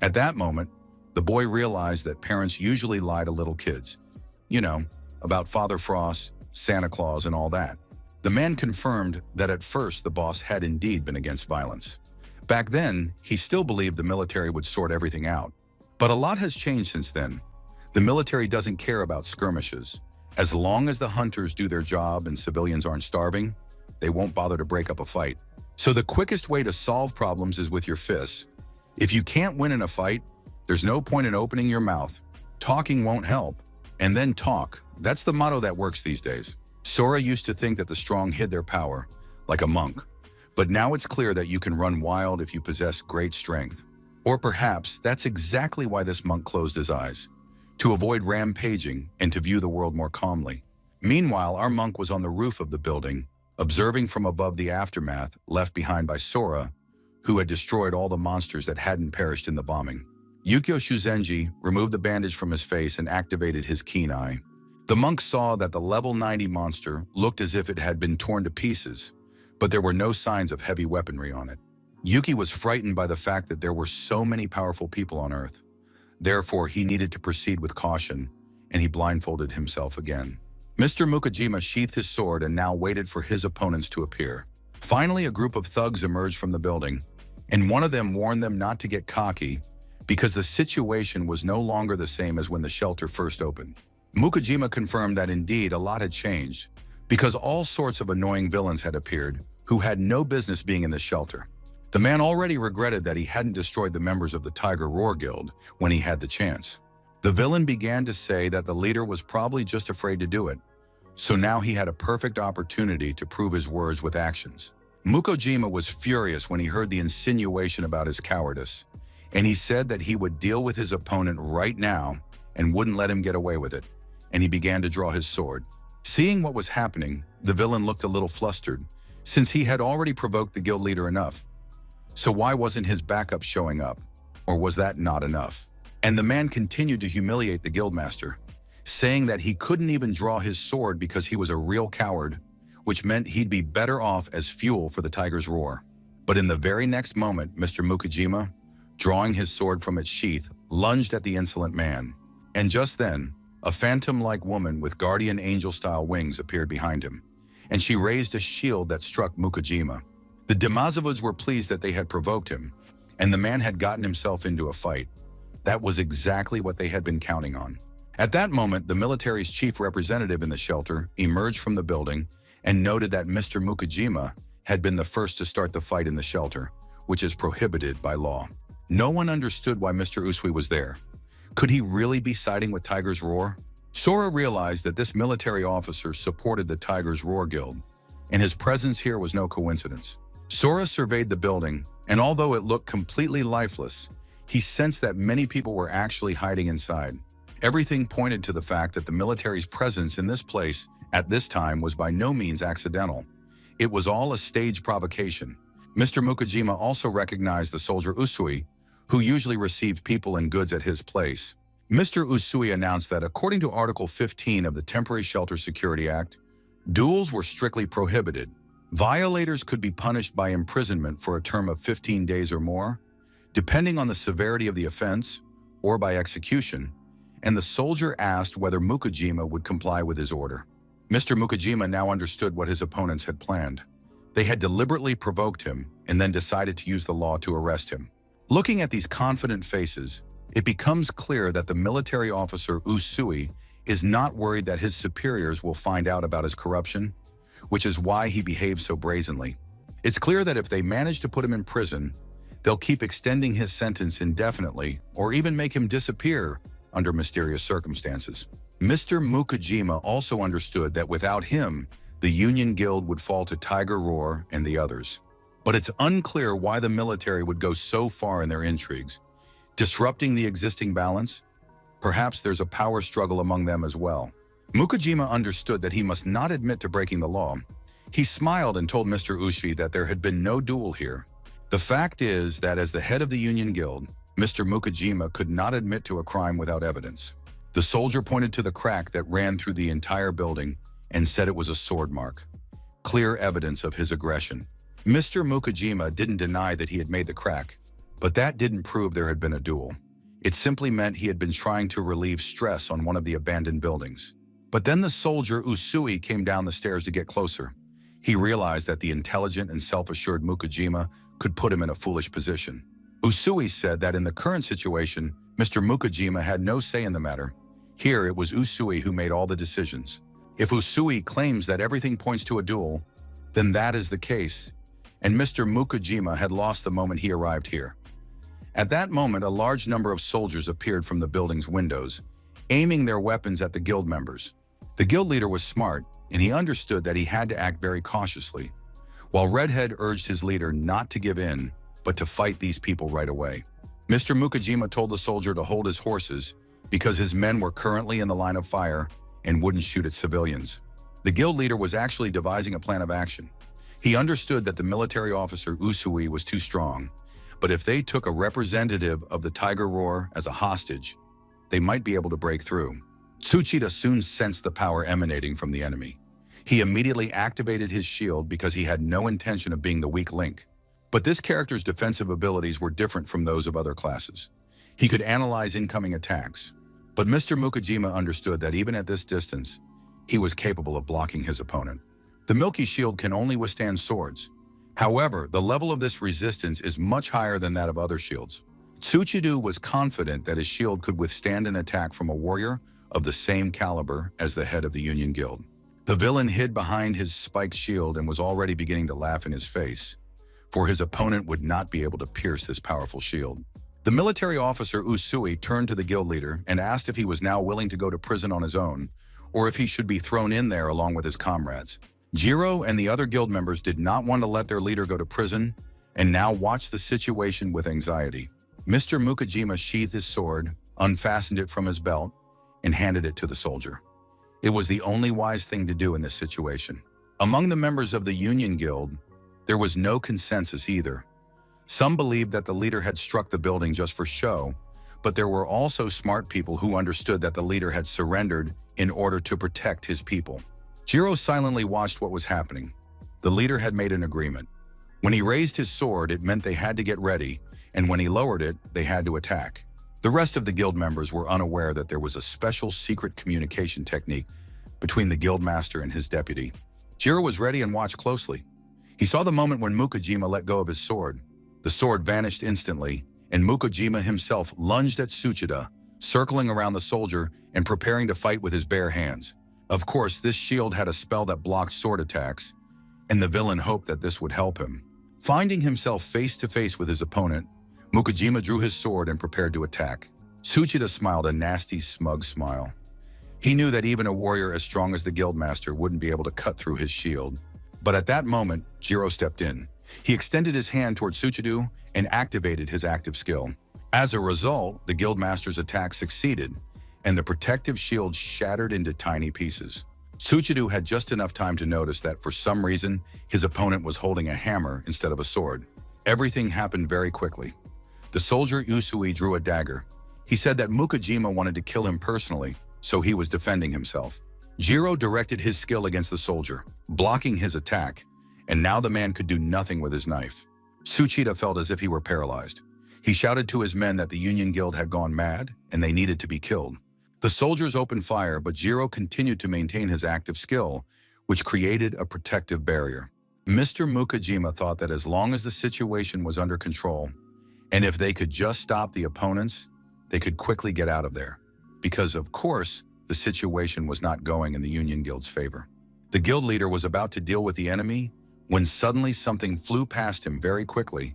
At that moment, the boy realized that parents usually lie to little kids. You know, about Father Frost, Santa Claus, and all that. The man confirmed that at first the boss had indeed been against violence. Back then, he still believed the military would sort everything out. But a lot has changed since then. The military doesn't care about skirmishes. As long as the hunters do their job and civilians aren't starving, they won't bother to break up a fight. So the quickest way to solve problems is with your fists. If you can't win in a fight, there's no point in opening your mouth. Talking won't help. And then talk. That's the motto that works these days. Sora used to think that the strong hid their power, like a monk. But now it's clear that you can run wild if you possess great strength. Or perhaps that's exactly why this monk closed his eyes, to avoid rampaging and to view the world more calmly. Meanwhile, our monk was on the roof of the building, observing from above the aftermath left behind by Sora, who had destroyed all the monsters that hadn't perished in the bombing. Yukio Shuzenji removed the bandage from his face and activated his keen eye. The monk saw that the level 90 monster looked as if it had been torn to pieces, but there were no signs of heavy weaponry on it. Yuki was frightened by the fact that there were so many powerful people on Earth. Therefore, he needed to proceed with caution, and he blindfolded himself again. Mr. Mukajima sheathed his sword and now waited for his opponents to appear. Finally, a group of thugs emerged from the building, and one of them warned them not to get cocky because the situation was no longer the same as when the shelter first opened. Mukajima confirmed that indeed a lot had changed because all sorts of annoying villains had appeared who had no business being in the shelter. The man already regretted that he hadn't destroyed the members of the Tiger Roar Guild when he had the chance. The villain began to say that the leader was probably just afraid to do it, so now he had a perfect opportunity to prove his words with actions. Mukojima was furious when he heard the insinuation about his cowardice, and he said that he would deal with his opponent right now and wouldn't let him get away with it, and he began to draw his sword. Seeing what was happening, the villain looked a little flustered, since he had already provoked the guild leader enough. So why wasn't his backup showing up? Or was that not enough? And the man continued to humiliate the guildmaster, saying that he couldn't even draw his sword because he was a real coward, which meant he'd be better off as fuel for the tiger's roar. But in the very next moment, Mr. Mukajima, drawing his sword from its sheath, lunged at the insolent man. And just then, a phantom-like woman with guardian angel-style wings appeared behind him, and she raised a shield that struck Mukajima. The Demazovids were pleased that they had provoked him, and the man had gotten himself into a fight. That was exactly what they had been counting on. At that moment, the military's chief representative in the shelter emerged from the building and noted that Mr. Mukajima had been the first to start the fight in the shelter, which is prohibited by law. No one understood why Mr. Usui was there. Could he really be siding with Tiger's Roar? Sora realized that this military officer supported the Tiger's Roar Guild, and his presence here was no coincidence. Sora surveyed the building, and although it looked completely lifeless, he sensed that many people were actually hiding inside. Everything pointed to the fact that the military's presence in this place at this time was by no means accidental. It was all a staged provocation. Mr. Mukajima also recognized the soldier Usui, who usually received people and goods at his place. Mr. Usui announced that according to Article 15 of the Temporary Shelter Security Act, duels were strictly prohibited. Violators could be punished by imprisonment for a term of 15 days or more, depending on the severity of the offense, or by execution, and the soldier asked whether Mukajima would comply with his order. Mr. Mukajima now understood what his opponents had planned. They had deliberately provoked him and then decided to use the law to arrest him. Looking at these confident faces, it becomes clear that the military officer Usui is not worried that his superiors will find out about his corruption, which is why he behaves so brazenly. It's clear that if they manage to put him in prison, they'll keep extending his sentence indefinitely or even make him disappear under mysterious circumstances. Mr. Mukajima also understood that without him, the Union Guild would fall to Tiger Roar and the others. But it's unclear why the military would go so far in their intrigues. Disrupting the existing balance? Perhaps there's a power struggle among them as well. Mukajima understood that he must not admit to breaking the law. He smiled and told Mr. Usui that there had been no duel here. The fact is that as the head of the Union Guild, Mr. Mukajima could not admit to a crime without evidence. The soldier pointed to the crack that ran through the entire building and said it was a sword mark. Clear evidence of his aggression. Mr. Mukajima didn't deny that he had made the crack, but that didn't prove there had been a duel. It simply meant he had been trying to relieve stress on one of the abandoned buildings. But then the soldier Usui came down the stairs to get closer. He realized that the intelligent and self-assured Mukajima could put him in a foolish position. Usui said that in the current situation, Mr. Mukajima had no say in the matter. Here it was Usui who made all the decisions. If Usui claims that everything points to a duel, then that is the case, and Mr. Mukajima had lost the moment he arrived here. At that moment, a large number of soldiers appeared from the building's windows, aiming their weapons at the guild members. The guild leader was smart, and he understood that he had to act very cautiously, while Redhead urged his leader not to give in, but to fight these people right away. Mr. Mukajima told the soldier to hold his horses because his men were currently in the line of fire and wouldn't shoot at civilians. The guild leader was actually devising a plan of action. He understood that the military officer Usui was too strong, but if they took a representative of the Tiger Roar as a hostage, they might be able to break through. Tsuchida soon sensed the power emanating from the enemy. He immediately activated his shield because he had no intention of being the weak link. But this character's defensive abilities were different from those of other classes. He could analyze incoming attacks, but Mr. Mukajima understood that even at this distance, he was capable of blocking his opponent. The Milky Shield can only withstand swords. However, the level of this resistance is much higher than that of other shields. Tsuchidu was confident that his shield could withstand an attack from a warrior of the same caliber as the head of the Union Guild. The villain hid behind his spiked shield and was already beginning to laugh in his face, for his opponent would not be able to pierce this powerful shield. The military officer Usui turned to the guild leader and asked if he was now willing to go to prison on his own, or if he should be thrown in there along with his comrades. Jiro and the other guild members did not want to let their leader go to prison and now watched the situation with anxiety. Mr. Mukajima sheathed his sword, unfastened it from his belt, and handed it to the soldier. It was the only wise thing to do in this situation. Among the members of the Union Guild, there was no consensus either. Some believed that the leader had struck the building just for show, but there were also smart people who understood that the leader had surrendered in order to protect his people. Jiro silently watched what was happening. The leader had made an agreement. When he raised his sword, it meant they had to get ready, and when he lowered it, they had to attack. The rest of the guild members were unaware that there was a special secret communication technique between the guild master and his deputy. Jiro was ready and watched closely. He saw the moment when Mukajima let go of his sword. The sword vanished instantly, and Mukajima himself lunged at Tsuchida, circling around the soldier and preparing to fight with his bare hands. Of course, this shield had a spell that blocked sword attacks, and the villain hoped that this would help him. Finding himself face to face with his opponent, Mukajima drew his sword and prepared to attack. Tsuchida smiled a nasty, smug smile. He knew that even a warrior as strong as the guildmaster wouldn't be able to cut through his shield. But at that moment, Jiro stepped in. He extended his hand toward Tsuchidu and activated his active skill. As a result, the guildmaster's attack succeeded, and the protective shield shattered into tiny pieces. Tsuchidu had just enough time to notice that for some reason, his opponent was holding a hammer instead of a sword. Everything happened very quickly. The soldier Usui drew a dagger. He said that Mukajima wanted to kill him personally, so he was defending himself. Jiro directed his skill against the soldier, blocking his attack, and now the man could do nothing with his knife. Tsuchida felt as if he were paralyzed. He shouted to his men that the Union Guild had gone mad and they needed to be killed. The soldiers opened fire, but Jiro continued to maintain his active skill, which created a protective barrier. Mr. Mukajima thought that as long as the situation was under control, and if they could just stop the opponents, they could quickly get out of there. Because, of course, the situation was not going in the Union Guild's favor. The guild leader was about to deal with the enemy when suddenly something flew past him very quickly,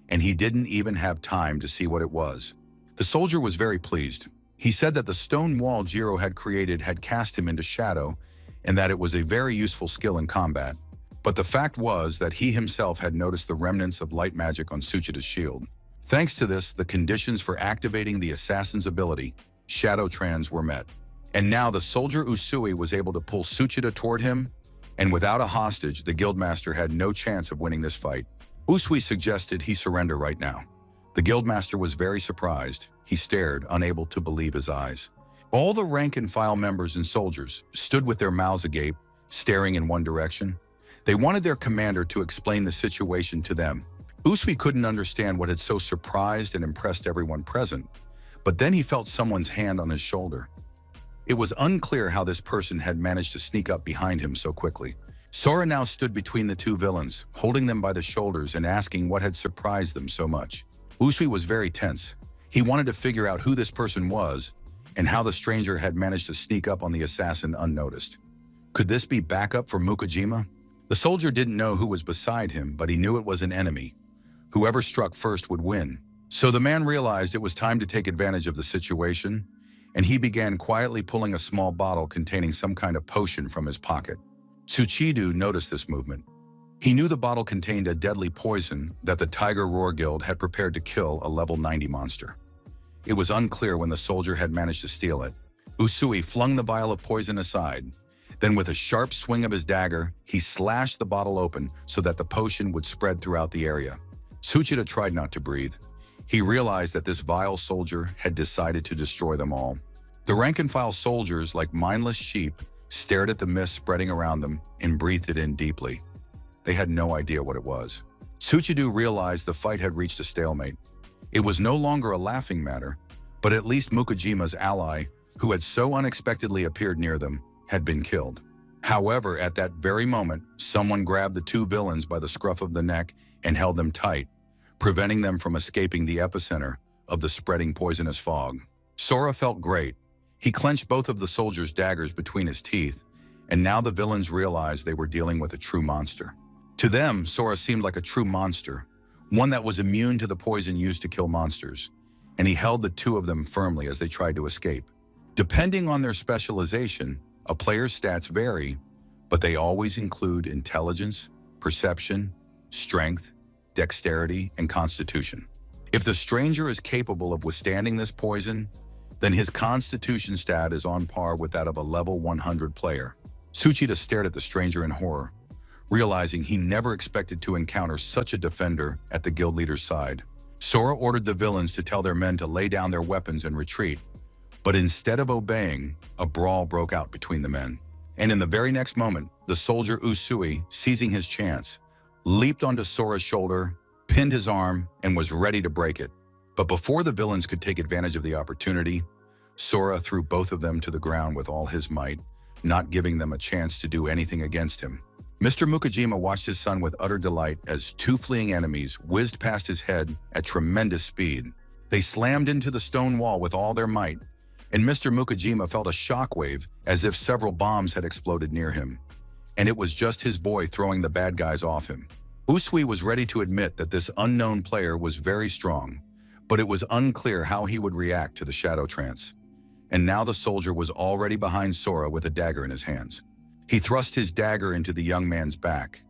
and he didn't even have time to see what it was. The soldier was very pleased. He said that the stone wall Jiro had created had cast him into shadow and that it was a very useful skill in combat. But the fact was that he himself had noticed the remnants of light magic on Tsuchida's shield. Thanks to this, the conditions for activating the assassin's ability, Shadow Trans, were met. And now the soldier Usui was able to pull Tsuchida toward him, and without a hostage, the guildmaster had no chance of winning this fight. Usui suggested he surrender right now. The guildmaster was very surprised. He stared, unable to believe his eyes. All the rank-and-file members and soldiers stood with their mouths agape, staring in one direction. They wanted their commander to explain the situation to them. Usui couldn't understand what had so surprised and impressed everyone present, but then he felt someone's hand on his shoulder. It was unclear how this person had managed to sneak up behind him so quickly. Sora now stood between the two villains, holding them by the shoulders and asking what had surprised them so much. Usui was very tense. He wanted to figure out who this person was and how the stranger had managed to sneak up on the assassin unnoticed. Could this be backup for Mukujima? The soldier didn't know who was beside him, but he knew it was an enemy. Whoever struck first would win. So the man realized it was time to take advantage of the situation, and he began quietly pulling a small bottle containing some kind of potion from his pocket. Tsuchidu noticed this movement. He knew the bottle contained a deadly poison that the Tiger Roar Guild had prepared to kill a level 90 monster. It was unclear when the soldier had managed to steal it. Usui flung the vial of poison aside. Then with a sharp swing of his dagger, he slashed the bottle open so that the potion would spread throughout the area. Tsuchida tried not to breathe. He realized that this vile soldier had decided to destroy them all. The rank-and-file soldiers, like mindless sheep, stared at the mist spreading around them and breathed it in deeply. They had no idea what it was. Tsuchidu realized the fight had reached a stalemate. It was no longer a laughing matter, but at least Mukujima's ally, who had so unexpectedly appeared near them, had been killed. However, at that very moment, someone grabbed the two villains by the scruff of the neck and held them tight, preventing them from escaping the epicenter of the spreading poisonous fog. Sora felt great. He clenched both of the soldiers' daggers between his teeth, and now the villains realized they were dealing with a true monster. To them, Sora seemed like a true monster, one that was immune to the poison used to kill monsters, and he held the two of them firmly as they tried to escape. Depending on their specialization, a player's stats vary, but they always include intelligence, perception, strength, dexterity, and constitution. If the stranger is capable of withstanding this poison, then his constitution stat is on par with that of a level 100 player. Tsuchida stared at the stranger in horror, realizing he never expected to encounter such a defender at the guild leader's side. Sora ordered the villains to tell their men to lay down their weapons and retreat, but instead of obeying, a brawl broke out between the men. And in the very next moment, the soldier Usui, seizing his chance, leaped onto Sora's shoulder, pinned his arm, and was ready to break it. But before the villains could take advantage of the opportunity, Sora threw both of them to the ground with all his might, not giving them a chance to do anything against him. Mr. Mukujima watched his son with utter delight as two fleeing enemies whizzed past his head at tremendous speed. They slammed into the stone wall with all their might, and Mr. Mukujima felt a shockwave as if several bombs had exploded near him. And it was just his boy throwing the bad guys off him. Usui was ready to admit that this unknown player was very strong, but it was unclear how he would react to the shadow trance. And now the soldier was already behind Sora with a dagger in his hands. He thrust his dagger into the young man's back,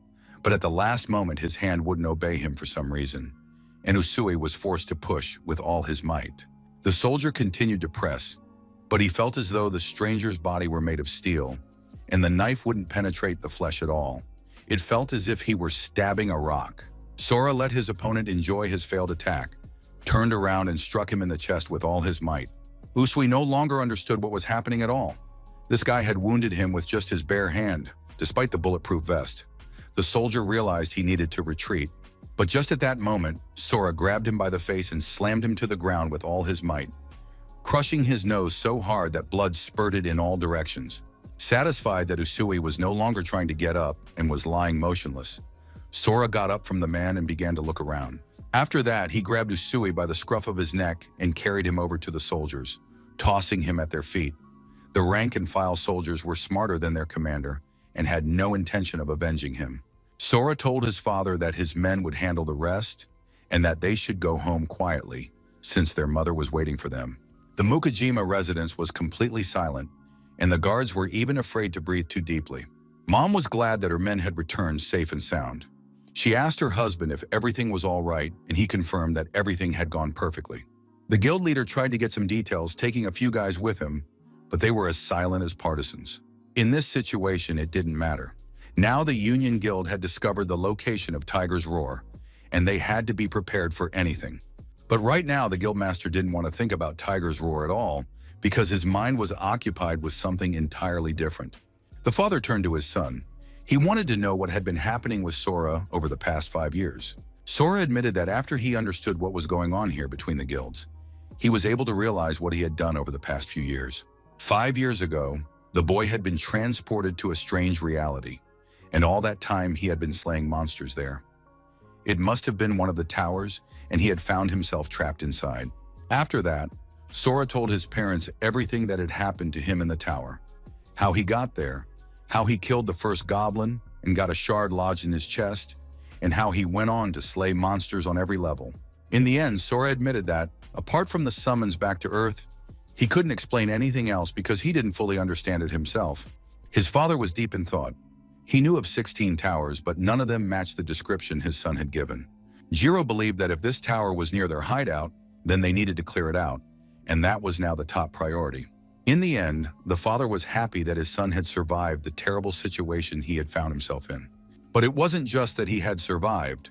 but at the last moment his hand wouldn't obey him for some reason, and Usui was forced to push with all his might. The soldier continued to press, but he felt as though the stranger's body were made of steel, and the knife wouldn't penetrate the flesh at all. It felt as if he were stabbing a rock. Sora let his opponent enjoy his failed attack, turned around and struck him in the chest with all his might. Usui no longer understood what was happening at all. This guy had wounded him with just his bare hand, despite the bulletproof vest. The soldier realized he needed to retreat, but just at that moment, Sora grabbed him by the face and slammed him to the ground with all his might, crushing his nose so hard that blood spurted in all directions. Satisfied that Usui was no longer trying to get up and was lying motionless, Sora got up from the man and began to look around. After that, he grabbed Usui by the scruff of his neck and carried him over to the soldiers, tossing him at their feet. The rank-and-file soldiers were smarter than their commander and had no intention of avenging him. Sora told his father that his men would handle the rest and that they should go home quietly, since their mother was waiting for them. The Mukujima residence was completely silent, and the guards were even afraid to breathe too deeply. Mom was glad that her men had returned safe and sound. She asked her husband if everything was all right, and he confirmed that everything had gone perfectly. The guild leader tried to get some details, taking a few guys with him, but they were as silent as partisans. In this situation, it didn't matter. Now the Union Guild had discovered the location of Tiger's Roar, and they had to be prepared for anything. But right now, the guildmaster didn't want to think about Tiger's Roar at all, because his mind was occupied with something entirely different. The father turned to his son. He wanted to know what had been happening with Sora over the past 5 years. Sora admitted that after he understood what was going on here between the guilds, he was able to realize what he had done over the past few years. 5 years ago, the boy had been transported to a strange reality, and all that time he had been slaying monsters there. It must have been one of the towers, and he had found himself trapped inside. After that, Sora told his parents everything that had happened to him in the tower, how he got there, how he killed the first goblin and got a shard lodged in his chest, and how he went on to slay monsters on every level. In the end, Sora admitted that, apart from the summons back to Earth, he couldn't explain anything else because he didn't fully understand it himself. His father was deep in thought. He knew of 16 towers, but none of them matched the description his son had given. Jiro believed that if this tower was near their hideout, then they needed to clear it out, and that was now the top priority. In the end, the father was happy that his son had survived the terrible situation he had found himself in. But it wasn't just that he had survived.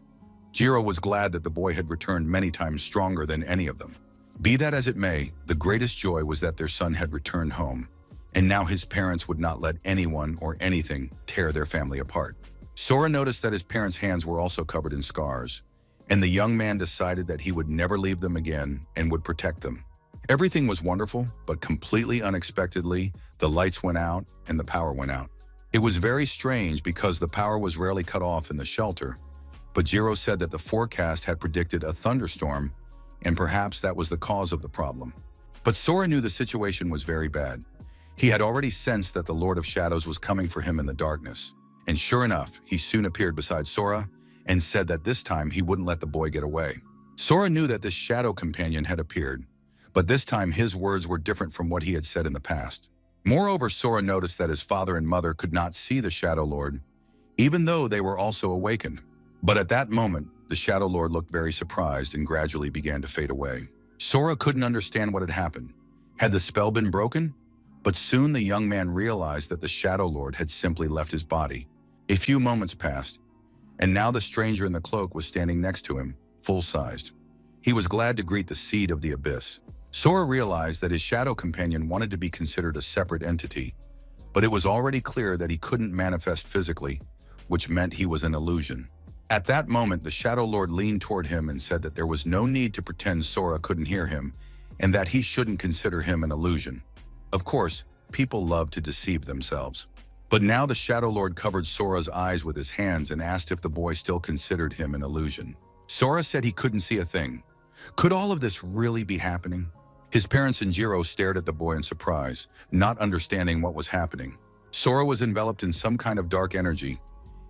Jiro was glad that the boy had returned many times stronger than any of them. Be that as it may, the greatest joy was that their son had returned home, and now his parents would not let anyone or anything tear their family apart. Sora noticed that his parents' hands were also covered in scars, and the young man decided that he would never leave them again and would protect them. Everything was wonderful, but completely unexpectedly, the lights went out and the power went out. It was very strange because the power was rarely cut off in the shelter, but Jiro said that the forecast had predicted a thunderstorm, and perhaps that was the cause of the problem. But Sora knew the situation was very bad. He had already sensed that the Lord of Shadows was coming for him in the darkness, and sure enough, he soon appeared beside Sora and said that this time he wouldn't let the boy get away. Sora knew that this shadow companion had appeared, but this time his words were different from what he had said in the past. Moreover, Sora noticed that his father and mother could not see the Shadow Lord, even though they were also awakened. But at that moment, the Shadow Lord looked very surprised and gradually began to fade away. Sora couldn't understand what had happened. Had the spell been broken? But soon the young man realized that the Shadow Lord had simply left his body. A few moments passed, and now the stranger in the cloak was standing next to him, full-sized. He was glad to greet the seed of the abyss. Sora realized that his shadow companion wanted to be considered a separate entity, but it was already clear that he couldn't manifest physically, which meant he was an illusion. At that moment, the Shadow Lord leaned toward him and said that there was no need to pretend Sora couldn't hear him, and that he shouldn't consider him an illusion. Of course, people love to deceive themselves. But now the Shadow Lord covered Sora's eyes with his hands and asked if the boy still considered him an illusion. Sora said he couldn't see a thing. Could all of this really be happening? His parents and Jiro stared at the boy in surprise, not understanding what was happening. Sora was enveloped in some kind of dark energy.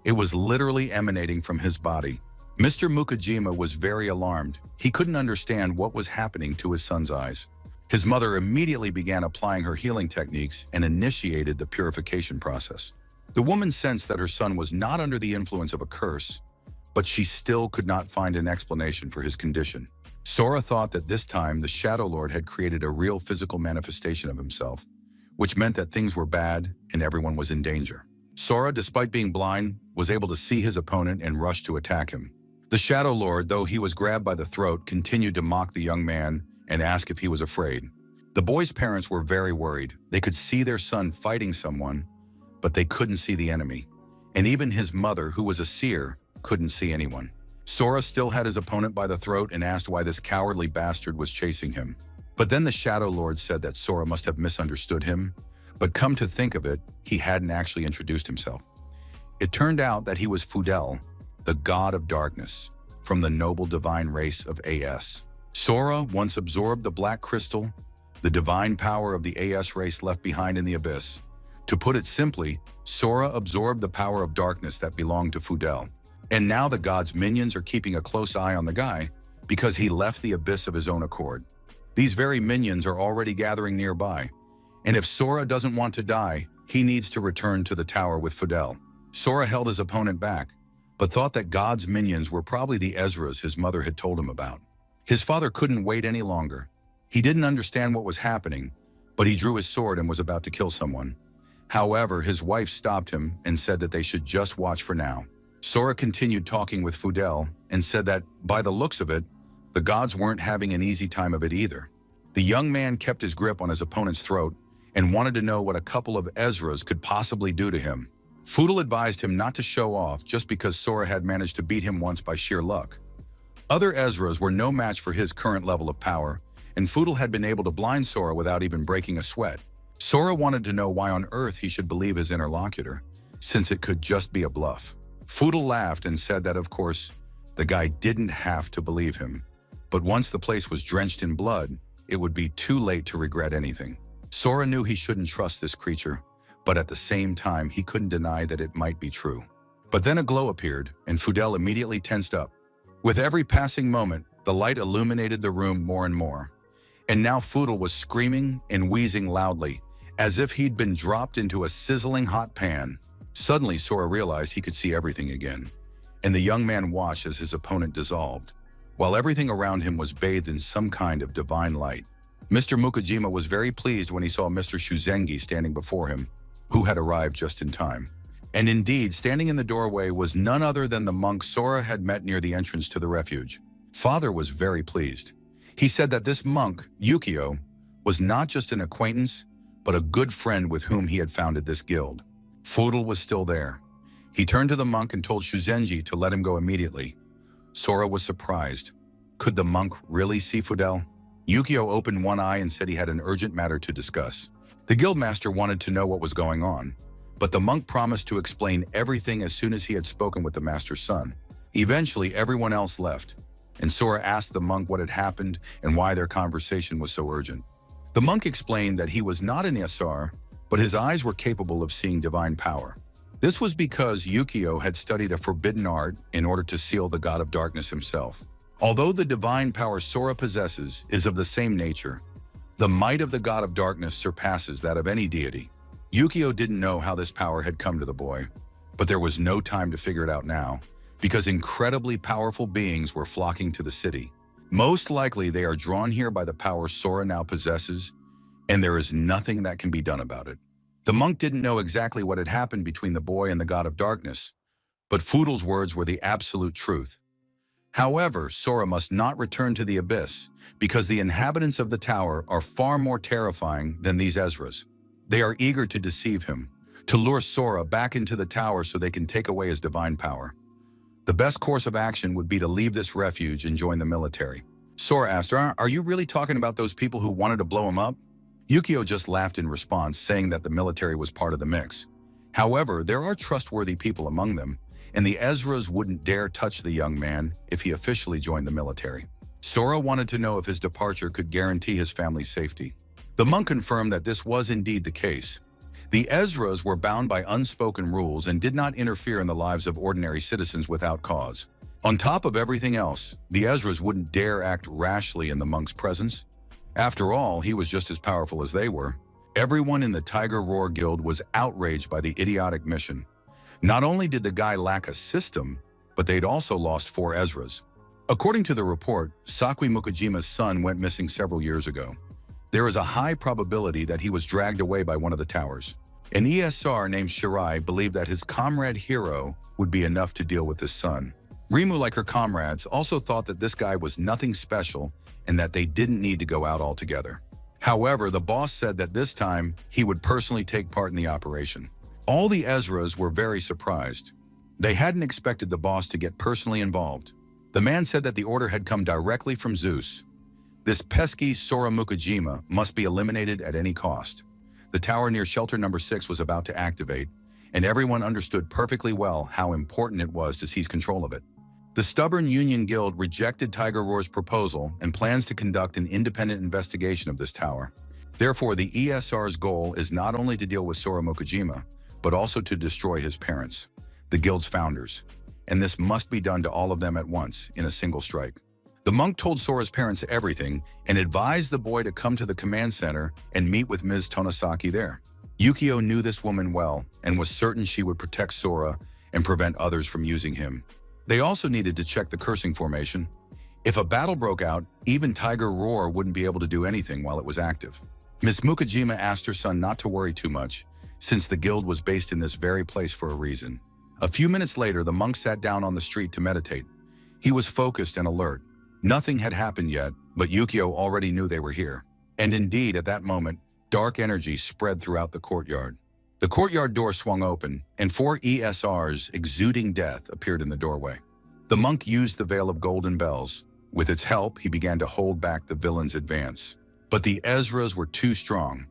It was literally emanating from his body. Mr. Mukajima was very alarmed. He couldn't understand what was happening to his son's eyes. His mother immediately began applying her healing techniques and initiated the purification process. The woman sensed that her son was not under the influence of a curse, but she still could not find an explanation for his condition. Sora thought that this time the Shadow Lord had created a real physical manifestation of himself, which meant that things were bad and everyone was in danger. Sora, despite being blind, was able to see his opponent and rushed to attack him. The Shadow Lord, though he was grabbed by the throat, continued to mock the young man and ask if he was afraid. The boy's parents were very worried. They could see their son fighting someone, but they couldn't see the enemy. And even his mother, who was a seer, couldn't see anyone. Sora still had his opponent by the throat and asked why this cowardly bastard was chasing him. But then the Shadow Lord said that Sora must have misunderstood him, but come to think of it, he hadn't actually introduced himself. It turned out that he was Fudel, the god of darkness, from the noble divine race of AS. Sora once absorbed the black crystal, the divine power of the AS race left behind in the abyss. To put it simply, Sora absorbed the power of darkness that belonged to Fudel. And now the god's minions are keeping a close eye on the guy because he left the abyss of his own accord. These very minions are already gathering nearby, and if Sora doesn't want to die, he needs to return to the tower with Fudel. Sora held his opponent back, but thought that God's minions were probably the Ezras his mother had told him about. His father couldn't wait any longer. He didn't understand what was happening, but he drew his sword and was about to kill someone. However, his wife stopped him and said that they should just watch for now. Sora continued talking with Fudel and said that, by the looks of it, the gods weren't having an easy time of it either. The young man kept his grip on his opponent's throat and wanted to know what a couple of Ezras could possibly do to him. Foodle advised him not to show off just because Sora had managed to beat him once by sheer luck. Other Ezras were no match for his current level of power, and Foodle had been able to blind Sora without even breaking a sweat. Sora wanted to know why on earth he should believe his interlocutor, since it could just be a bluff. Foodle laughed and said that, of course, the guy didn't have to believe him, but once the place was drenched in blood, it would be too late to regret anything. Sora knew he shouldn't trust this creature, but at the same time, he couldn't deny that it might be true. But then a glow appeared, and Foodle immediately tensed up. With every passing moment, the light illuminated the room more and more. And now Foodle was screaming and wheezing loudly, as if he'd been dropped into a sizzling hot pan. Suddenly, Sora realized he could see everything again, and the young man watched as his opponent dissolved, while everything around him was bathed in some kind of divine light. Mr. Mukajima was very pleased when he saw Mr. Shuzengi standing before him, who had arrived just in time. And indeed, standing in the doorway was none other than the monk Sora had met near the entrance to the refuge. Father was very pleased. He said that this monk, Yukio, was not just an acquaintance, but a good friend with whom he had founded this guild. Foodle was still there. He turned to the monk and told Shuzenji to let him go immediately. Sora was surprised. Could the monk really see Foodle? Yukio opened one eye and said he had an urgent matter to discuss. The guildmaster wanted to know what was going on, but the monk promised to explain everything as soon as he had spoken with the master's son. Eventually, everyone else left, and Sora asked the monk what had happened and why their conversation was so urgent. The monk explained that he was not an Isar, but his eyes were capable of seeing divine power. This was because Yukio had studied a forbidden art in order to seal the god of darkness himself. Although the divine power Sora possesses is of the same nature, the might of the god of darkness surpasses that of any deity. Yukio didn't know how this power had come to the boy, but there was no time to figure it out now, because incredibly powerful beings were flocking to the city. Most likely they are drawn here by the power Sora now possesses, and there is nothing that can be done about it. The monk didn't know exactly what had happened between the boy and the god of darkness, but Foodle's words were the absolute truth. However, Sora must not return to the abyss, because the inhabitants of the tower are far more terrifying than these Ezras. They are eager to deceive him, to lure Sora back into the tower so they can take away his divine power. The best course of action would be to leave this refuge and join the military. Sora asked, "Are you really talking about those people who wanted to blow him up?" Yukio just laughed in response, saying that the military was part of the mix. However, there are trustworthy people among them, and the Ezras wouldn't dare touch the young man if he officially joined the military. Sora wanted to know if his departure could guarantee his family's safety. The monk confirmed that this was indeed the case. The Ezras were bound by unspoken rules and did not interfere in the lives of ordinary citizens without cause. On top of everything else, the Ezras wouldn't dare act rashly in the monk's presence. After all, he was just as powerful as they were. Everyone in the Tiger Roar Guild was outraged by the idiotic mission. Not only did the guy lack a system, but they'd also lost 4 Ezras. According to the report, Sakui Mukajima's son went missing several years ago. There is a high probability that he was dragged away by one of the towers. An ESR named Shirai believed that his comrade Hiro would be enough to deal with his son. Rimu, like her comrades, also thought that this guy was nothing special and that they didn't need to go out altogether. However, the boss said that this time he would personally take part in the operation. All the Ezras were very surprised. They hadn't expected the boss to get personally involved. The man said that the order had come directly from Zeus. This pesky Sora Mukajima must be eliminated at any cost. The tower near shelter number 6 was about to activate, and everyone understood perfectly well how important it was to seize control of it. The stubborn Union Guild rejected Tiger Roar's proposal and plans to conduct an independent investigation of this tower. Therefore, the ESR's goal is not only to deal with Sora Mukajima, but also to destroy his parents, the guild's founders. And this must be done to all of them at once, in a single strike. The monk told Sora's parents everything and advised the boy to come to the command center and meet with Ms. Tonosaki there. Yukio knew this woman well and was certain she would protect Sora and prevent others from using him. They also needed to check the cursing formation. If a battle broke out, even Tiger Roar wouldn't be able to do anything while it was active. Ms. Mukajima asked her son not to worry too much, since the guild was based in this very place for a reason. A few minutes later, the monk sat down on the street to meditate. He was focused and alert. Nothing had happened yet, but Yukio already knew they were here. And indeed, at that moment, dark energy spread throughout the courtyard. The courtyard door swung open, and 4 ESRs exuding death appeared in the doorway. The monk used the Veil of Golden Bells. With its help, he began to hold back the villain's advance. But the Ezras were too strong.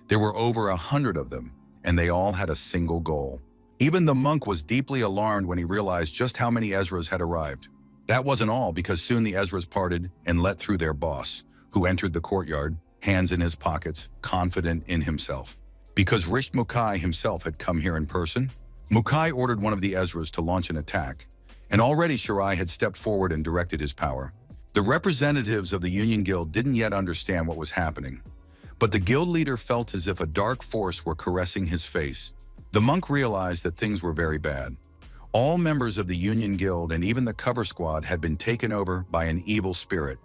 There were over 100 of them, and they all had a single goal. Even the monk was deeply alarmed when he realized just how many Ezras had arrived. That wasn't all, because soon the Ezras parted and let through their boss, who entered the courtyard, hands in his pockets, confident in himself. Because Rish Mukai himself had come here in person, Mukai ordered one of the Ezras to launch an attack, and already Shirai had stepped forward and directed his power. The representatives of the Union Guild didn't yet understand what was happening, but the guild leader felt as if a dark force were caressing his face. The monk realized that things were very bad. All members of the Union Guild and even the cover squad had been taken over by an evil spirit.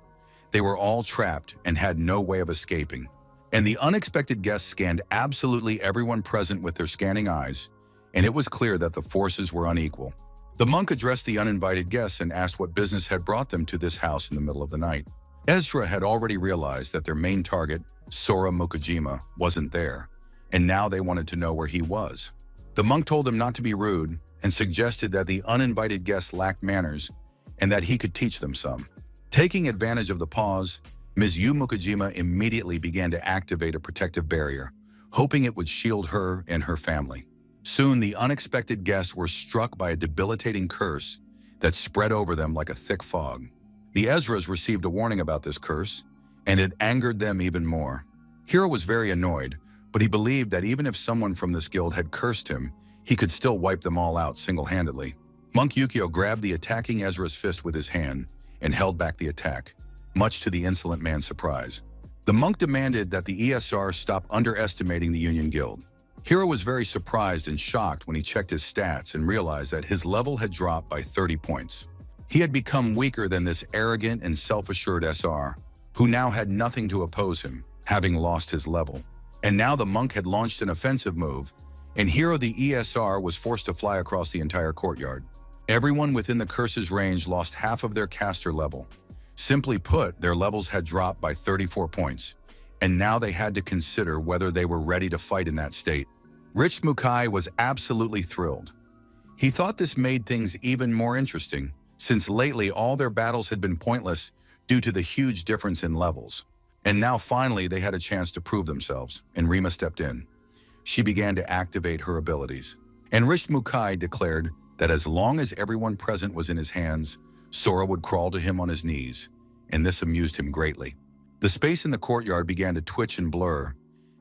They were all trapped and had no way of escaping. And the unexpected guests scanned absolutely everyone present with their scanning eyes, and it was clear that the forces were unequal. The monk addressed the uninvited guests and asked what business had brought them to this house in the middle of the night. Ezra had already realized that their main target, Sora Mukajima, wasn't there, and now they wanted to know where he was. The monk told them not to be rude and suggested that the uninvited guests lacked manners and that he could teach them some. Taking advantage of the pause, Ms. Yu Mukajima immediately began to activate a protective barrier, hoping it would shield her and her family. Soon, the unexpected guests were struck by a debilitating curse that spread over them like a thick fog. The Ezras received a warning about this curse, and it angered them even more. Hiro was very annoyed, but he believed that even if someone from this guild had cursed him, he could still wipe them all out single-handedly. Monk Yukio grabbed the attacking Ezra's fist with his hand and held back the attack, much to the insolent man's surprise. The monk demanded that the ESR stop underestimating the Union Guild. Hiro was very surprised and shocked when he checked his stats and realized that his level had dropped by 30 points. He had become weaker than this arrogant and self-assured SR, who now had nothing to oppose him, having lost his level. And now the monk had launched an offensive move, and Hiro the ESR was forced to fly across the entire courtyard. Everyone within the curse's range lost half of their caster level. Simply put, their levels had dropped by 34 points, and now they had to consider whether they were ready to fight in that state. Rich Mukai was absolutely thrilled. He thought this made things even more interesting, since lately all their battles had been pointless due to the huge difference in levels. And now finally they had a chance to prove themselves, and Rima stepped in. She began to activate her abilities. And Rich Mukai declared that as long as everyone present was in his hands, Sora would crawl to him on his knees, and this amused him greatly. The space in the courtyard began to twitch and blur,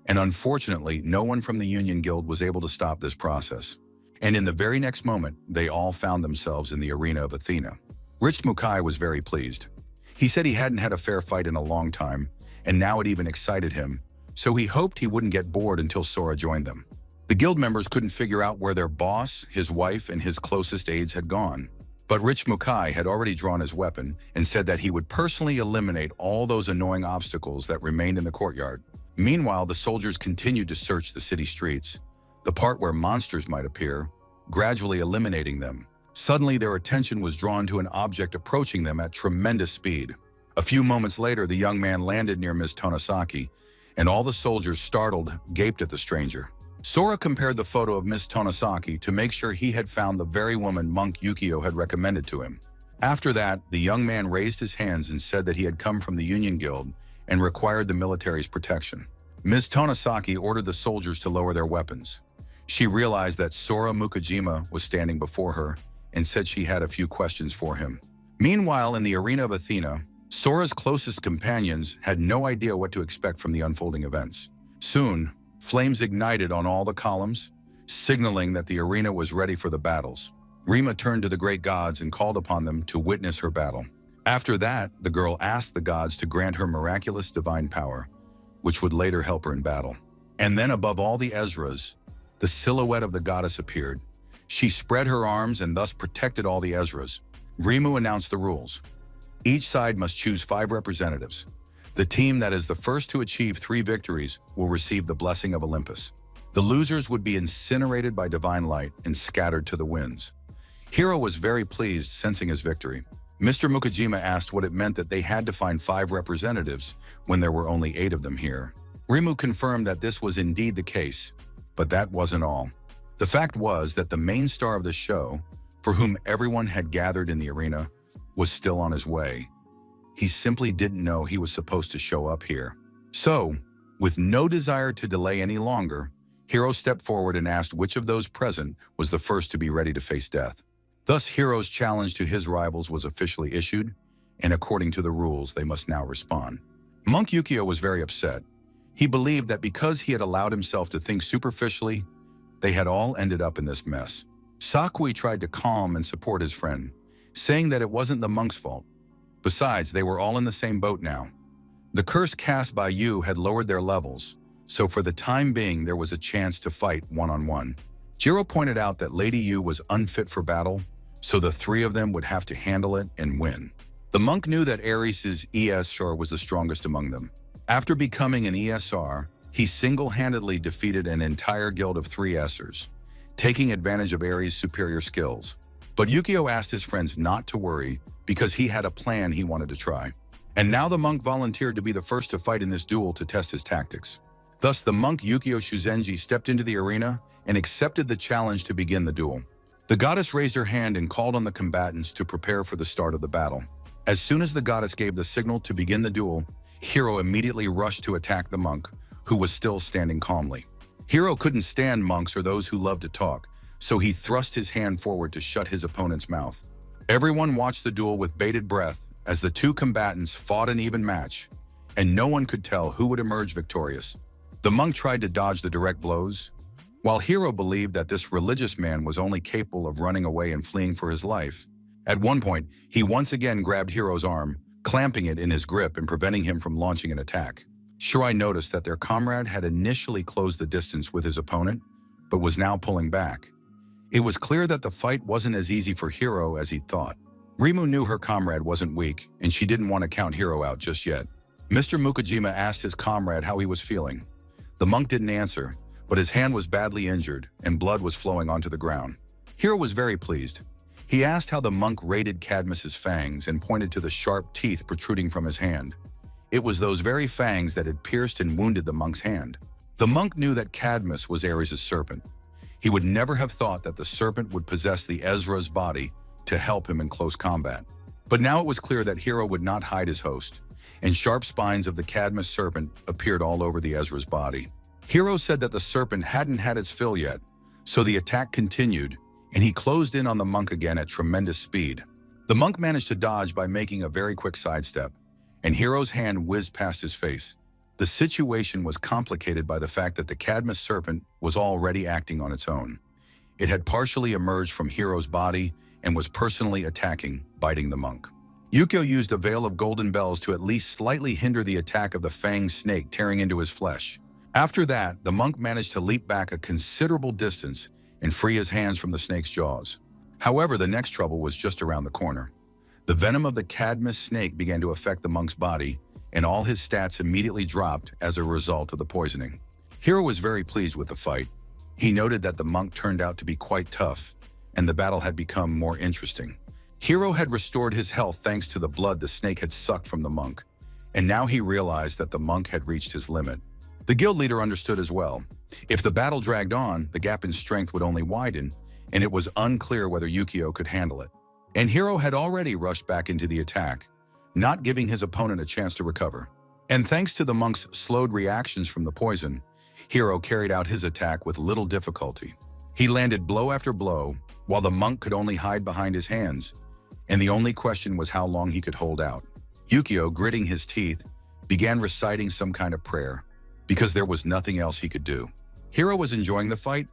and unfortunately, no one from the Union Guild was able to stop this process. And in the very next moment, they all found themselves in the arena of Athena. Rich Mukai was very pleased. He said he hadn't had a fair fight in a long time, and now it even excited him, so he hoped he wouldn't get bored until Sora joined them. The guild members couldn't figure out where their boss, his wife, and his closest aides had gone. But Rich Mukai had already drawn his weapon and said that he would personally eliminate all those annoying obstacles that remained in the courtyard. Meanwhile, the soldiers continued to search the city streets, the part where monsters might appear, gradually eliminating them. Suddenly, their attention was drawn to an object approaching them at tremendous speed. A few moments later, the young man landed near Ms. Tonosaki, and all the soldiers, startled, gaped at the stranger. Sora compared the photo of Miss Tonosaki to make sure he had found the very woman Monk Yukio had recommended to him. After that, the young man raised his hands and said that he had come from the Union Guild and required the military's protection. Ms. Tonosaki ordered the soldiers to lower their weapons. She realized that Sora Mukajima was standing before her and said she had a few questions for him. Meanwhile, in the arena of Athena, Sora's closest companions had no idea what to expect from the unfolding events. Soon, flames ignited on all the columns, signaling that the arena was ready for the battles. Rima turned to the great gods and called upon them to witness her battle. After that, the girl asked the gods to grant her miraculous divine power, which would later help her in battle. And then above all the Ezras, the silhouette of the goddess appeared. She spread her arms and thus protected all the Ezras. Rimu announced the rules. Each side must choose 5 representatives. The team that is the first to achieve 3 victories will receive the blessing of Olympus. The losers would be incinerated by divine light and scattered to the winds. Hiro was very pleased, sensing his victory. Mr. Mukajima asked what it meant that they had to find 5 representatives when there were only 8 of them here. Rimu confirmed that this was indeed the case. But that wasn't all. The fact was that the main star of the show, for whom everyone had gathered in the arena, was still on his way. He simply didn't know he was supposed to show up here. So, with no desire to delay any longer, Hiro stepped forward and asked which of those present was the first to be ready to face death. Thus, Hiro's challenge to his rivals was officially issued, and according to the rules, they must now respond. Monk Yukio was very upset. He believed that because he had allowed himself to think superficially, they had all ended up in this mess. Sakui tried to calm and support his friend, saying that it wasn't the monk's fault. Besides, they were all in the same boat now. The curse cast by Yu had lowered their levels, so for the time being there was a chance to fight one-on-one. Jiro pointed out that Lady Yu was unfit for battle, so the three of them would have to handle it and win. The monk knew that Ares' ESR was the strongest among them. After becoming an ESR, he single-handedly defeated an entire guild of 3 Sers, taking advantage of Ares' superior skills. But Yukio asked his friends not to worry because he had a plan he wanted to try. And now the monk volunteered to be the first to fight in this duel to test his tactics. Thus, the monk Yukio Shuzenji stepped into the arena and accepted the challenge to begin the duel. The goddess raised her hand and called on the combatants to prepare for the start of the battle. As soon as the goddess gave the signal to begin the duel, Hiro immediately rushed to attack the monk, who was still standing calmly. Hiro couldn't stand monks or those who loved to talk, so he thrust his hand forward to shut his opponent's mouth. Everyone watched the duel with bated breath as the two combatants fought an even match, and no one could tell who would emerge victorious. The monk tried to dodge the direct blows, while Hiro believed that this religious man was only capable of running away and fleeing for his life. At one point, he once again grabbed Hiro's arm, clamping it in his grip and preventing him from launching an attack. Shirai noticed that their comrade had initially closed the distance with his opponent, but was now pulling back. It was clear that the fight wasn't as easy for Hiro as he'd thought. Rimu knew her comrade wasn't weak, and she didn't want to count Hiro out just yet. Mr. Mukajima asked his comrade how he was feeling. The monk didn't answer, but his hand was badly injured and blood was flowing onto the ground. Hiro was very pleased. He asked how the monk rated Cadmus's fangs and pointed to the sharp teeth protruding from his hand. It was those very fangs that had pierced and wounded the monk's hand. The monk knew that Cadmus was Ares' serpent. He would never have thought that the serpent would possess the Ezra's body to help him in close combat. But now it was clear that Hiro would not hide his host, and sharp spines of the Cadmus serpent appeared all over the Ezra's body. Hiro said that the serpent hadn't had its fill yet, so the attack continued, and he closed in on the monk again at tremendous speed. The monk managed to dodge by making a very quick sidestep, and Hiro's hand whizzed past his face. The situation was complicated by the fact that the Cadmus serpent was already acting on its own. It had partially emerged from Hiro's body and was personally attacking, biting the monk. Yukio used a veil of golden bells to at least slightly hinder the attack of the fanged snake tearing into his flesh. After that, the monk managed to leap back a considerable distance and free his hands from the snake's jaws. However, the next trouble was just around the corner. The venom of the Cadmus snake began to affect the monk's body, and all his stats immediately dropped as a result of the poisoning. Hiro was very pleased with the fight. He noted that the monk turned out to be quite tough, and the battle had become more interesting. Hiro had restored his health thanks to the blood the snake had sucked from the monk, and now he realized that the monk had reached his limit. The guild leader understood as well. If the battle dragged on, the gap in strength would only widen, and it was unclear whether Yukio could handle it. And Hiro had already rushed back into the attack, not giving his opponent a chance to recover. And thanks to the monk's slowed reactions from the poison, Hiro carried out his attack with little difficulty. He landed blow after blow, while the monk could only hide behind his hands, and the only question was how long he could hold out. Yukio, gritting his teeth, began reciting some kind of prayer, because there was nothing else he could do. Hiro was enjoying the fight,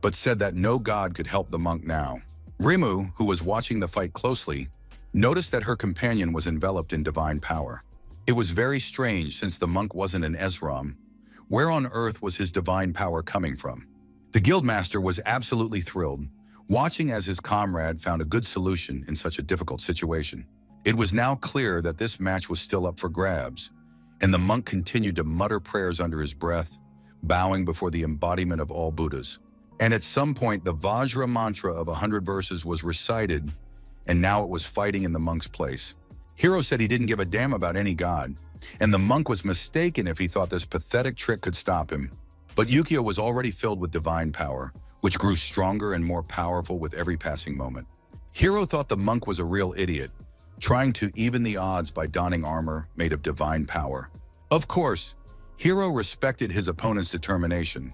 but said that no god could help the monk now. Rimu, who was watching the fight closely, noticed that her companion was enveloped in divine power. It was very strange since the monk wasn't an Ezram. Where on earth was his divine power coming from? The guildmaster was absolutely thrilled, watching as his comrade found a good solution in such a difficult situation. It was now clear that this match was still up for grabs, and the monk continued to mutter prayers under his breath, bowing before the embodiment of all Buddhas. And at some point, the Vajra mantra of 100 verses was recited, and now it was fighting in the monk's place. Hiro said he didn't give a damn about any god, and the monk was mistaken if he thought this pathetic trick could stop him. But Yukio was already filled with divine power, which grew stronger and more powerful with every passing moment. Hiro thought the monk was a real idiot, trying to even the odds by donning armor made of divine power. Of course, Hiro respected his opponent's determination,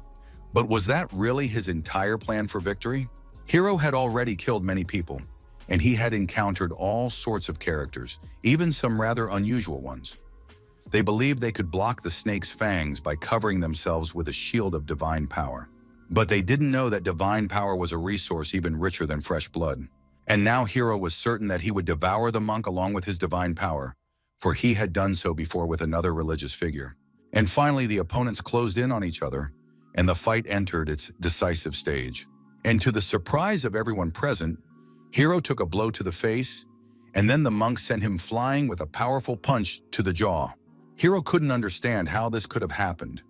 but was that really his entire plan for victory? Hiro had already killed many people, and he had encountered all sorts of characters, even some rather unusual ones. They believed they could block the snake's fangs by covering themselves with a shield of divine power. But they didn't know that divine power was a resource even richer than fresh blood. And now Hiro was certain that he would devour the monk along with his divine power, for he had done so before with another religious figure. And finally, the opponents closed in on each other, and the fight entered its decisive stage. And to the surprise of everyone present, Hiro took a blow to the face, and then the monk sent him flying with a powerful punch to the jaw. Hiro couldn't understand how this could have happened.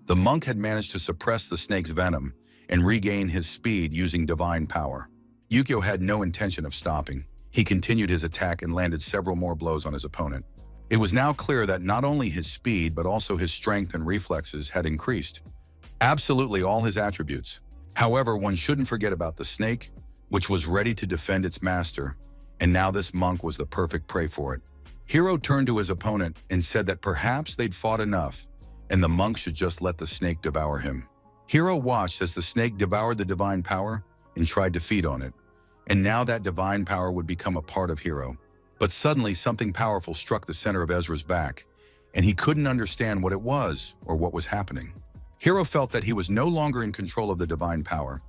The monk had managed to suppress the snake's venom and regain his speed using divine power. Yukio had no intention of stopping. He continued his attack and landed several more blows on his opponent. It was now clear that not only his speed, but also his strength and reflexes had increased. Absolutely all his attributes. However, one shouldn't forget about the snake, which was ready to defend its master, and now this monk was the perfect prey for it. Hiro turned to his opponent and said that perhaps they'd fought enough, and the monk should just let the snake devour him. Hiro watched as the snake devoured the divine power and tried to feed on it, and now that divine power would become a part of Hiro. But suddenly something powerful struck the center of Ezra's back, and he couldn't understand what it was or what was happening. Hiro felt that he was no longer in control of the divine power,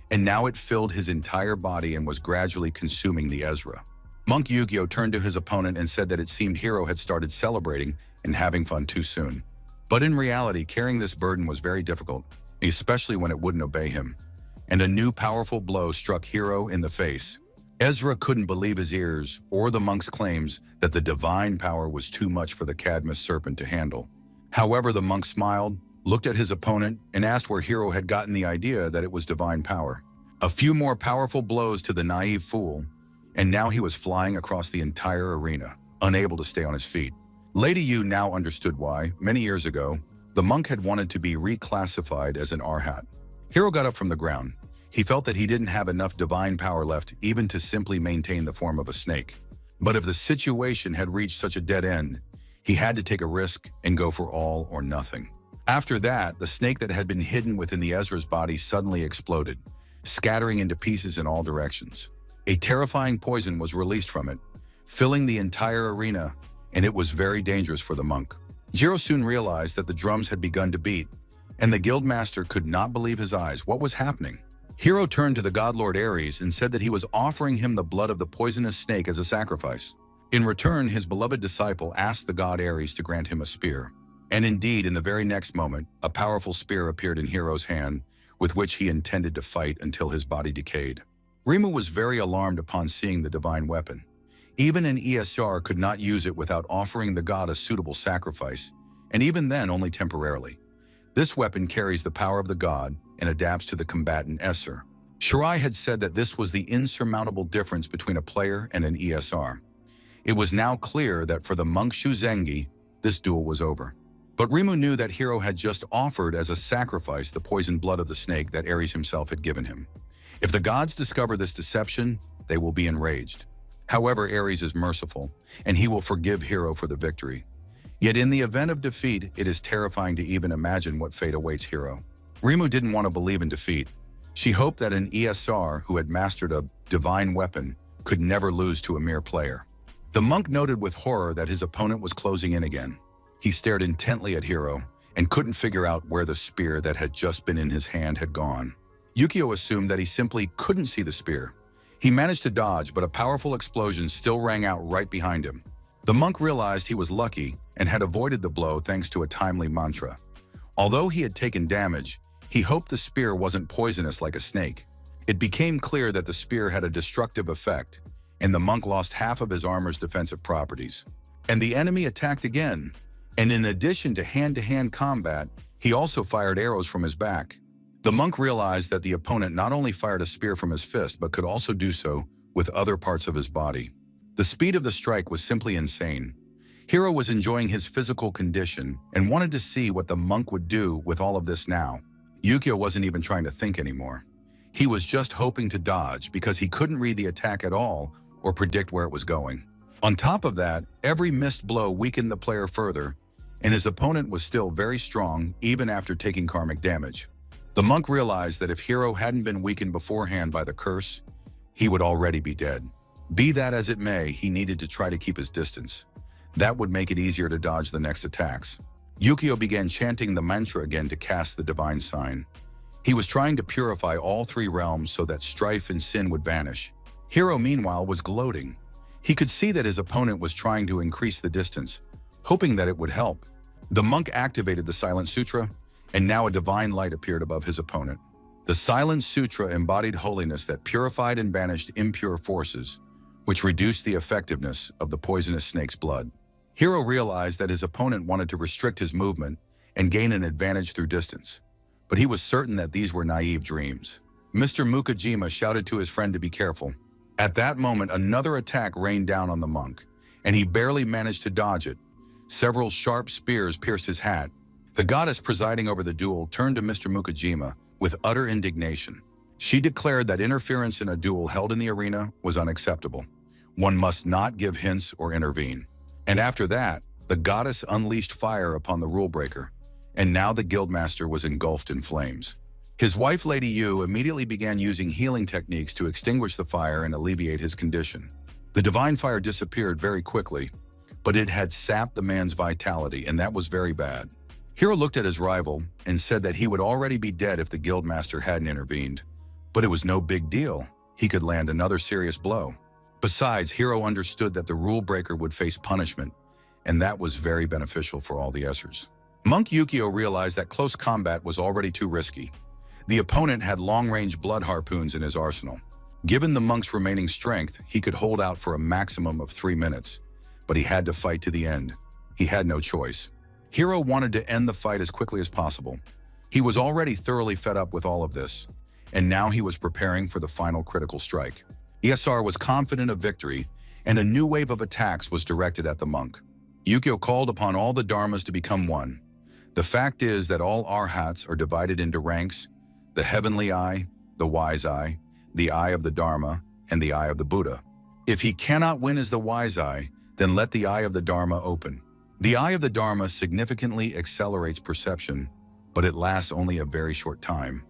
and now it filled his entire body and was gradually consuming the Ezra. Monk Yukio turned to his opponent and said that it seemed Hiro had started celebrating and having fun too soon. But in reality, carrying this burden was very difficult, especially when it wouldn't obey him. And a new powerful blow struck Hiro in the face. Ezra couldn't believe his ears or the monk's claims that the divine power was too much for the Cadmus serpent to handle. However, the monk smiled, looked at his opponent, and asked where Hiro had gotten the idea that it was divine power. A few more powerful blows to the naive fool, and now he was flying across the entire arena, unable to stay on his feet. Lady Yu now understood why, many years ago, the monk had wanted to be reclassified as an Arhat. Hiro got up from the ground. He felt that he didn't have enough divine power left even to simply maintain the form of a snake. But if the situation had reached such a dead end, he had to take a risk and go for all or nothing. After that, the snake that had been hidden within the Ezra's body suddenly exploded, scattering into pieces in all directions. A terrifying poison was released from it, filling the entire arena, and it was very dangerous for the monk. Jiro soon realized that the drums had begun to beat, and the guildmaster could not believe his eyes. What was happening? Hiro turned to the god lord Ares and said that he was offering him the blood of the poisonous snake as a sacrifice. In return, his beloved disciple asked the god Ares to grant him a spear. And indeed, in the very next moment, a powerful spear appeared in Hiro's hand, with which he intended to fight until his body decayed. Rimu was very alarmed upon seeing the divine weapon. Even an ESR could not use it without offering the god a suitable sacrifice, and even then only temporarily. This weapon carries the power of the god and adapts to the combatant Esser. Shirai had said that this was the insurmountable difference between a player and an ESR. It was now clear that for the monk Shuzengi, this duel was over. But Rimu knew that Hiro had just offered as a sacrifice the poisoned blood of the snake that Ares himself had given him. If the gods discover this deception, they will be enraged. However, Ares is merciful, and he will forgive Hiro for the victory. Yet in the event of defeat, it is terrifying to even imagine what fate awaits Hiro. Rimu didn't want to believe in defeat. She hoped that an ESR who had mastered a divine weapon could never lose to a mere player. The monk noted with horror that his opponent was closing in again. He stared intently at Hiro and couldn't figure out where the spear that had just been in his hand had gone. Yukio assumed that he simply couldn't see the spear. He managed to dodge, but a powerful explosion still rang out right behind him. The monk realized he was lucky and had avoided the blow thanks to a timely mantra. Although he had taken damage, he hoped the spear wasn't poisonous like a snake. It became clear that the spear had a destructive effect, and the monk lost half of his armor's defensive properties. And the enemy attacked again, and in addition to hand-to-hand combat, he also fired arrows from his back. The monk realized that the opponent not only fired a spear from his fist, but could also do so with other parts of his body. The speed of the strike was simply insane. Hiro was enjoying his physical condition and wanted to see what the monk would do with all of this now. Yukio wasn't even trying to think anymore. He was just hoping to dodge because he couldn't read the attack at all or predict where it was going. On top of that, every missed blow weakened the player further, and his opponent was still very strong even after taking karmic damage. The monk realized that if Hiro hadn't been weakened beforehand by the curse, he would already be dead. Be that as it may, he needed to try to keep his distance. That would make it easier to dodge the next attacks. Yukio began chanting the mantra again to cast the divine sign. He was trying to purify all three realms so that strife and sin would vanish. Hiro, meanwhile, was gloating. He could see that his opponent was trying to increase the distance, hoping that it would help. The monk activated the Silent Sutra, and now a divine light appeared above his opponent. The Silent Sutra embodied holiness that purified and banished impure forces, which reduced the effectiveness of the poisonous snake's blood. Hiro realized that his opponent wanted to restrict his movement and gain an advantage through distance, but he was certain that these were naive dreams. Mr. Mukajima shouted to his friend to be careful. At that moment, another attack rained down on the monk, and he barely managed to dodge it. Several sharp spears pierced his hat. The goddess presiding over the duel turned to Mr. Mukajima with utter indignation. She declared that interference in a duel held in the arena was unacceptable. One must not give hints or intervene. And after that, the goddess unleashed fire upon the rule breaker, and now the guildmaster was engulfed in flames. His wife, Lady Yu, immediately began using healing techniques to extinguish the fire and alleviate his condition. The divine fire disappeared very quickly, but it had sapped the man's vitality, and that was very bad. Hiro looked at his rival and said that he would already be dead if the guildmaster hadn't intervened. But it was no big deal. He could land another serious blow. Besides, Hiro understood that the rule breaker would face punishment, and that was very beneficial for all the Essers. Monk Yukio realized that close combat was already too risky. The opponent had long-range blood harpoons in his arsenal. Given the monk's remaining strength, he could hold out for a maximum of 3 minutes, but he had to fight to the end. He had no choice. Hiro wanted to end the fight as quickly as possible. He was already thoroughly fed up with all of this, and now he was preparing for the final critical strike. ESR was confident of victory, and a new wave of attacks was directed at the monk. Yukio called upon all the dharmas to become one. The fact is that all arhats are divided into ranks: the heavenly eye, the wise eye, the eye of the Dharma, and the eye of the Buddha. If he cannot win as the wise eye, then let the eye of the Dharma open. The eye of the Dharma significantly accelerates perception, but it lasts only a very short time,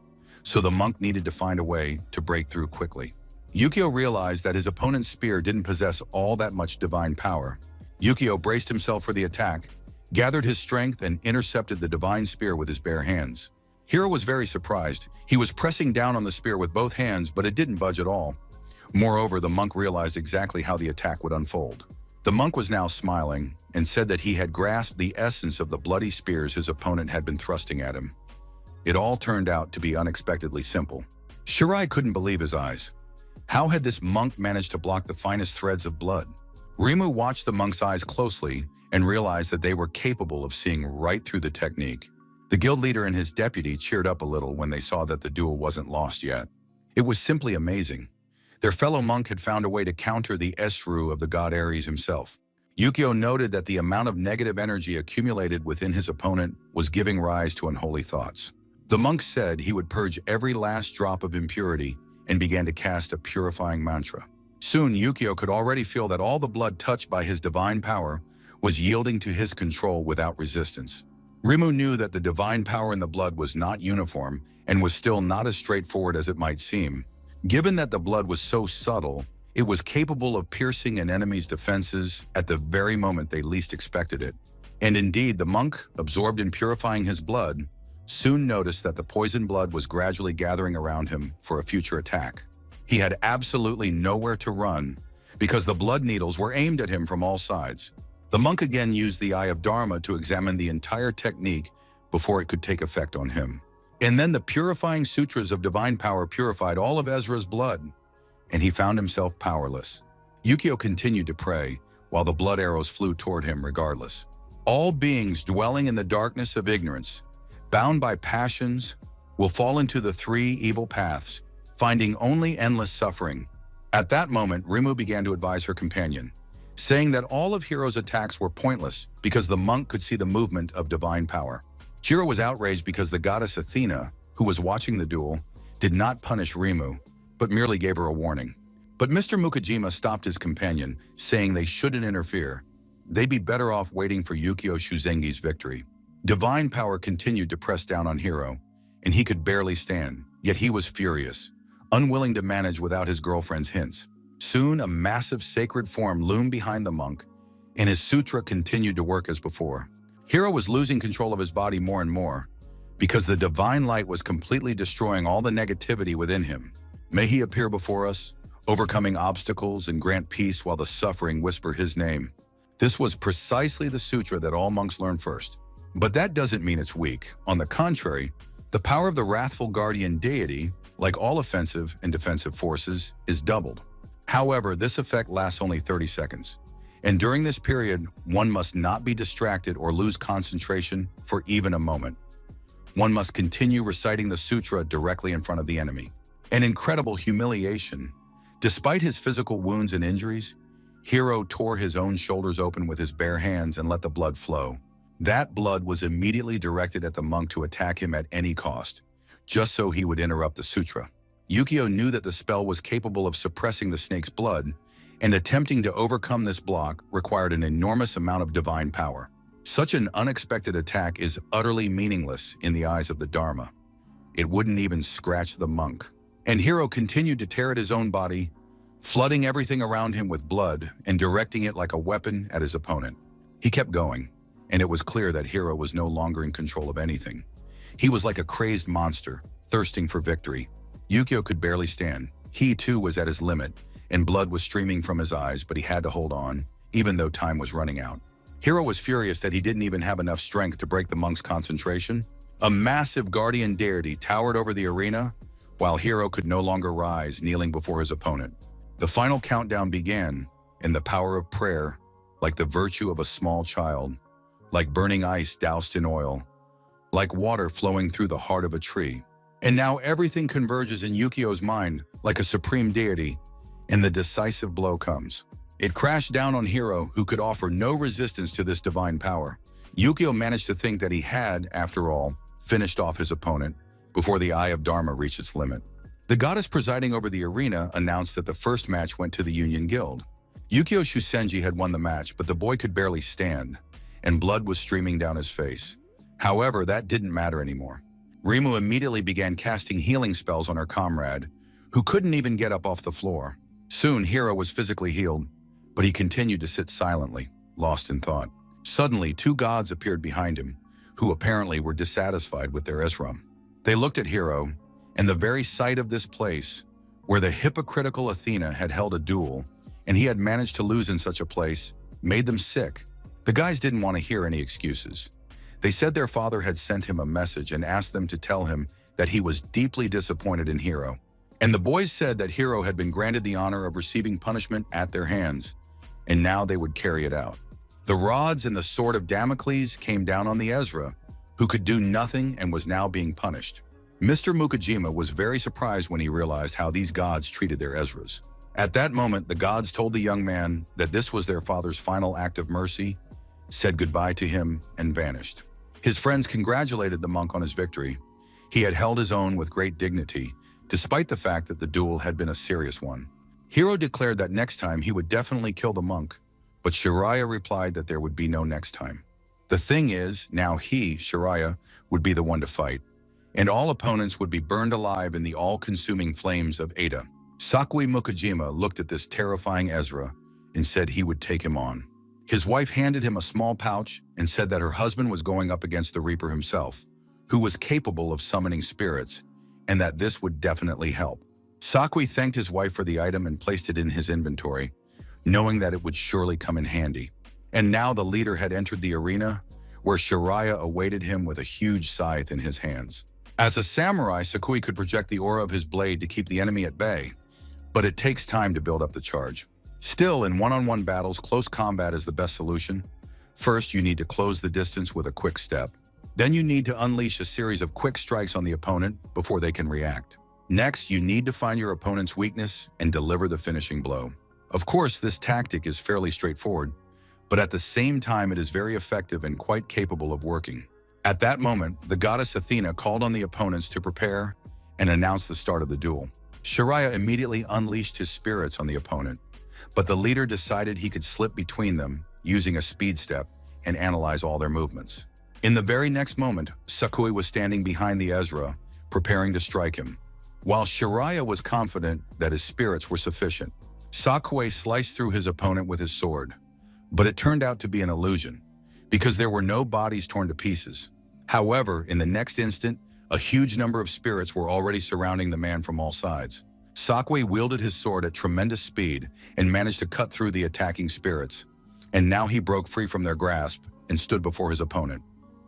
so the monk needed to find a way to break through quickly. Yukio realized that his opponent's spear didn't possess all that much divine power. Yukio braced himself for the attack, gathered his strength, and intercepted the divine spear with his bare hands. Hiro was very surprised. He was pressing down on the spear with both hands, but it didn't budge at all. Moreover, the monk realized exactly how the attack would unfold. The monk was now smiling and said that he had grasped the essence of the bloody spears his opponent had been thrusting at him. It all turned out to be unexpectedly simple. Shirai couldn't believe his eyes. How had this monk managed to block the finest threads of blood? Rimu watched the monk's eyes closely and realized that they were capable of seeing right through the technique. The guild leader and his deputy cheered up a little when they saw that the duel wasn't lost yet. It was simply amazing. Their fellow monk had found a way to counter the Esru of the god Ares himself. Yukio noted that the amount of negative energy accumulated within his opponent was giving rise to unholy thoughts. The monk said he would purge every last drop of impurity and began to cast a purifying mantra. Soon, Yukio could already feel that all the blood touched by his divine power was yielding to his control without resistance. Rimu knew that the divine power in the blood was not uniform and was still not as straightforward as it might seem. Given that the blood was so subtle, it was capable of piercing an enemy's defenses at the very moment they least expected it. And indeed, the monk, absorbed in purifying his blood, soon noticed that the poison blood was gradually gathering around him for a future attack. He had absolutely nowhere to run because the blood needles were aimed at him from all sides. The monk again used the Eye of Dharma to examine the entire technique before it could take effect on him. And then the purifying sutras of divine power purified all of Ezra's blood, and he found himself powerless. Yukio continued to pray while the blood arrows flew toward him regardless. All beings dwelling in the darkness of ignorance, bound by passions, will fall into the three evil paths, finding only endless suffering. At that moment, Rimu began to advise her companion, saying that all of Hiro's attacks were pointless because the monk could see the movement of divine power. Chiro was outraged because the goddess Athena, who was watching the duel, did not punish Rimu, but merely gave her a warning. But Mr. Mukajima stopped his companion, saying they shouldn't interfere. They'd be better off waiting for Yukio Shuzengi's victory. Divine power continued to press down on Hiro, and he could barely stand, yet he was furious, unwilling to manage without his girlfriend's hints. Soon, a massive sacred form loomed behind the monk, and his sutra continued to work as before. Hiro was losing control of his body more and more, because the divine light was completely destroying all the negativity within him. May he appear before us, overcoming obstacles and grant peace while the suffering whisper his name. This was precisely the sutra that all monks learn first. But that doesn't mean it's weak. On the contrary, the power of the wrathful guardian deity, like all offensive and defensive forces, is doubled. However, this effect lasts only 30 seconds. And during this period, one must not be distracted or lose concentration for even a moment. One must continue reciting the sutra directly in front of the enemy. An incredible humiliation. Despite his physical wounds and injuries, Hiro tore his own shoulders open with his bare hands and let the blood flow. That blood was immediately directed at the monk to attack him at any cost, just so he would interrupt the sutra. Yukio knew that the spell was capable of suppressing the snake's blood, and attempting to overcome this block required an enormous amount of divine power. Such an unexpected attack is utterly meaningless in the eyes of the Dharma. It wouldn't even scratch the monk. And Hiro continued to tear at his own body, flooding everything around him with blood and directing it like a weapon at his opponent. He kept going, and it was clear that Hiro was no longer in control of anything. He was like a crazed monster, thirsting for victory. Yukio could barely stand. He too was at his limit, and blood was streaming from his eyes, but he had to hold on, even though time was running out. Hiro was furious that he didn't even have enough strength to break the monk's concentration. A massive guardian deity towered over the arena, while Hiro could no longer rise, kneeling before his opponent. The final countdown began, and the power of prayer, like the virtue of a small child, like burning ice doused in oil, like water flowing through the heart of a tree. And now everything converges in Yukio's mind like a supreme deity, and the decisive blow comes. It crashed down on Hiro, who could offer no resistance to this divine power. Yukio managed to think that he had, after all, finished off his opponent before the Eye of Dharma reached its limit. The goddess presiding over the arena announced that the first match went to the Union Guild. Yukio Shusenji had won the match, but the boy could barely stand, and blood was streaming down his face. However, that didn't matter anymore. Rimu immediately began casting healing spells on her comrade, who couldn't even get up off the floor. Soon, Hiro was physically healed, but he continued to sit silently, lost in thought. Suddenly, two gods appeared behind him, who apparently were dissatisfied with their Esram. They looked at Hiro, and the very sight of this place, where the hypocritical Athena had held a duel, and he had managed to lose in such a place, made them sick. The guys didn't want to hear any excuses. They said their father had sent him a message and asked them to tell him that he was deeply disappointed in Hiro. And the boys said that Hiro had been granted the honor of receiving punishment at their hands, and now they would carry it out. The rods and the sword of Damocles came down on the Ezra, who could do nothing and was now being punished. Mr. Mukajima was very surprised when he realized how these gods treated their Ezras. At that moment, the gods told the young man that this was their father's final act of mercy, said goodbye to him, and vanished. His friends congratulated the monk on his victory. He had held his own with great dignity, despite the fact that the duel had been a serious one. Hiro declared that next time he would definitely kill the monk, but Shiraya replied that there would be no next time. The thing is, now he, Shiraya, would be the one to fight, and all opponents would be burned alive in the all-consuming flames of Ada. Sakui Mukajima looked at this terrifying Ezra and said he would take him on. His wife handed him a small pouch and said that her husband was going up against the Reaper himself, who was capable of summoning spirits, and that this would definitely help. Sakui thanked his wife for the item and placed it in his inventory, knowing that it would surely come in handy. And now the leader had entered the arena, where Shiraya awaited him with a huge scythe in his hands. As a samurai, Sakui could project the aura of his blade to keep the enemy at bay, but it takes time to build up the charge. Still, in one-on-one battles, close combat is the best solution. First, you need to close the distance with a quick step. Then you need to unleash a series of quick strikes on the opponent before they can react. Next, you need to find your opponent's weakness and deliver the finishing blow. Of course, this tactic is fairly straightforward, but at the same time it is very effective and quite capable of working. At that moment, the goddess Athena called on the opponents to prepare and announced the start of the duel. Shariah immediately unleashed his spirits on the opponent, but the leader decided he could slip between them using a speed step and analyze all their movements. In the very next moment, Sakui was standing behind the Ezra, preparing to strike him. While Shariah was confident that his spirits were sufficient, Sakui sliced through his opponent with his sword. But it turned out to be an illusion, because there were no bodies torn to pieces. However, in the next instant, a huge number of spirits were already surrounding the man from all sides. Sakui wielded his sword at tremendous speed and managed to cut through the attacking spirits. And now he broke free from their grasp and stood before his opponent.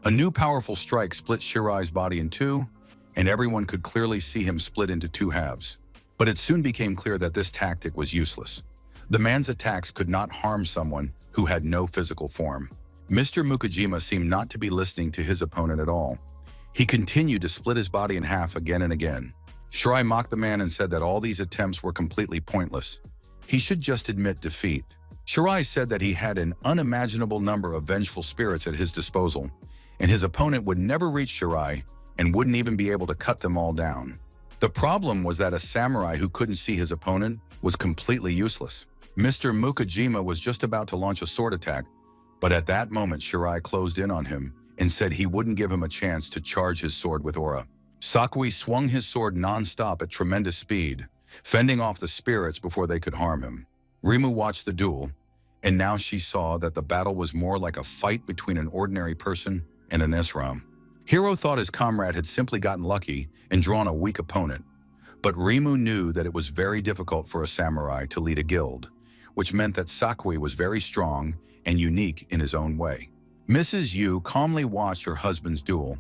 A new powerful strike split Shirai's body in two, and everyone could clearly see him split into two halves. But it soon became clear that this tactic was useless. The man's attacks could not harm someone who had no physical form. Mr. Mukajima seemed not to be listening to his opponent at all. He continued to split his body in half again and again. Shirai mocked the man and said that all these attempts were completely pointless. He should just admit defeat. Shirai said that he had an unimaginable number of vengeful spirits at his disposal, and his opponent would never reach Shirai and wouldn't even be able to cut them all down. The problem was that a samurai who couldn't see his opponent was completely useless. Mr. Mukajima was just about to launch a sword attack, but at that moment Shirai closed in on him and said he wouldn't give him a chance to charge his sword with aura. Sakui swung his sword non-stop at tremendous speed, fending off the spirits before they could harm him. Rimu watched the duel, and now she saw that the battle was more like a fight between an ordinary person and an Esram. Hiro thought his comrade had simply gotten lucky and drawn a weak opponent, but Rimu knew that it was very difficult for a samurai to lead a guild, which meant that Sakui was very strong and unique in his own way. Mrs. Yu calmly watched her husband's duel,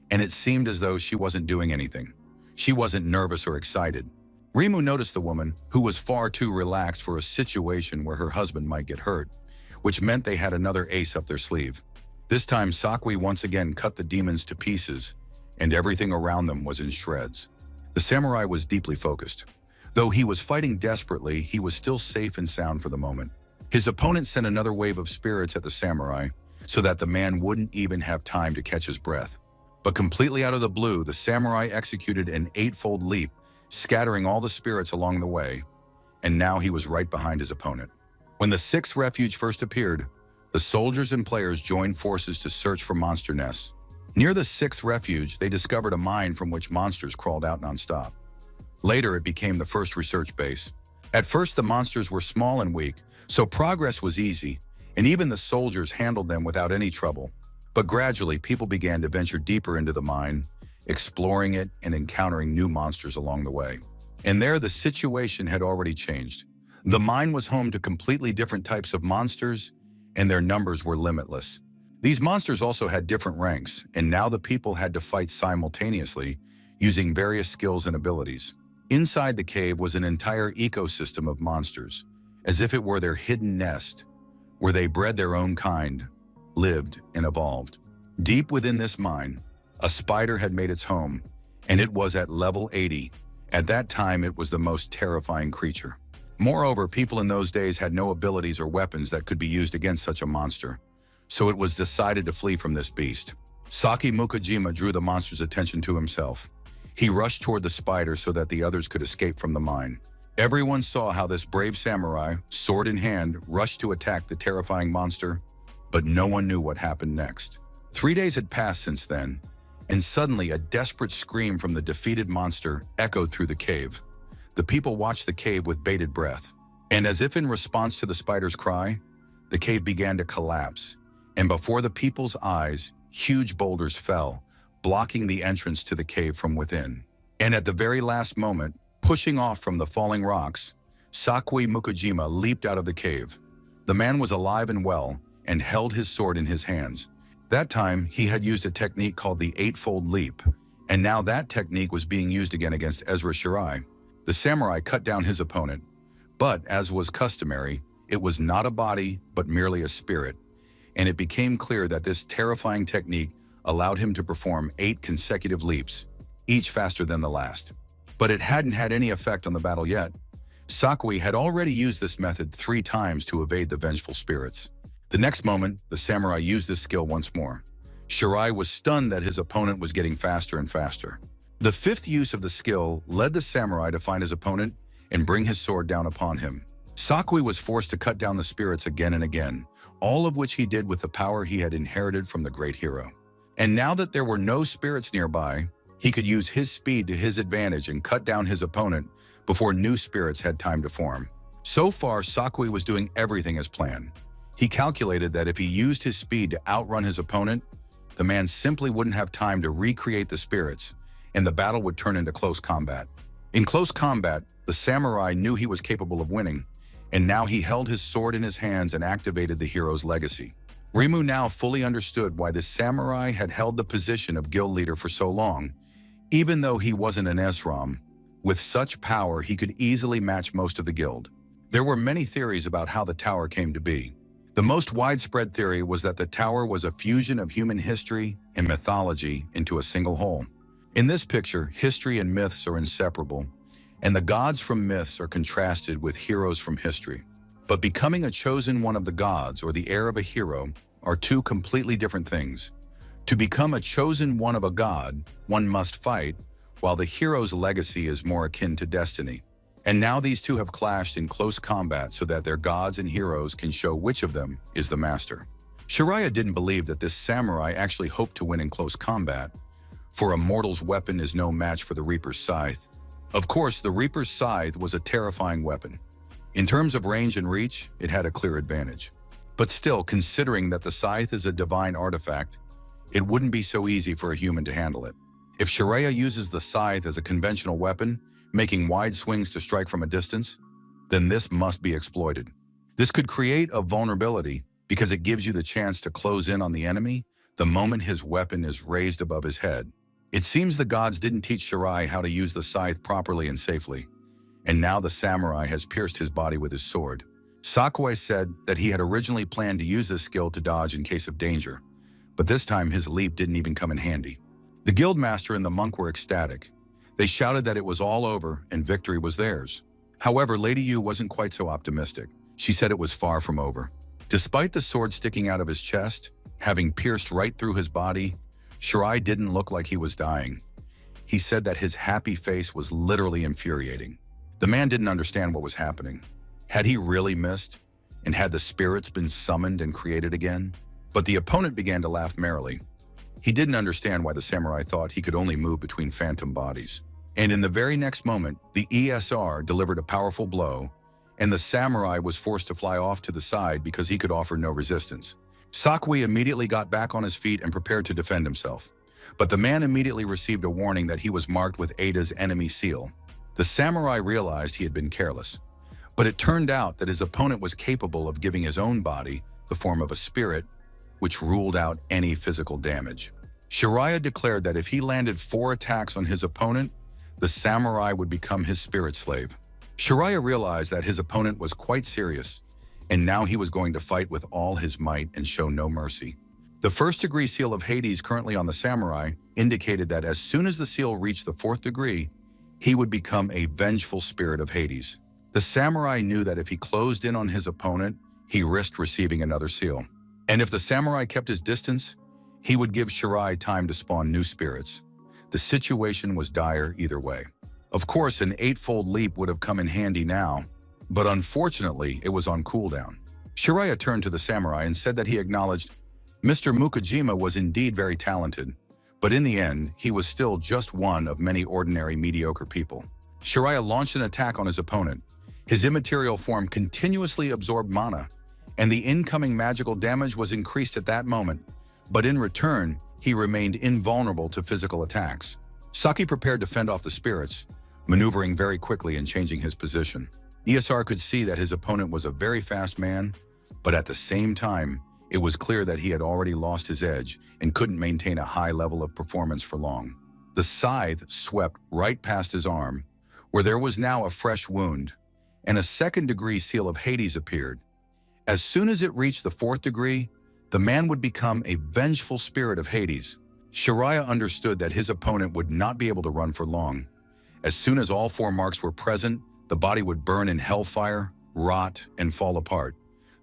and it seemed as though she wasn't doing anything. She wasn't nervous or excited. Rimu noticed the woman, who was far too relaxed for a situation where her husband might get hurt, which meant they had another ace up their sleeve. This time, Sakui once again cut the demons to pieces, and everything around them was in shreds. The samurai was deeply focused. Though he was fighting desperately, he was still safe and sound for the moment. His opponent sent another wave of spirits at the samurai, so that the man wouldn't even have time to catch his breath. But completely out of the blue, the samurai executed an 8-fold leap, scattering all the spirits along the way, and now he was right behind his opponent. When the 6th refuge first appeared, the soldiers and players joined forces to search for monster nests. Near the 6th refuge, they discovered a mine from which monsters crawled out nonstop. Later, it became the first research base. At first, the monsters were small and weak, so progress was easy, and even the soldiers handled them without any trouble. But gradually, people began to venture deeper into the mine, exploring it and encountering new monsters along the way. And there, the situation had already changed. The mine was home to completely different types of monsters, and their numbers were limitless. These monsters also had different ranks, and now the people had to fight simultaneously, using various skills and abilities. Inside the cave was an entire ecosystem of monsters, as if it were their hidden nest, where they bred their own kind, lived, and evolved. Deep within this mine, a spider had made its home, and it was at level 80. At that time, it was the most terrifying creature. Moreover, people in those days had no abilities or weapons that could be used against such a monster, so it was decided to flee from this beast. Saki Mukajima drew the monster's attention to himself. He rushed toward the spider so that the others could escape from the mine. Everyone saw how this brave samurai, sword in hand, rushed to attack the terrifying monster, but no one knew what happened next. 3 days had passed since then, and suddenly a desperate scream from the defeated monster echoed through the cave. The people watched the cave with bated breath, and as if in response to the spider's cry, the cave began to collapse, and before the people's eyes, huge boulders fell, blocking the entrance to the cave from within. And at the very last moment, pushing off from the falling rocks, Sakui Mukajima leaped out of the cave. The man was alive and well, and held his sword in his hands. That time, he had used a technique called the 8-fold leap, and now that technique was being used again against Ezra Shirai. The samurai cut down his opponent, but as was customary, it was not a body, but merely a spirit, and it became clear that this terrifying technique allowed him to perform 8 consecutive leaps, each faster than the last. But it hadn't had any effect on the battle yet. Sakui had already used this method 3 times to evade the vengeful spirits. The next moment, the samurai used this skill once more. Shirai was stunned that his opponent was getting faster and faster. The fifth use of the skill led the samurai to find his opponent and bring his sword down upon him. Sakui was forced to cut down the spirits again and again, all of which he did with the power he had inherited from the great hero. And now that there were no spirits nearby, he could use his speed to his advantage and cut down his opponent before new spirits had time to form. So far, Sakui was doing everything as planned. He calculated that if he used his speed to outrun his opponent, the man simply wouldn't have time to recreate the spirits, and the battle would turn into close combat. In close combat, the samurai knew he was capable of winning, and now he held his sword in his hands and activated the hero's legacy. Rimu now fully understood why the samurai had held the position of guild leader for so long. Even though he wasn't an Esram, with such power he could easily match most of the guild. There were many theories about how the tower came to be. The most widespread theory was that the tower was a fusion of human history and mythology into a single whole. In this picture, history and myths are inseparable, and the gods from myths are contrasted with heroes from history. But becoming a chosen one of the gods or the heir of a hero are two completely different things. To become a chosen one of a god, one must fight, while the hero's legacy is more akin to destiny. And now these two have clashed in close combat so that their gods and heroes can show which of them is the master. Shiraya didn't believe that this samurai actually hoped to win in close combat, for a mortal's weapon is no match for the Reaper's scythe. Of course, the Reaper's scythe was a terrifying weapon. In terms of range and reach, it had a clear advantage. But still, considering that the scythe is a divine artifact, it wouldn't be so easy for a human to handle it. If Shiraya uses the scythe as a conventional weapon, making wide swings to strike from a distance, then this must be exploited. This could create a vulnerability because it gives you the chance to close in on the enemy the moment his weapon is raised above his head. It seems the gods didn't teach Shirai how to use the scythe properly and safely, and now the samurai has pierced his body with his sword. Sakui said that he had originally planned to use this skill to dodge in case of danger, but this time his leap didn't even come in handy. The guildmaster and the monk were ecstatic. They shouted that it was all over and victory was theirs. However, Lady Yu wasn't quite so optimistic. She said it was far from over. Despite the sword sticking out of his chest, having pierced right through his body, Shirai didn't look like he was dying. He said that his happy face was literally infuriating. The man didn't understand what was happening. Had he really missed? And had the spirits been summoned and created again? But the opponent began to laugh merrily. He didn't understand why the samurai thought he could only move between phantom bodies. And in the very next moment, the ESR delivered a powerful blow, and the samurai was forced to fly off to the side because he could offer no resistance. Sakui immediately got back on his feet and prepared to defend himself. But the man immediately received a warning that he was marked with Ada's enemy seal. The samurai realized he had been careless. But it turned out that his opponent was capable of giving his own body the form of a spirit, which ruled out any physical damage. Shiraya declared that if he landed 4 attacks on his opponent, the samurai would become his spirit slave. Shiraya realized that his opponent was quite serious, and now he was going to fight with all his might and show no mercy. The first-degree seal of Hades currently on the samurai indicated that as soon as the seal reached the 4th degree, he would become a vengeful spirit of Hades. The samurai knew that if he closed in on his opponent, he risked receiving another seal. And if the samurai kept his distance, he would give Shirai time to spawn new spirits. The situation was dire either way. Of course, an 8-fold leap would have come in handy now, but unfortunately, it was on cooldown. Shiraya turned to the samurai and said that he acknowledged Mr. Mukajima was indeed very talented, but in the end, he was still just one of many ordinary mediocre people. Shiraya launched an attack on his opponent. His immaterial form continuously absorbed mana, and the incoming magical damage was increased at that moment, but in return, he remained invulnerable to physical attacks. Saki prepared to fend off the spirits, maneuvering very quickly and changing his position. ESR could see that his opponent was a very fast man, but at the same time, it was clear that he had already lost his edge and couldn't maintain a high level of performance for long. The scythe swept right past his arm, where there was now a fresh wound, and a 2nd-degree seal of Hades appeared. As soon as it reached the 4th degree, the man would become a vengeful spirit of Hades. Shiraya understood that his opponent would not be able to run for long. As soon as all 4 marks were present, the body would burn in hellfire, rot, and fall apart.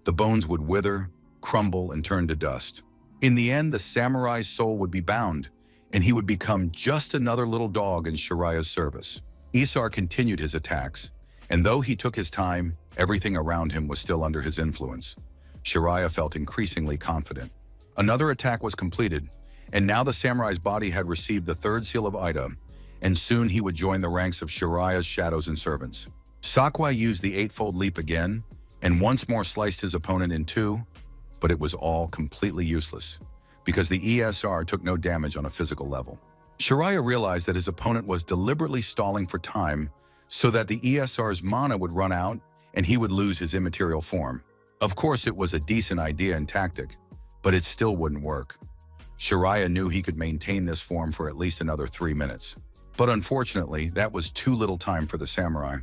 The bones would wither, crumble, and turn to dust. In the end, the samurai's soul would be bound, and he would become just another little dog in Shiraya's service. Isar continued his attacks, and though he took his time, everything around him was still under his influence. Shiraya felt increasingly confident. Another attack was completed, and now the samurai's body had received the third seal of Ida, and soon he would join the ranks of Shiraya's shadows and servants. Sakuai used the eightfold leap again, and once more sliced his opponent in two, but it was all completely useless, because the ESR took no damage on a physical level. Shiraya realized that his opponent was deliberately stalling for time so that the ESR's mana would run out and he would lose his immaterial form. Of course, it was a decent idea and tactic, but it still wouldn't work. Shiraya knew he could maintain this form for at least another 3 minutes. But unfortunately, that was too little time for the samurai.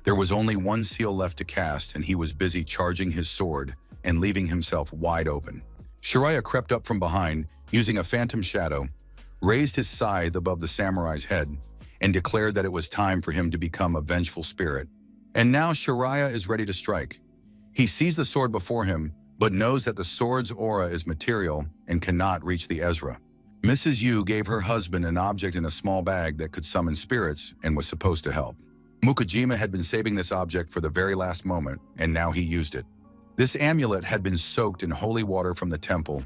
There was only one seal left to cast, and he was busy charging his sword and leaving himself wide open. Shiraya crept up from behind, using a phantom shadow, raised his scythe above the samurai's head, and declared that it was time for him to become a vengeful spirit. And now Shiraya is ready to strike. He sees the sword before him, but knows that the sword's aura is material and cannot reach the Ezra. Mrs. Yu gave her husband an object in a small bag that could summon spirits and was supposed to help. Mukajima had been saving this object for the very last moment, and now he used it. This amulet had been soaked in holy water from the temple,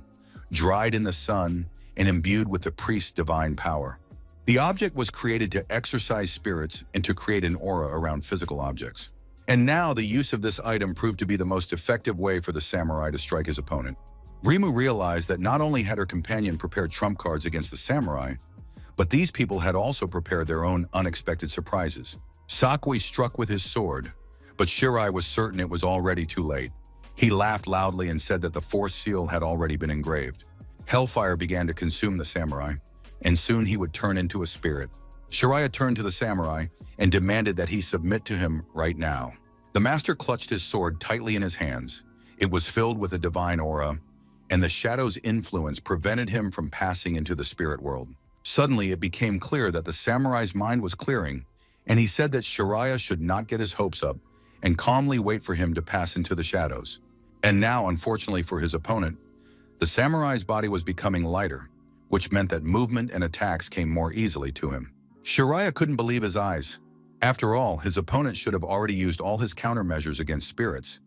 dried in the sun, and imbued with the priest's divine power. The object was created to exorcise spirits and to create an aura around physical objects. And now the use of this item proved to be the most effective way for the samurai to strike his opponent. Rimu realized that not only had her companion prepared trump cards against the samurai, but these people had also prepared their own unexpected surprises. Sakui struck with his sword, but Shirai was certain it was already too late. He laughed loudly and said that the fourth seal had already been engraved. Hellfire began to consume the samurai, and soon he would turn into a spirit. Shiraya turned to the samurai and demanded that he submit to him right now. The master clutched his sword tightly in his hands. It was filled with a divine aura, and the shadow's influence prevented him from passing into the spirit world. Suddenly, it became clear that the samurai's mind was clearing, and he said that Shiraya should not get his hopes up and calmly wait for him to pass into the shadows. And now, unfortunately for his opponent, the samurai's body was becoming lighter, which meant that movement and attacks came more easily to him. Shiraya couldn't believe his eyes. After all, his opponent should have already used all his countermeasures against spirits,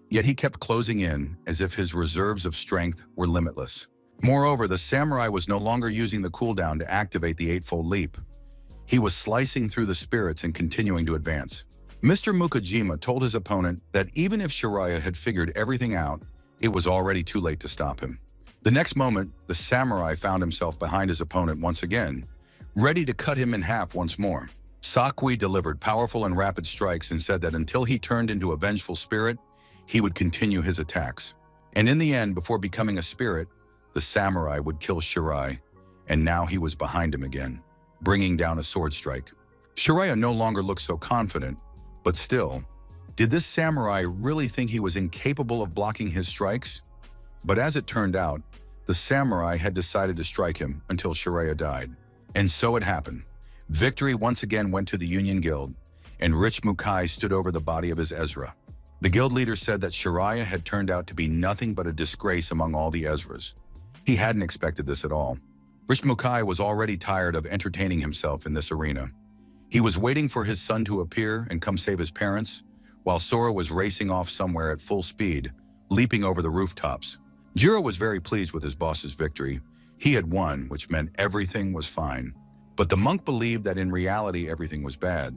yet he kept closing in as if his reserves of strength were limitless. Moreover, the samurai was no longer using the cooldown to activate the eightfold leap. He was slicing through the spirits and continuing to advance. Mr. Mukajima told his opponent that even if Shiraya had figured everything out, it was already too late to stop him. The next moment, the samurai found himself behind his opponent once again, ready to cut him in half once more. Sakui delivered powerful and rapid strikes and said that until he turned into a vengeful spirit, he would continue his attacks. And in the end, before becoming a spirit, the samurai would kill Shirai, and now he was behind him again, bringing down a sword strike. Shiraya no longer looked so confident, but still, did this samurai really think he was incapable of blocking his strikes? But as it turned out, the samurai had decided to strike him until Shiraya died. And so it happened. Victory once again went to the Union Guild, and Rich Mukai stood over the body of his Ezra. The guild leader said that Shiraya had turned out to be nothing but a disgrace among all the Ezras. He hadn't expected this at all. Rich Mukai was already tired of entertaining himself in this arena. He was waiting for his son to appear and come save his parents, while Sora was racing off somewhere at full speed, leaping over the rooftops. Jiro was very pleased with his boss's victory. He had won, which meant everything was fine. But the monk believed that in reality everything was bad,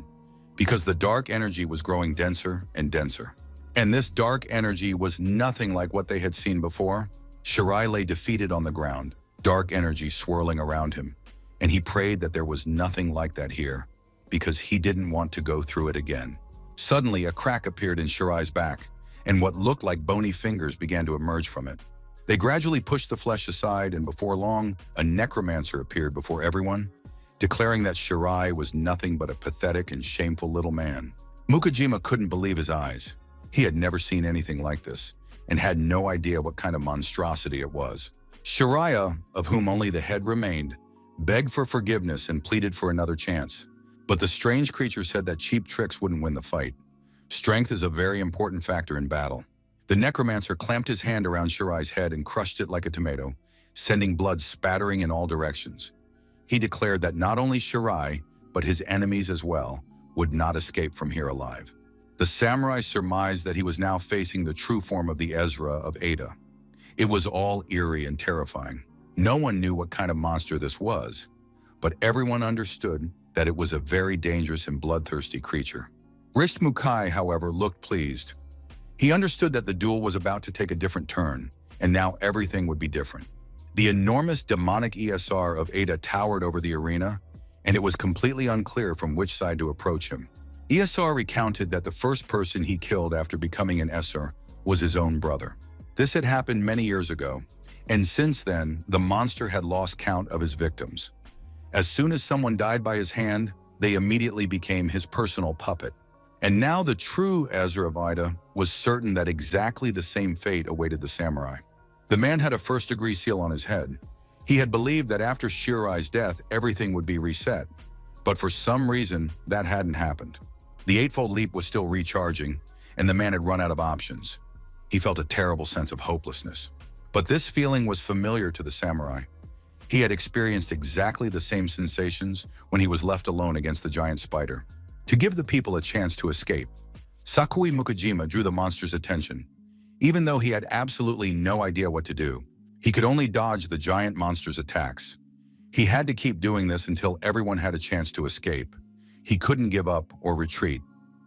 because the dark energy was growing denser and denser. And this dark energy was nothing like what they had seen before. Shirai lay defeated on the ground, dark energy swirling around him, and he prayed that there was nothing like that here, because he didn't want to go through it again. Suddenly, a crack appeared in Shirai's back, and what looked like bony fingers began to emerge from it. They gradually pushed the flesh aside, and before long, a necromancer appeared before everyone, declaring that Shirai was nothing but a pathetic and shameful little man. Mukajima couldn't believe his eyes. He had never seen anything like this, and had no idea what kind of monstrosity it was. Shiraya, of whom only the head remained, begged for forgiveness and pleaded for another chance. But the strange creature said that cheap tricks wouldn't win the fight. Strength is a very important factor in battle. The necromancer clamped his hand around Shirai's head and crushed it like a tomato, sending blood spattering in all directions. He declared that not only Shirai, but his enemies as well, would not escape from here alive. The samurai surmised that he was now facing the true form of the Ezra of Ada. It was all eerie and terrifying. No one knew what kind of monster this was, but everyone understood that it was a very dangerous and bloodthirsty creature. Rist Mukai, however, looked pleased. He understood that the duel was about to take a different turn, and now everything would be different. The enormous demonic ESR of Ada towered over the arena, and it was completely unclear from which side to approach him. ESR recounted that the first person he killed after becoming an Esser was his own brother. This had happened many years ago, and since then, the monster had lost count of his victims. As soon as someone died by his hand, they immediately became his personal puppet. And now the true Ezra of Ida was certain that exactly the same fate awaited the samurai. The man had a first-degree seal on his head. He had believed that after Shirai's death, everything would be reset. But for some reason, that hadn't happened. The Eightfold Leap was still recharging, and the man had run out of options. He felt a terrible sense of hopelessness. But this feeling was familiar to the samurai. He had experienced exactly the same sensations when he was left alone against the giant spider. To give the people a chance to escape, Sakui Mukujima drew the monster's attention. Even though he had absolutely no idea what to do, he could only dodge the giant monster's attacks. He had to keep doing this until everyone had a chance to escape. He couldn't give up or retreat.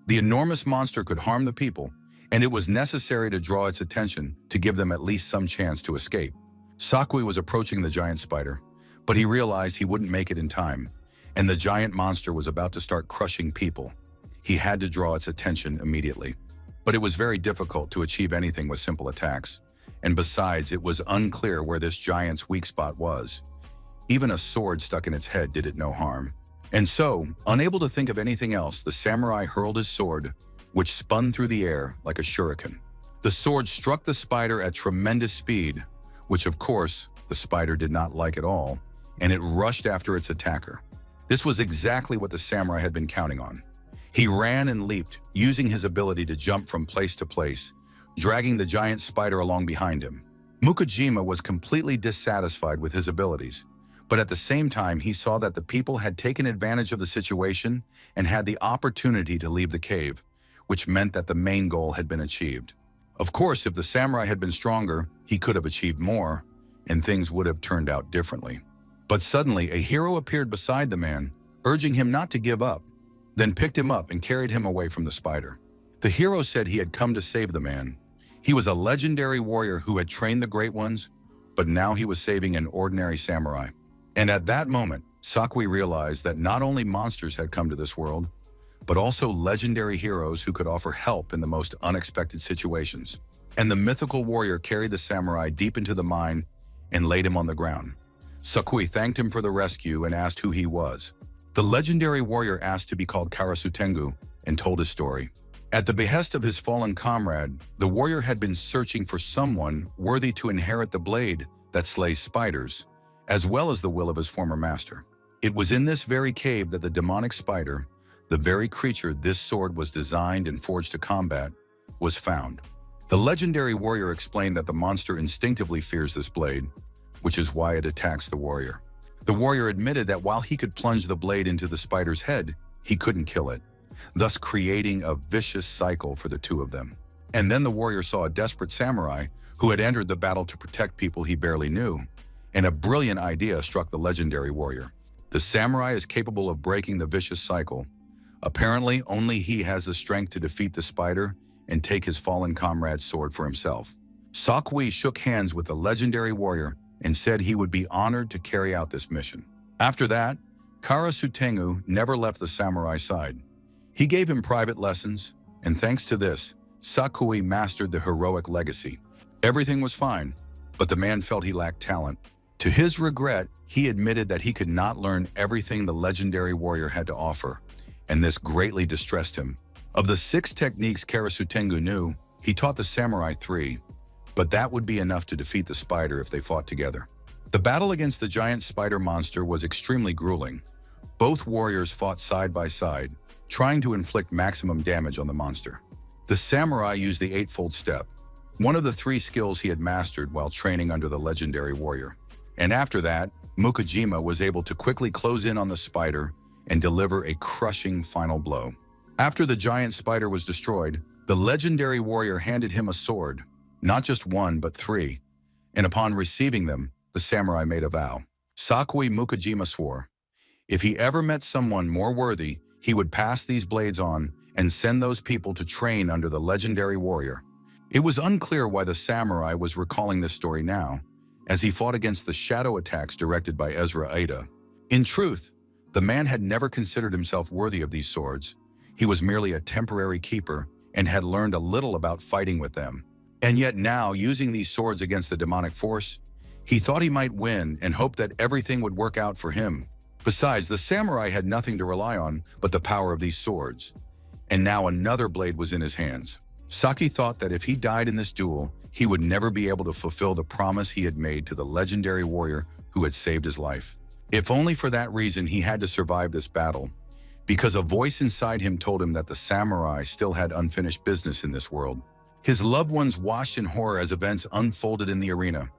The enormous monster could harm the people, and it was necessary to draw its attention to give them at least some chance to escape. Sakui was approaching the giant spider, but he realized he wouldn't make it in time, and the giant monster was about to start crushing people. He had to draw its attention immediately. But it was very difficult to achieve anything with simple attacks, and besides, it was unclear where this giant's weak spot was. Even a sword stuck in its head did it no harm. And so, unable to think of anything else, the samurai hurled his sword, which spun through the air like a shuriken. The sword struck the spider at tremendous speed, which of course, the spider did not like at all, and it rushed after its attacker. This was exactly what the samurai had been counting on. He ran and leaped, using his ability to jump from place to place, dragging the giant spider along behind him. Mukujima was completely dissatisfied with his abilities, but at the same time he saw that the people had taken advantage of the situation and had the opportunity to leave the cave, which meant that the main goal had been achieved. Of course, if the samurai had been stronger, he could have achieved more, and things would have turned out differently. But suddenly, a hero appeared beside the man, urging him not to give up, then picked him up and carried him away from the spider. The hero said he had come to save the man. He was a legendary warrior who had trained the great ones, but now he was saving an ordinary samurai. And at that moment, Sakui realized that not only monsters had come to this world, but also legendary heroes who could offer help in the most unexpected situations. And the mythical warrior carried the samurai deep into the mine and laid him on the ground. Sakui thanked him for the rescue and asked who he was. The legendary warrior asked to be called Karasutengu and told his story. At the behest of his fallen comrade, the warrior had been searching for someone worthy to inherit the blade that slays spiders, as well as the will of his former master. It was in this very cave that the demonic spider, the very creature this sword was designed and forged to combat, was found. The legendary warrior explained that the monster instinctively fears this blade, which is why it attacks the warrior. The warrior admitted that while he could plunge the blade into the spider's head, he couldn't kill it, thus creating a vicious cycle for the two of them. And then the warrior saw a desperate samurai who had entered the battle to protect people he barely knew, and a brilliant idea struck the legendary warrior. The samurai is capable of breaking the vicious cycle. Apparently, only he has the strength to defeat the spider and take his fallen comrade's sword for himself. Sakui shook hands with the legendary warrior and said he would be honored to carry out this mission. After that, Karasutengu never left the samurai's side. He gave him private lessons, and thanks to this, Sakui mastered the heroic legacy. Everything was fine, but the man felt he lacked talent. To his regret, he admitted that he could not learn everything the legendary warrior had to offer, and this greatly distressed him. Of the 6 techniques Karasutengu knew, he taught the samurai 3, but that would be enough to defeat the spider if they fought together. The battle against the giant spider monster was extremely grueling. Both warriors fought side by side, trying to inflict maximum damage on the monster. The samurai used the Eightfold Step, one of the 3 skills he had mastered while training under the legendary warrior. And after that, Mukajima was able to quickly close in on the spider and deliver a crushing final blow. After the giant spider was destroyed, the legendary warrior handed him a sword, not just one but three, and upon receiving them, the samurai made a vow. Sakui Mukajima swore, if he ever met someone more worthy, he would pass these blades on and send those people to train under the legendary warrior. It was unclear why the samurai was recalling this story now, as he fought against the shadow attacks directed by Ezra Ada. In truth, the man had never considered himself worthy of these swords. He was merely a temporary keeper and had learned a little about fighting with them. And yet now, using these swords against the demonic force, he thought he might win and hoped that everything would work out for him. Besides, the samurai had nothing to rely on but the power of these swords. And now another blade was in his hands. Saki thought that if he died in this duel, he would never be able to fulfill the promise he had made to the legendary warrior who had saved his life. If only for that reason he had to survive this battle, because a voice inside him told him that the samurai still had unfinished business in this world. His loved ones watched in horror as events unfolded in the arena.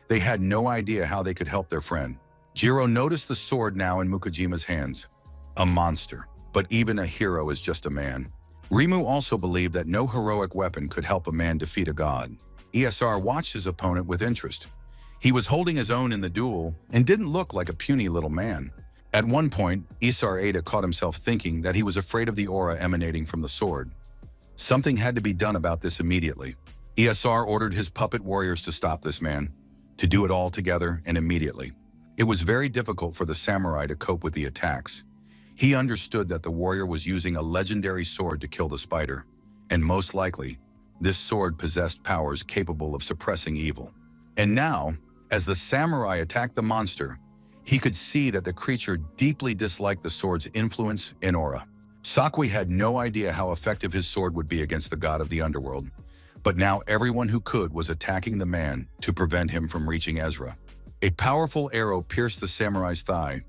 They had no idea how they could help their friend. Jiro noticed the sword now in Mukajima's hands. A monster, but even a hero is just a man. Rimu also believed that no heroic weapon could help a man defeat a god. ESR watched his opponent with interest. He was holding his own in the duel and didn't look like a puny little man. At one point, Isar Ada caught himself thinking that he was afraid of the aura emanating from the sword. Something had to be done about this immediately. ESR ordered his puppet warriors to stop this man, to do it all together and immediately. It was very difficult for the samurai to cope with the attacks. He understood that the warrior was using a legendary sword to kill the spider, and most likely, this sword possessed powers capable of suppressing evil. And now, as the samurai attacked the monster, he could see that the creature deeply disliked the sword's influence and aura. Sakui had no idea how effective his sword would be against the god of the underworld, but now everyone who could was attacking the man to prevent him from reaching Ezra. A powerful arrow pierced the samurai's thigh.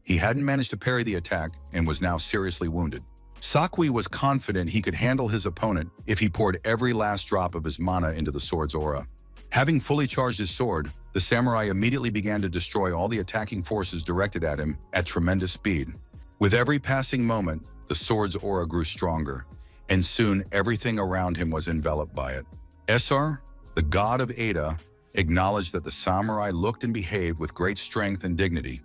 He hadn't managed to parry the attack and was now seriously wounded. Sakui was confident he could handle his opponent if he poured every last drop of his mana into the sword's aura. Having fully charged his sword, the samurai immediately began to destroy all the attacking forces directed at him at tremendous speed. With every passing moment, the sword's aura grew stronger, and soon everything around him was enveloped by it. Esar, the god of Ada, acknowledged that the samurai looked and behaved with great strength and dignity,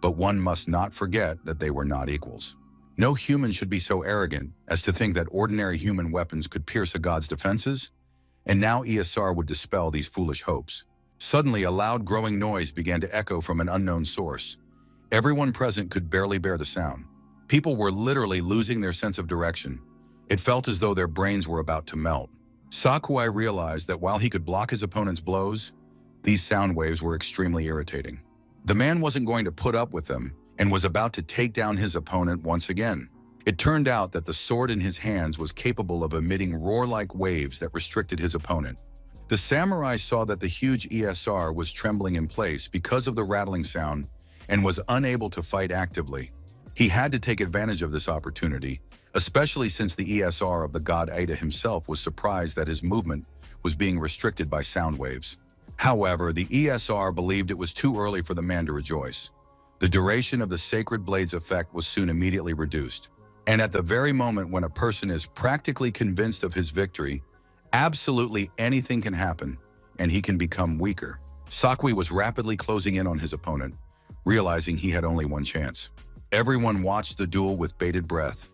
but one must not forget that they were not equals. No human should be so arrogant as to think that ordinary human weapons could pierce a god's defenses, and now ESR would dispel these foolish hopes. Suddenly, a loud growing noise began to echo from an unknown source. Everyone present could barely bear the sound. People were literally losing their sense of direction. It felt as though their brains were about to melt. Sakui realized that while he could block his opponent's blows, these sound waves were extremely irritating. The man wasn't going to put up with them and was about to take down his opponent once again. It turned out that the sword in his hands was capable of emitting roar-like waves that restricted his opponent. The samurai saw that the huge ESR was trembling in place because of the rattling sound and was unable to fight actively. He had to take advantage of this opportunity, especially since the ESR of the god Ada himself was surprised that his movement was being restricted by sound waves. However, the ESR believed it was too early for the man to rejoice. The duration of the Sacred Blade's effect was soon immediately reduced. And at the very moment when a person is practically convinced of his victory, absolutely anything can happen, and he can become weaker. Sakui was rapidly closing in on his opponent, realizing he had only one chance. Everyone watched the duel with bated breath,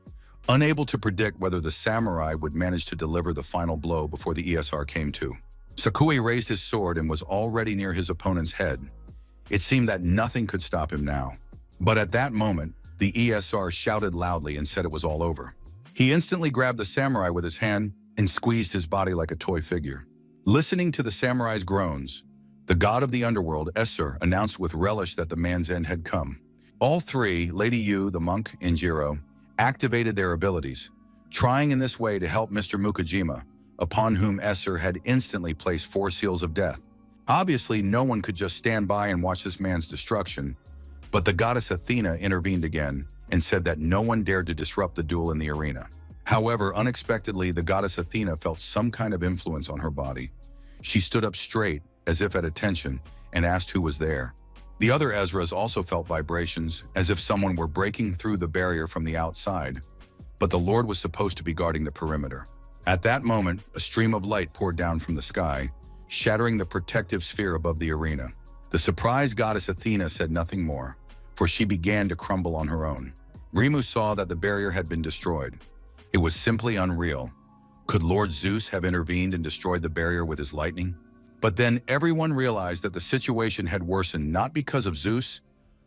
unable to predict whether the samurai would manage to deliver the final blow before the ESR came to. Sakui raised his sword and was already near his opponent's head. It seemed that nothing could stop him now. But at that moment, the ESR shouted loudly and said it was all over. He instantly grabbed the samurai with his hand and squeezed his body like a toy figure. Listening to the samurai's groans, the god of the underworld, Esser, announced with relish that the man's end had come. All three, Lady Yu, the monk, and Jiro, activated their abilities, trying in this way to help Mr. Mukajima, upon whom Esser had instantly placed 4 seals of death. Obviously, no one could just stand by and watch this man's destruction, but the goddess Athena intervened again and said that no one dared to disrupt the duel in the arena. However, unexpectedly, the goddess Athena felt some kind of influence on her body. She stood up straight, as if at attention, and asked who was there. The other Ezras also felt vibrations, as if someone were breaking through the barrier from the outside, but the Lord was supposed to be guarding the perimeter. At that moment, a stream of light poured down from the sky, shattering the protective sphere above the arena. The surprised goddess Athena said nothing more, for she began to crumble on her own. Rimu saw that the barrier had been destroyed. It was simply unreal. Could Lord Zeus have intervened and destroyed the barrier with his lightning? But then everyone realized that the situation had worsened not because of Zeus,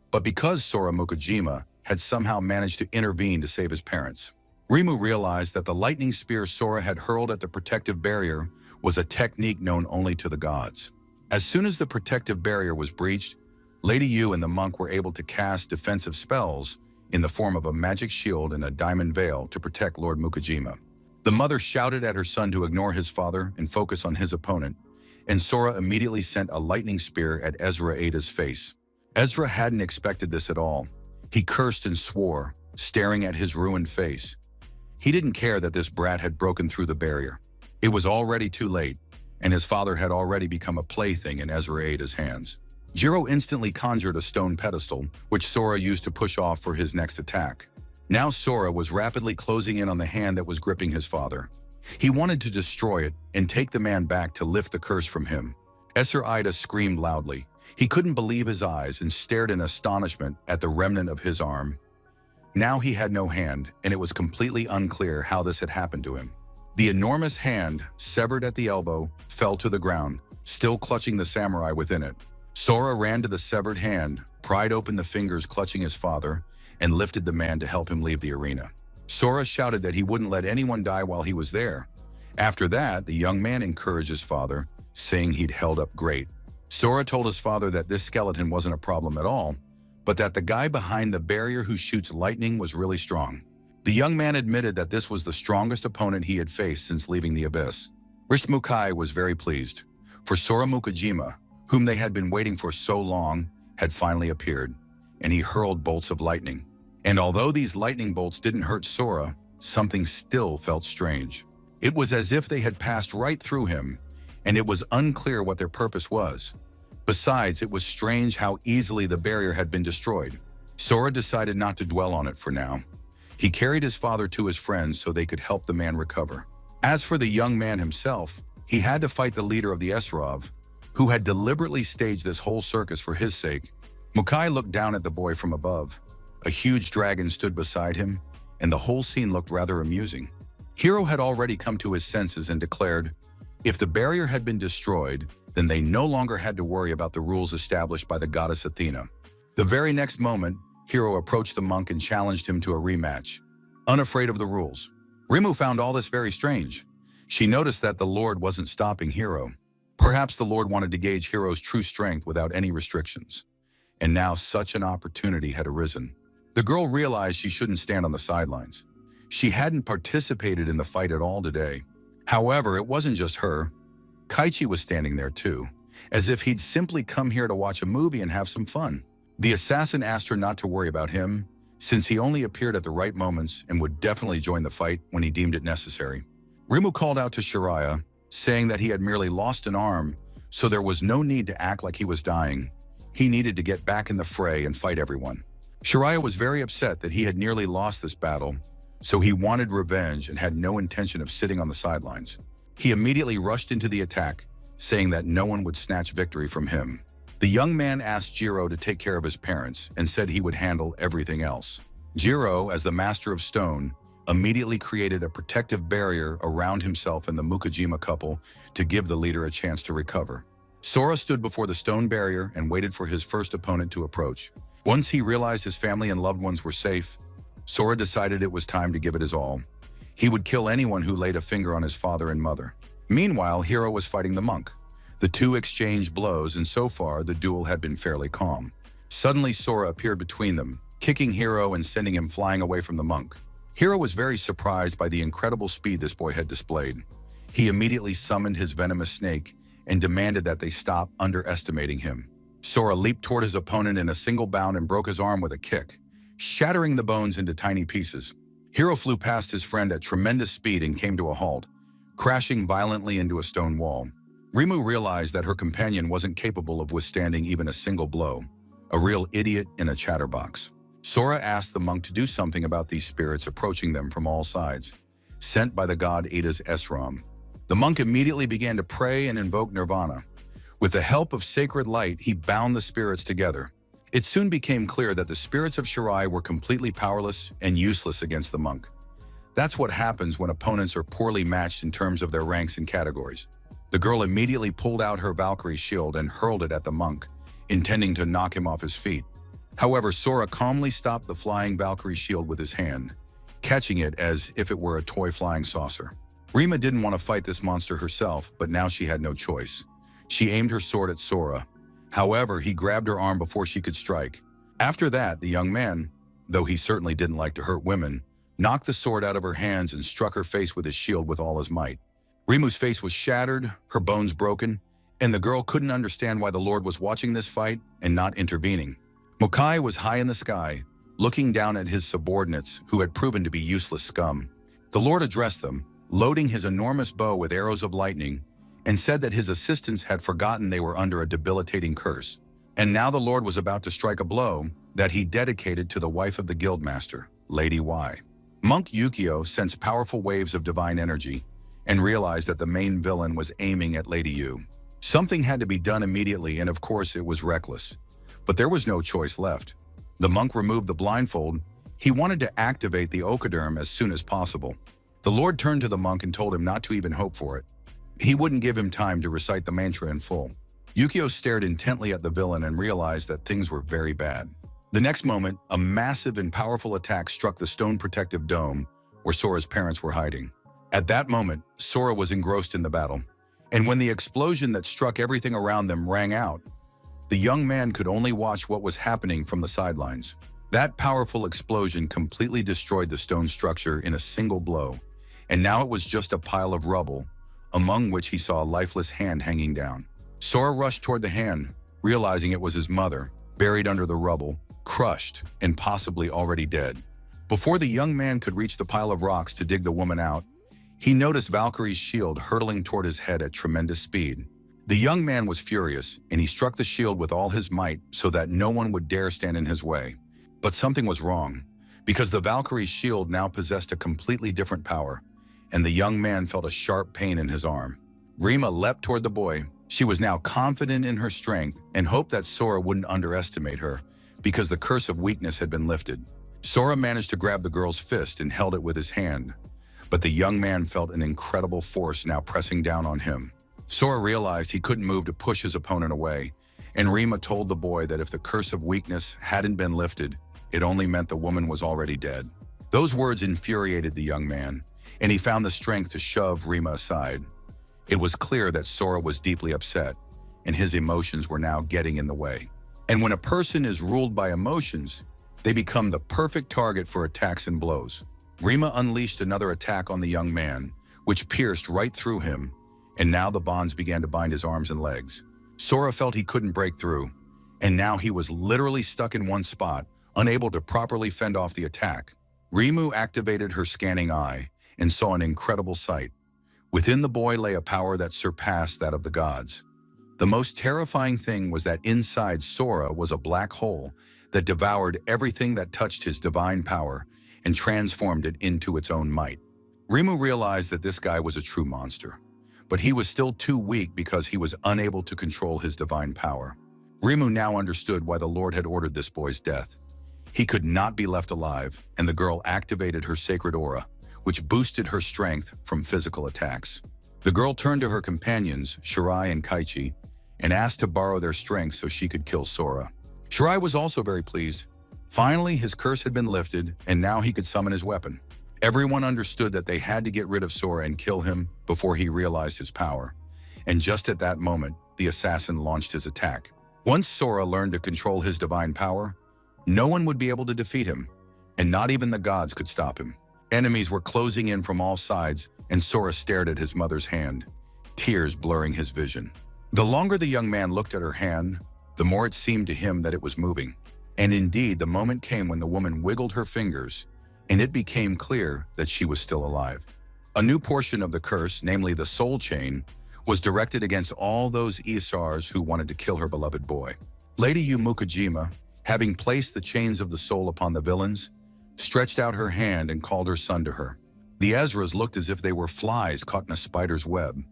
but because Sora Mukajima had somehow managed to intervene to save his parents. Rimu realized that the lightning spear Sora had hurled at the protective barrier was a technique known only to the gods. As soon as the protective barrier was breached, Lady Yu and the monk were able to cast defensive spells in the form of a magic shield and a diamond veil to protect Lord Mukajima. The mother shouted at her son to ignore his father and focus on his opponent, and Sora immediately sent a lightning spear at Ezra Ada's face. Ezra hadn't expected this at all. He cursed and swore, staring at his ruined face. He didn't care that this brat had broken through the barrier. It was already too late, and his father had already become a plaything in Ezra Ada's hands. Jiro instantly conjured a stone pedestal, which Sora used to push off for his next attack. Now Sora was rapidly closing in on the hand that was gripping his father. He wanted to destroy it and take the man back to lift the curse from him. Ezra Ida screamed loudly. He couldn't believe his eyes and stared in astonishment at the remnant of his arm. Now he had no hand, and it was completely unclear how this had happened to him. The enormous hand, severed at the elbow, fell to the ground, still clutching the samurai within it. Sora ran to the severed hand, pried open the fingers clutching his father, and lifted the man to help him leave the arena. Sora shouted that he wouldn't let anyone die while he was there. After that, the young man encouraged his father, saying he'd held up great. Sora told his father that this skeleton wasn't a problem at all, but that the guy behind the barrier who shoots lightning was really strong. The young man admitted that this was the strongest opponent he had faced since leaving the abyss. Rishmukai was very pleased, for Sora Mukajima, whom they had been waiting for so long, had finally appeared, and he hurled bolts of lightning. And although these lightning bolts didn't hurt Sora, something still felt strange. It was as if they had passed right through him, and it was unclear what their purpose was. Besides, it was strange how easily the barrier had been destroyed. Sora decided not to dwell on it for now. He carried his father to his friends so they could help the man recover. As for the young man himself, he had to fight the leader of the Esrov, who had deliberately staged this whole circus for his sake. Mukai looked down at the boy from above. A huge dragon stood beside him, and the whole scene looked rather amusing. Hiro had already come to his senses and declared, if the barrier had been destroyed, then they no longer had to worry about the rules established by the goddess Athena. The very next moment, Hiro approached the monk and challenged him to a rematch, unafraid of the rules. Rimu found all this very strange. She noticed that the Lord wasn't stopping Hiro. Perhaps the Lord wanted to gauge Hiro's true strength without any restrictions. And now such an opportunity had arisen. The girl realized she shouldn't stand on the sidelines. She hadn't participated in the fight at all today. However, it wasn't just her. Kaichi was standing there too, as if he'd simply come here to watch a movie and have some fun. The assassin asked her not to worry about him, since he only appeared at the right moments and would definitely join the fight when he deemed it necessary. Rimu called out to Shiraya, saying that he had merely lost an arm, so there was no need to act like he was dying. He needed to get back in the fray and fight everyone. Shiraya was very upset that he had nearly lost this battle, so he wanted revenge and had no intention of sitting on the sidelines. He immediately rushed into the attack, saying that no one would snatch victory from him. The young man asked Jiro to take care of his parents and said he would handle everything else. Jiro, as the master of stone, immediately created a protective barrier around himself and the Mukajima couple to give the leader a chance to recover. Sora stood before the stone barrier and waited for his first opponent to approach. Once he realized his family and loved ones were safe, Sora decided it was time to give it his all. He would kill anyone who laid a finger on his father and mother. Meanwhile, Hiro was fighting the monk. The two exchanged blows, and so far, the duel had been fairly calm. Suddenly, Sora appeared between them, kicking Hiro and sending him flying away from the monk. Hiro was very surprised by the incredible speed this boy had displayed. He immediately summoned his venomous snake and demanded that they stop underestimating him. Sora leaped toward his opponent in a single bound and broke his arm with a kick, shattering the bones into tiny pieces. Hiro flew past his friend at tremendous speed and came to a halt, crashing violently into a stone wall. Rimu realized that her companion wasn't capable of withstanding even a single blow. a real idiot in a chatterbox. Sora asked the monk to do something about these spirits approaching them from all sides, sent by the god Ada's Esram. The monk immediately began to pray and invoke nirvana. With the help of sacred light, he bound the spirits together. It soon became clear that the spirits of Shirai were completely powerless and useless against the monk. That's what happens when opponents are poorly matched in terms of their ranks and categories. The girl immediately pulled out her Valkyrie shield and hurled it at the monk, intending to knock him off his feet. However, Sora calmly stopped the flying Valkyrie shield with his hand, catching it as if it were a toy flying saucer. Rima didn't want to fight this monster herself, but now she had no choice. She aimed her sword at Sora. However, he grabbed her arm before she could strike. After that, the young man, though he certainly didn't like to hurt women, knocked the sword out of her hands and struck her face with his shield with all his might. Rimu's face was shattered, her bones broken, and the girl couldn't understand why the Lord was watching this fight and not intervening. Mokai was high in the sky, looking down at his subordinates who had proven to be useless scum. The Lord addressed them, loading his enormous bow with arrows of lightning, and said that his assistants had forgotten they were under a debilitating curse. And now the Lord was about to strike a blow that he dedicated to the wife of the guildmaster, Lady Y. Monk Yukio sensed powerful waves of divine energy and realized that the main villain was aiming at Lady Yu. Something had to be done immediately, and of course it was reckless. But there was no choice left. The monk removed the blindfold. He wanted to activate the Okoderm as soon as possible. The Lord turned to the monk and told him not to even hope for it. He wouldn't give him time to recite the mantra in full. Yukio stared intently at the villain and realized that things were very bad. The next moment, a massive and powerful attack struck the stone protective dome where Sora's parents were hiding. At that moment, Sora was engrossed in the battle, and when the explosion that struck everything around them rang out, the young man could only watch what was happening from the sidelines. That powerful explosion completely destroyed the stone structure in a single blow, and now it was just a pile of rubble, among which he saw a lifeless hand hanging down. Sora rushed toward the hand, realizing it was his mother, buried under the rubble, crushed, and possibly already dead. Before the young man could reach the pile of rocks to dig the woman out, he noticed Valkyrie's shield hurtling toward his head at tremendous speed. The young man was furious, and he struck the shield with all his might so that no one would dare stand in his way. But something was wrong, because the Valkyrie's shield now possessed a completely different power, and the young man felt a sharp pain in his arm. Rima leapt toward the boy. She was now confident in her strength and hoped that Sora wouldn't underestimate her, because the curse of weakness had been lifted. Sora managed to grab the girl's fist and held it with his hand, but the young man felt an incredible force now pressing down on him. Sora realized he couldn't move to push his opponent away, and Rima told the boy that if the curse of weakness hadn't been lifted, it only meant the woman was already dead. Those words infuriated the young man, and he found the strength to shove Rima aside. It was clear that Sora was deeply upset, and his emotions were now getting in the way. And when a person is ruled by emotions, they become the perfect target for attacks and blows. Rima unleashed another attack on the young man, which pierced right through him, and now the bonds began to bind his arms and legs. Sora felt he couldn't break through, and now he was literally stuck in one spot, unable to properly fend off the attack. Rimu activated her scanning eye and saw an incredible sight. Within the boy lay a power that surpassed that of the gods. The most terrifying thing was that inside Sora was a black hole that devoured everything that touched his divine power and transformed it into its own might. Rimu realized that this guy was a true monster, but he was still too weak because he was unable to control his divine power. Rimu now understood why the Lord had ordered this boy's death. He could not be left alive, and the girl activated her sacred aura, which boosted her strength from physical attacks. The girl turned to her companions, Shirai and Kaichi, and asked to borrow their strength so she could kill Sora. Shirai was also very pleased. Finally, his curse had been lifted, and now he could summon his weapon. Everyone understood that they had to get rid of Sora and kill him before he realized his power. And just at that moment, the assassin launched his attack. Once Sora learned to control his divine power, no one would be able to defeat him, and not even the gods could stop him. Enemies were closing in from all sides, and Sora stared at his mother's hand, tears blurring his vision. The longer the young man looked at her hand, the more it seemed to him that it was moving. And indeed, the moment came when the woman wiggled her fingers, and it became clear that she was still alive. A new portion of the curse, namely the soul chain, was directed against all those Isars who wanted to kill her beloved boy. Lady Yumukajima, having placed the chains of the soul upon the villains, stretched out her hand and called her son to her. The Ezras looked as if they were flies caught in a spider's web.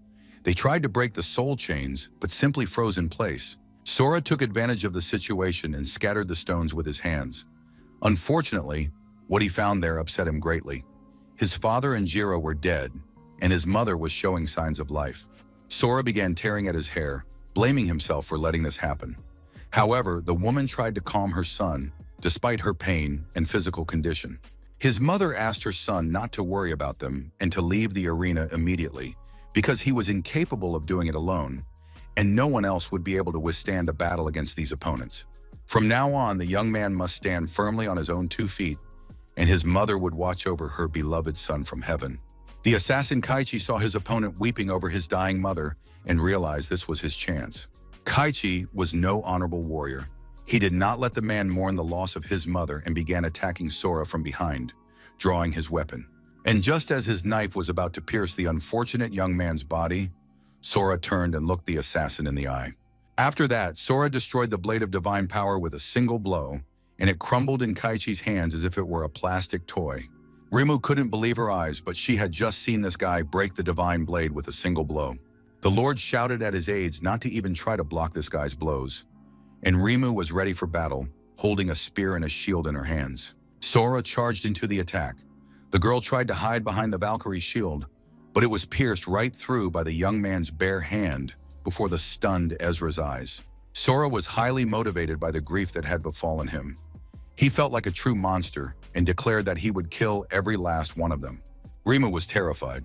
They tried to break the soul chains, but simply froze in place. Sora took advantage of the situation and scattered the stones with his hands. Unfortunately, what he found there upset him greatly. His father and Jiro were dead, and his mother was showing signs of life. Sora began tearing at his hair, blaming himself for letting this happen. However, the woman tried to calm her son, despite her pain and physical condition. His mother asked her son not to worry about them and to leave the arena immediately, because he was incapable of doing it alone, and no one else would be able to withstand a battle against these opponents. From now on, the young man must stand firmly on his own 2 feet, and his mother would watch over her beloved son from heaven. The assassin Kaichi saw his opponent weeping over his dying mother and realized this was his chance. Kaichi was no honorable warrior. He did not let the man mourn the loss of his mother and began attacking Sora from behind, drawing his weapon. And just as his knife was about to pierce the unfortunate young man's body, Sora turned and looked the assassin in the eye. After that, Sora destroyed the blade of divine power with a single blow, and it crumbled in Kaichi's hands as if it were a plastic toy. Rimu couldn't believe her eyes, but she had just seen this guy break the divine blade with a single blow. The Lord shouted at his aides not to even try to block this guy's blows, and Rimu was ready for battle, holding a spear and a shield in her hands. Sora charged into the attack. The girl tried to hide behind the Valkyrie's shield, but it was pierced right through by the young man's bare hand before the stunned Ezra's eyes. Sora was highly motivated by the grief that had befallen him. He felt like a true monster and declared that he would kill every last one of them. Rimu was terrified.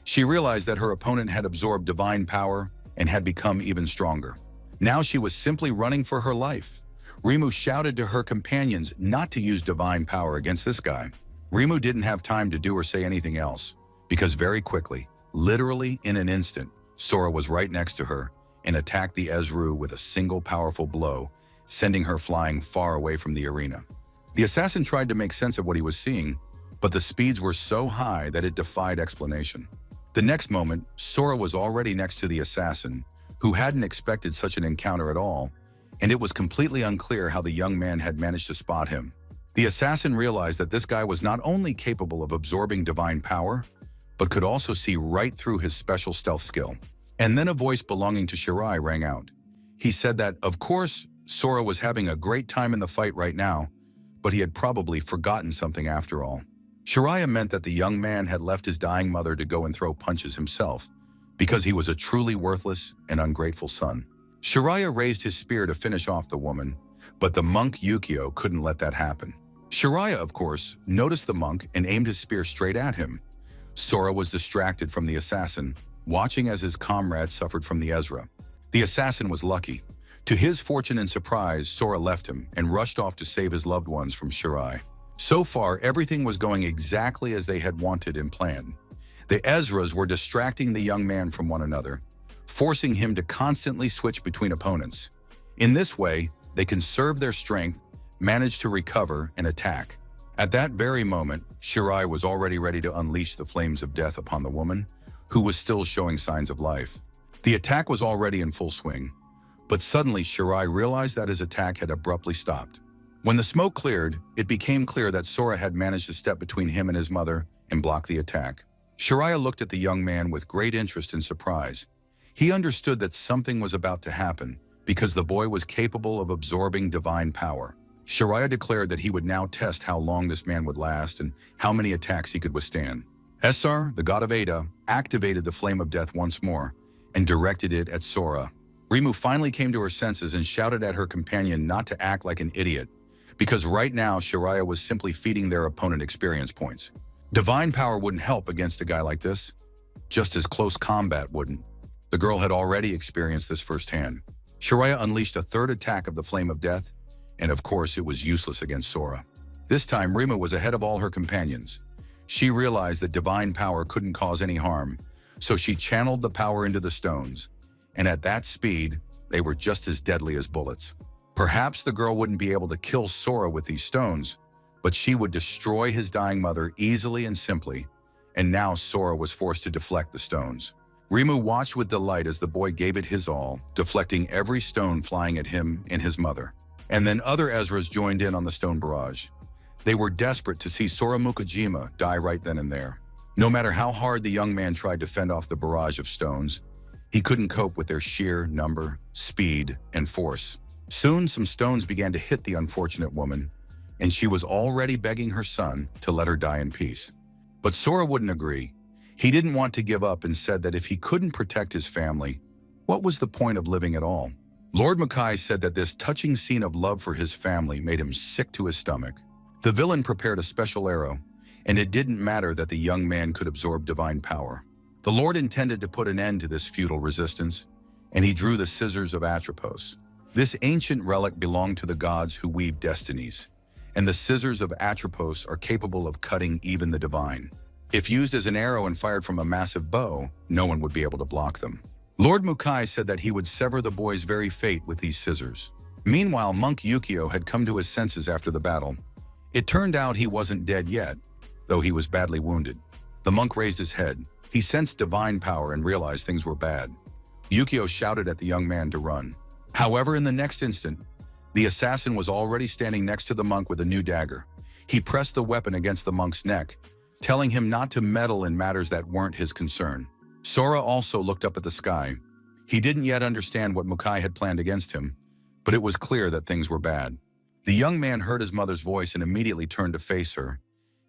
She realized that her opponent had absorbed divine power and had become even stronger. Now she was simply running for her life. Rimu shouted to her companions not to use divine power against this guy. Rimu didn't have time to do or say anything else, because very quickly, literally in an instant, Sora was right next to her and attacked the Ezru with a single powerful blow, sending her flying far away from the arena. The assassin tried to make sense of what he was seeing, but the speeds were so high that it defied explanation. The next moment, Sora was already next to the assassin, who hadn't expected such an encounter at all, and it was completely unclear how the young man had managed to spot him. The assassin realized that this guy was not only capable of absorbing divine power, but could also see right through his special stealth skill. And then a voice belonging to Shirai rang out. He said that, of course, Sora was having a great time in the fight right now, but he had probably forgotten something after all. Shiraya meant that the young man had left his dying mother to go and throw punches himself, because he was a truly worthless and ungrateful son. Shiraya raised his spear to finish off the woman, but the monk Yukio couldn't let that happen. Shiraya, of course, noticed the monk and aimed his spear straight at him. Sora was distracted from the assassin, watching as his comrade suffered from the Ezra. The assassin was lucky. To his fortune and surprise, Sora left him and rushed off to save his loved ones from Shirai. So far, everything was going exactly as they had wanted and planned. The Ezras were distracting the young man from one another, forcing him to constantly switch between opponents. In this way, they conserved their strength, managed to recover and attack. At that very moment, Shirai was already ready to unleash the flames of death upon the woman, who was still showing signs of life. The attack was already in full swing, but suddenly Shirai realized that his attack had abruptly stopped. When the smoke cleared, it became clear that Sora had managed to step between him and his mother and block the attack. Shiraya looked at the young man with great interest and surprise. He understood that something was about to happen because the boy was capable of absorbing divine power. Shiraya declared that he would now test how long this man would last and how many attacks he could withstand. Esar, the god of Ada, activated the flame of death once more and directed it at Sora. Rimu finally came to her senses and shouted at her companion not to act like an idiot, because right now Shiraya was simply feeding their opponent experience points. Divine power wouldn't help against a guy like this, just as close combat wouldn't. The girl had already experienced this firsthand. Shiraya unleashed a third attack of the Flame of Death, and of course it was useless against Sora. This time Rimu was ahead of all her companions. She realized that divine power couldn't cause any harm, so she channeled the power into the stones, and at that speed, they were just as deadly as bullets. Perhaps the girl wouldn't be able to kill Sora with these stones, but she would destroy his dying mother easily and simply, and now Sora was forced to deflect the stones. Rimu watched with delight as the boy gave it his all, deflecting every stone flying at him and his mother. And then other Ezras joined in on the stone barrage. They were desperate to see Sora Mukajima die right then and there. No matter how hard the young man tried to fend off the barrage of stones, he couldn't cope with their sheer number, speed, and force. Soon, some stones began to hit the unfortunate woman, and she was already begging her son to let her die in peace. But Sora wouldn't agree. He didn't want to give up and said that if he couldn't protect his family, what was the point of living at all? Lord Makai said that this touching scene of love for his family made him sick to his stomach. The villain prepared a special arrow, and it didn't matter that the young man could absorb divine power. The Lord intended to put an end to this futile resistance, and he drew the scissors of Atropos. This ancient relic belonged to the gods who weave destinies, and the scissors of Atropos are capable of cutting even the divine. If used as an arrow and fired from a massive bow, no one would be able to block them. Lord Mukai said that he would sever the boy's very fate with these scissors. Meanwhile, Monk Yukio had come to his senses after the battle. It turned out he wasn't dead yet, though he was badly wounded. The monk raised his head. He sensed divine power and realized things were bad. Yukio shouted at the young man to run. However, in the next instant, the assassin was already standing next to the monk with a new dagger. He pressed the weapon against the monk's neck, telling him not to meddle in matters that weren't his concern. Sora also looked up at the sky. He didn't yet understand what Mukai had planned against him, but it was clear that things were bad. The young man heard his mother's voice and immediately turned to face her,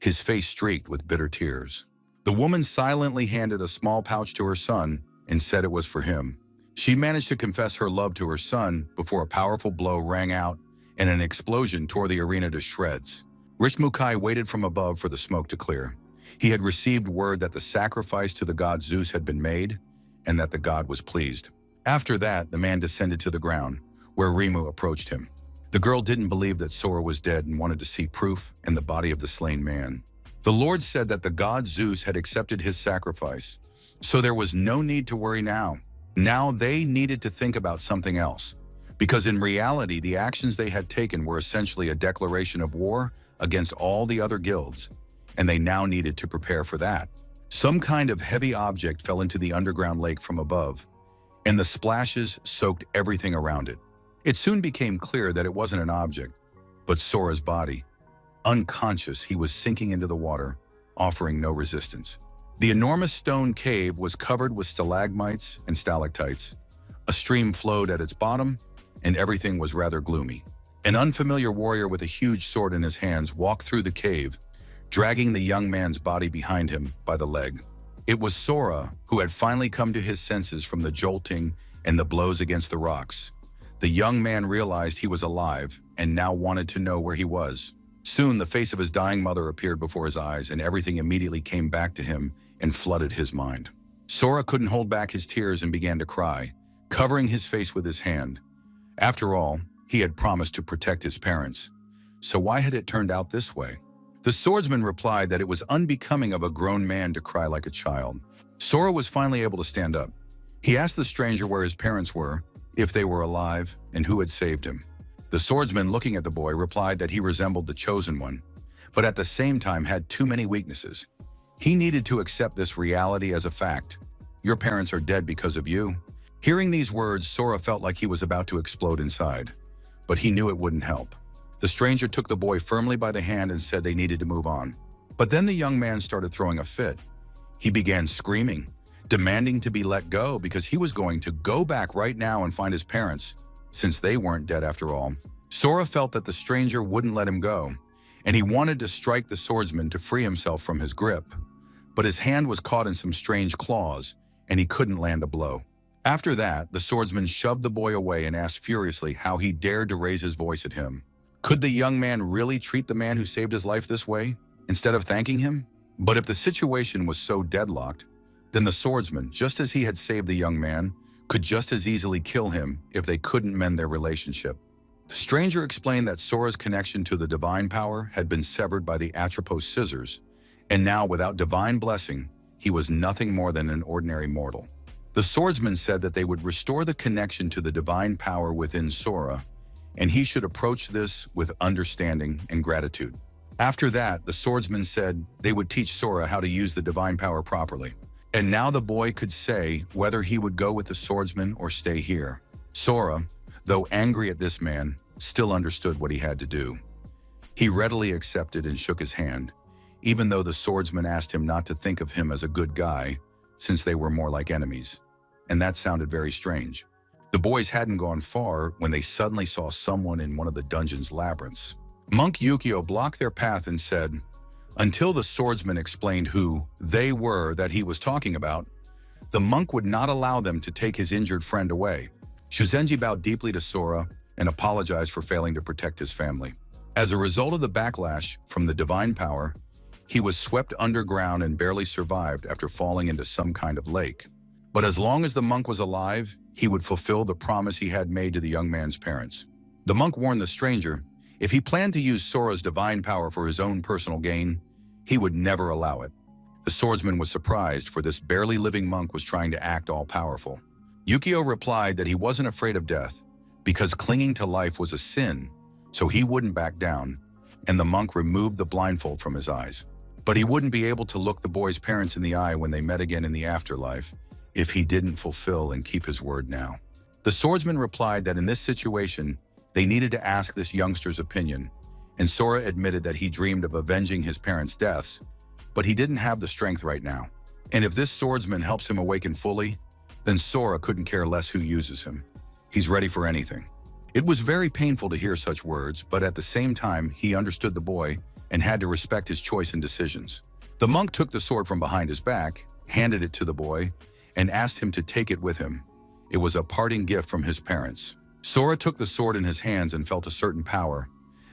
his face streaked with bitter tears. The woman silently handed a small pouch to her son and said it was for him. She managed to confess her love to her son before a powerful blow rang out and an explosion tore the arena to shreds. Rich Mukai waited from above for the smoke to clear. He had received word that the sacrifice to the god Zeus had been made and that the god was pleased. After that, the man descended to the ground, where Rimu approached him. The girl didn't believe that Sora was dead and wanted to see proof in the body of the slain man. The Lord said that the god Zeus had accepted his sacrifice, so there was no need to worry now. Now they needed to think about something else, because in reality, the actions they had taken were essentially a declaration of war against all the other guilds, and they now needed to prepare for that. Some kind of heavy object fell into the underground lake from above, and the splashes soaked everything around it. It soon became clear that it wasn't an object, but Sora's body. Unconscious, he was sinking into the water, offering no resistance. The enormous stone cave was covered with stalagmites and stalactites. A stream flowed at its bottom, and everything was rather gloomy. An unfamiliar warrior with a huge sword in his hands walked through the cave, dragging the young man's body behind him by the leg. It was Sora, who had finally come to his senses from the jolting and the blows against the rocks. The young man realized he was alive and now wanted to know where he was. Soon, the face of his dying mother appeared before his eyes, and everything immediately came back to him and flooded his mind. Sora couldn't hold back his tears and began to cry, covering his face with his hand. After all, he had promised to protect his parents. So why had it turned out this way? The swordsman replied that it was unbecoming of a grown man to cry like a child. Sora was finally able to stand up. He asked the stranger where his parents were, if they were alive, and who had saved him. The swordsman, looking at the boy, replied that he resembled the chosen one, but at the same time had too many weaknesses. He needed to accept this reality as a fact. Your parents are dead because of you. Hearing these words, Sora felt like he was about to explode inside, but he knew it wouldn't help. The stranger took the boy firmly by the hand and said they needed to move on. But then the young man started throwing a fit. He began screaming, demanding to be let go because he was going to go back right now and find his parents, since they weren't dead after all. Sora felt that the stranger wouldn't let him go, and he wanted to strike the swordsman to free himself from his grip. But his hand was caught in some strange claws, and he couldn't land a blow. After that, the swordsman shoved the boy away and asked furiously how he dared to raise his voice at him. Could the young man really treat the man who saved his life this way, instead of thanking him? But if the situation was so deadlocked, then the swordsman, just as he had saved the young man, could just as easily kill him if they couldn't mend their relationship. The stranger explained that Sora's connection to the divine power had been severed by the Atropos scissors, and now without divine blessing, he was nothing more than an ordinary mortal. The swordsman said that they would restore the connection to the divine power within Sora, and he should approach this with understanding and gratitude. After that, the swordsman said they would teach Sora how to use the divine power properly. And now the boy could say whether he would go with the swordsman or stay here. Sora, though angry at this man, still understood what he had to do. He readily accepted and shook his hand, even though the swordsman asked him not to think of him as a good guy, since they were more like enemies. And that sounded very strange. The boys hadn't gone far when they suddenly saw someone in one of the dungeon's labyrinths. Monk Yukio blocked their path and said, until the swordsman explained who they were that he was talking about, the monk would not allow them to take his injured friend away. Shuzenji bowed deeply to Sora and apologized for failing to protect his family. As a result of the backlash from the divine power, he was swept underground and barely survived after falling into some kind of lake. But as long as the monk was alive, he would fulfill the promise he had made to the young man's parents. The monk warned the stranger, if he planned to use Sora's divine power for his own personal gain, he would never allow it. The swordsman was surprised, for this barely living monk was trying to act all-powerful. Yukio replied that he wasn't afraid of death, because clinging to life was a sin, so he wouldn't back down, and the monk removed the blindfold from his eyes. But he wouldn't be able to look the boy's parents in the eye when they met again in the afterlife, if he didn't fulfill and keep his word now. The swordsman replied that in this situation, they needed to ask this youngster's opinion, and Sora admitted that he dreamed of avenging his parents' deaths, but he didn't have the strength right now. And if this swordsman helps him awaken fully, then Sora couldn't care less who uses him. He's ready for anything. It was very painful to hear such words, but at the same time, he understood the boy and had to respect his choice and decisions. The monk took the sword from behind his back, handed it to the boy, and asked him to take it with him. It was a parting gift from his parents. Sora took the sword in his hands and felt a certain power.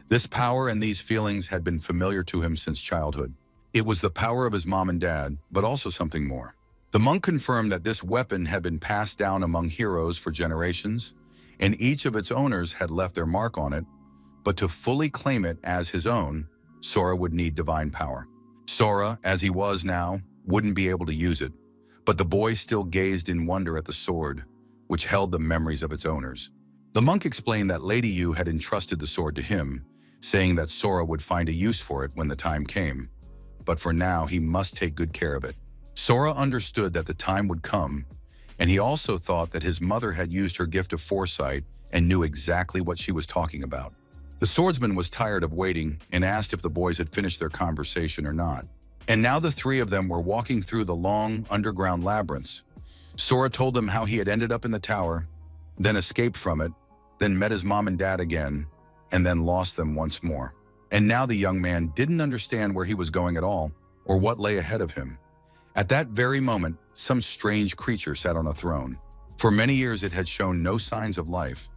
This power and these feelings had been familiar to him since childhood. It was the power of his mom and dad, but also something more. The monk confirmed that this weapon had been passed down among heroes for generations, and each of its owners had left their mark on it, but to fully claim it as his own, Sora would need divine power. Sora, as he was now, wouldn't be able to use it, but the boy still gazed in wonder at the sword, which held the memories of its owners. The monk explained that Lady Yu had entrusted the sword to him, saying that Sora would find a use for it when the time came, but for now he must take good care of it. Sora understood that the time would come, and he also thought that his mother had used her gift of foresight and knew exactly what she was talking about. The swordsman was tired of waiting and asked if the boys had finished their conversation or not. And now the three of them were walking through the long underground labyrinths. Sora told them how he had ended up in the tower, then escaped from it, then met his mom and dad again, and then lost them once more. And now the young man didn't understand where he was going at all, or what lay ahead of him. At that very moment, some strange creature sat on a throne. For many years it had shown no signs of life,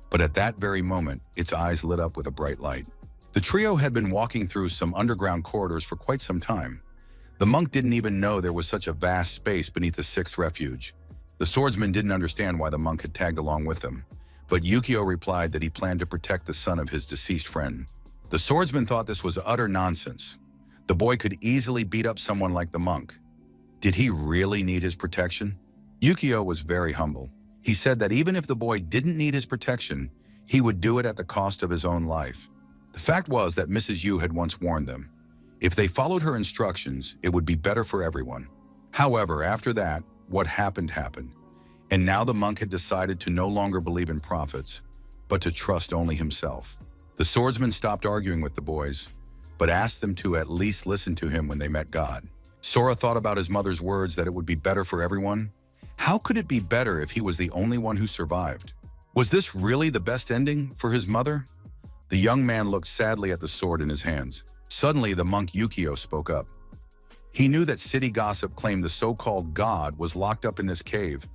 but at that very moment, its eyes lit up with a bright light. The trio had been walking through some underground corridors for quite some time. The monk didn't even know there was such a vast space beneath the sixth refuge. The swordsman didn't understand why the monk had tagged along with them, but Yukio replied that he planned to protect the son of his deceased friend. The swordsman thought this was utter nonsense. The boy could easily beat up someone like the monk. Did he really need his protection? Yukio was very humble. He said that even if the boy didn't need his protection, he would do it at the cost of his own life. The fact was that Mrs. Yu had once warned them. If they followed her instructions, it would be better for everyone. However, after that, what happened happened. And now the monk had decided to no longer believe in prophets, but to trust only himself. The swordsman stopped arguing with the boys, but asked them to at least listen to him when they met God. Sora thought about his mother's words that it would be better for everyone. How could it be better if he was the only one who survived? Was this really the best ending for his mother? The young man looked sadly at the sword in his hands. Suddenly, the monk Yukio spoke up. He knew that city gossip claimed the so-called god was locked up in this cave,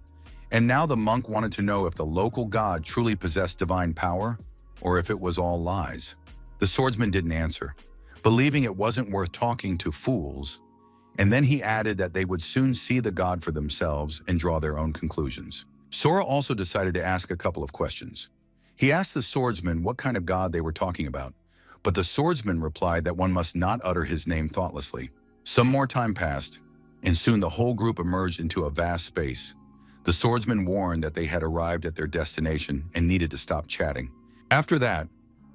and now the monk wanted to know if the local god truly possessed divine power, or if it was all lies. The swordsman didn't answer, believing it wasn't worth talking to fools, and then he added that they would soon see the god for themselves and draw their own conclusions. Sora also decided to ask a couple of questions. He asked the swordsman what kind of god they were talking about, but the swordsman replied that one must not utter his name thoughtlessly. Some more time passed, and soon the whole group emerged into a vast space. The swordsman warned that they had arrived at their destination and needed to stop chatting. After that,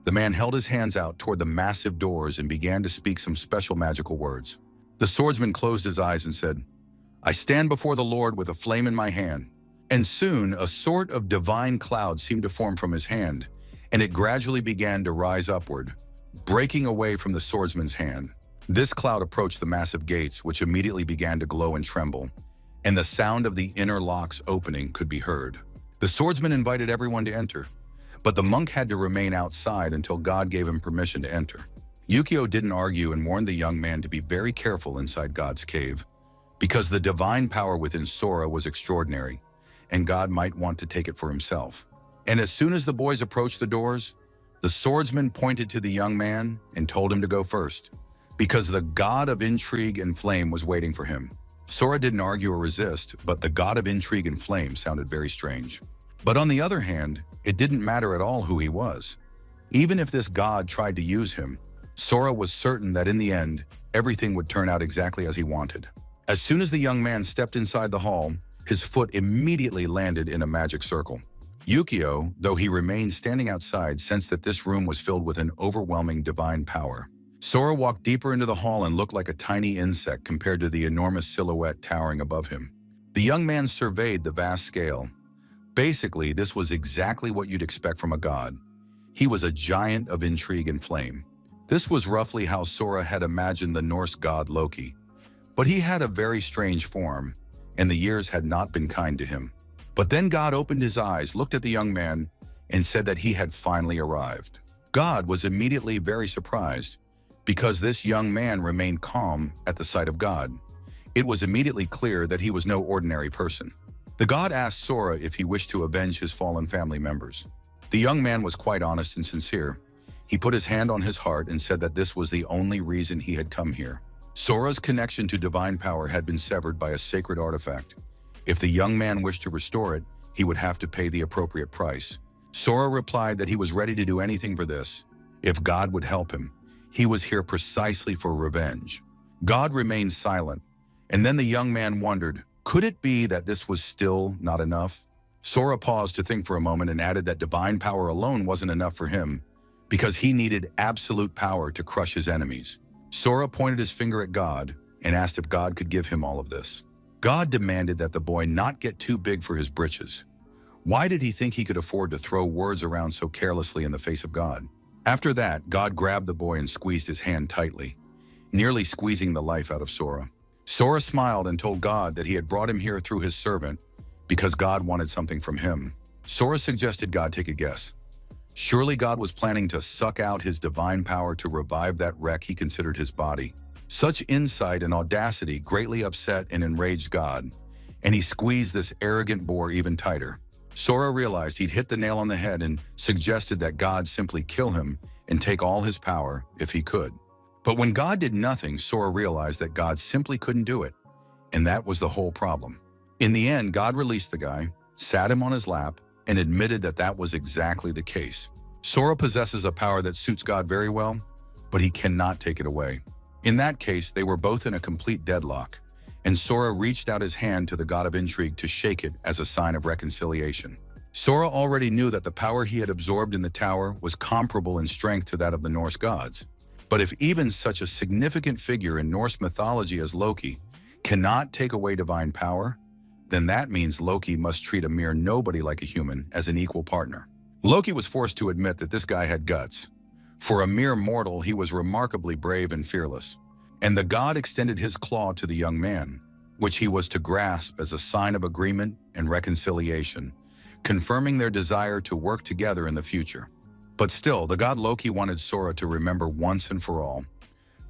the man held his hands out toward the massive doors and began to speak some special magical words. The swordsman closed his eyes and said, I stand before the Lord with a flame in my hand. And soon a sort of divine cloud seemed to form from his hand, and it gradually began to rise upward, breaking away from the swordsman's hand. This cloud approached the massive gates, which immediately began to glow and tremble, and the sound of the inner locks opening could be heard. The swordsman invited everyone to enter, but the monk had to remain outside until God gave him permission to enter. Yukio didn't argue and warned the young man to be very careful inside God's cave, because the divine power within Sora was extraordinary, and God might want to take it for himself. And as soon as the boys approached the doors, the swordsman pointed to the young man and told him to go first, because the god of intrigue and flame was waiting for him. Sora didn't argue or resist, but the god of intrigue and flame sounded very strange. But on the other hand, it didn't matter at all who he was. Even if this god tried to use him, Sora was certain that in the end, everything would turn out exactly as he wanted. As soon as the young man stepped inside the hall, his foot immediately landed in a magic circle. Yukio, though he remained standing outside, sensed that this room was filled with an overwhelming divine power. Sora walked deeper into the hall and looked like a tiny insect compared to the enormous silhouette towering above him. The young man surveyed the vast scale. Basically, this was exactly what you'd expect from a god. He was a giant of intrigue and flame. This was roughly how Sora had imagined the Norse god Loki. But he had a very strange form, and the years had not been kind to him. But then God opened his eyes, looked at the young man, and said that he had finally arrived. God was immediately very surprised, because this young man remained calm at the sight of God. It was immediately clear that he was no ordinary person. The god asked Sora if he wished to avenge his fallen family members. The young man was quite honest and sincere. He put his hand on his heart and said that this was the only reason he had come here. Sora's connection to divine power had been severed by a sacred artifact. If the young man wished to restore it, he would have to pay the appropriate price. Sora replied that he was ready to do anything for this. If God would help him, he was here precisely for revenge. God remained silent, and then the young man wondered, could it be that this was still not enough? Sora paused to think for a moment and added that divine power alone wasn't enough for him, because he needed absolute power to crush his enemies. Sora pointed his finger at God and asked if God could give him all of this. God demanded that the boy not get too big for his britches. Why did he think he could afford to throw words around so carelessly in the face of God? After that, God grabbed the boy and squeezed his hand tightly, nearly squeezing the life out of Sora. Sora smiled and told God that he had brought him here through his servant because God wanted something from him. Sora suggested God take a guess. Surely God was planning to suck out his divine power to revive that wreck he considered his body. Such insight and audacity greatly upset and enraged God, and he squeezed this arrogant boar even tighter. Sora realized he'd hit the nail on the head and suggested that God simply kill him and take all his power if he could. But when God did nothing, Sora realized that God simply couldn't do it, and that was the whole problem. In the end, God released the guy, sat him on his lap, and admitted that that was exactly the case. Sora possesses a power that suits God very well, but he cannot take it away. In that case, they were both in a complete deadlock, and Sora reached out his hand to the god of intrigue to shake it as a sign of reconciliation. Sora already knew that the power he had absorbed in the tower was comparable in strength to that of the Norse gods. But if even such a significant figure in Norse mythology as Loki cannot take away divine power, then that means Loki must treat a mere nobody like a human as an equal partner. Loki was forced to admit that this guy had guts. For a mere mortal, he was remarkably brave and fearless. And the god extended his claw to the young man, which he was to grasp as a sign of agreement and reconciliation, confirming their desire to work together in the future. But still, the god Loki wanted Sora to remember once and for all,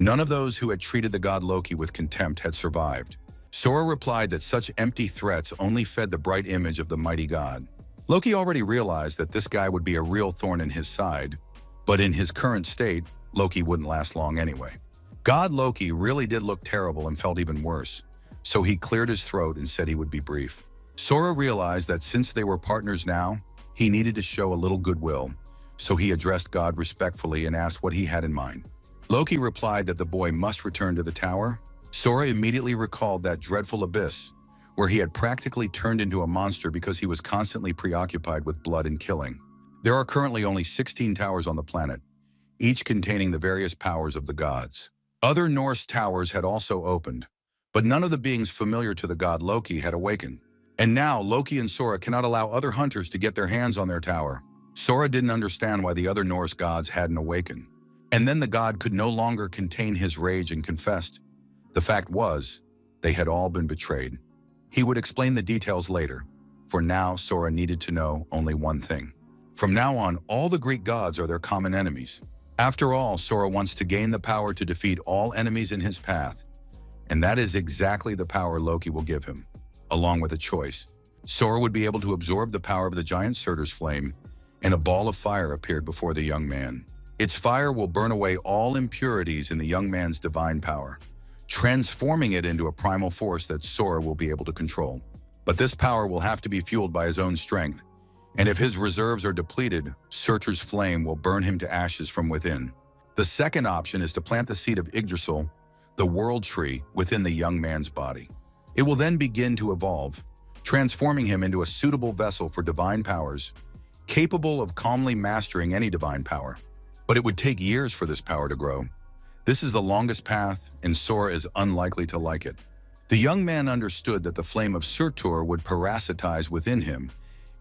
none of those who had treated the god Loki with contempt had survived. Sora replied that such empty threats only fed the bright image of the mighty god. Loki already realized that this guy would be a real thorn in his side, but in his current state, Loki wouldn't last long anyway. God Loki really did look terrible and felt even worse, so he cleared his throat and said he would be brief. Sora realized that since they were partners now, he needed to show a little goodwill, so he addressed God respectfully and asked what he had in mind. Loki replied that the boy must return to the tower. Sora immediately recalled that dreadful abyss, where he had practically turned into a monster because he was constantly preoccupied with blood and killing. There are currently only 16 towers on the planet, each containing the various powers of the gods. Other Norse towers had also opened, But none of the beings familiar to the god Loki had awakened. And now Loki and Sora cannot allow other hunters to get their hands on their tower. Sora didn't understand why the other Norse gods hadn't awakened. And then the god could no longer contain his rage and confessed. The fact was, they had all been betrayed. He would explain the details later. For now, Sora needed to know only one thing. From now on, all the Greek gods are their common enemies. After all, Sora wants to gain the power to defeat all enemies in his path. And that is exactly the power Loki will give him, along with a choice. Sora would be able to absorb the power of the giant Surtur's flame, and a ball of fire appeared before the young man. Its fire will burn away all impurities in the young man's divine power, transforming it into a primal force that Sora will be able to control. But this power will have to be fueled by his own strength, and if his reserves are depleted, Surtur's flame will burn him to ashes from within. The second option is to plant the seed of Yggdrasil, the world tree, within the young man's body. It will then begin to evolve, transforming him into a suitable vessel for divine powers, capable of calmly mastering any divine power. But it would take years for this power to grow. This is the longest path, and Sora is unlikely to like it. The young man understood that the flame of Surtur would parasitize within him,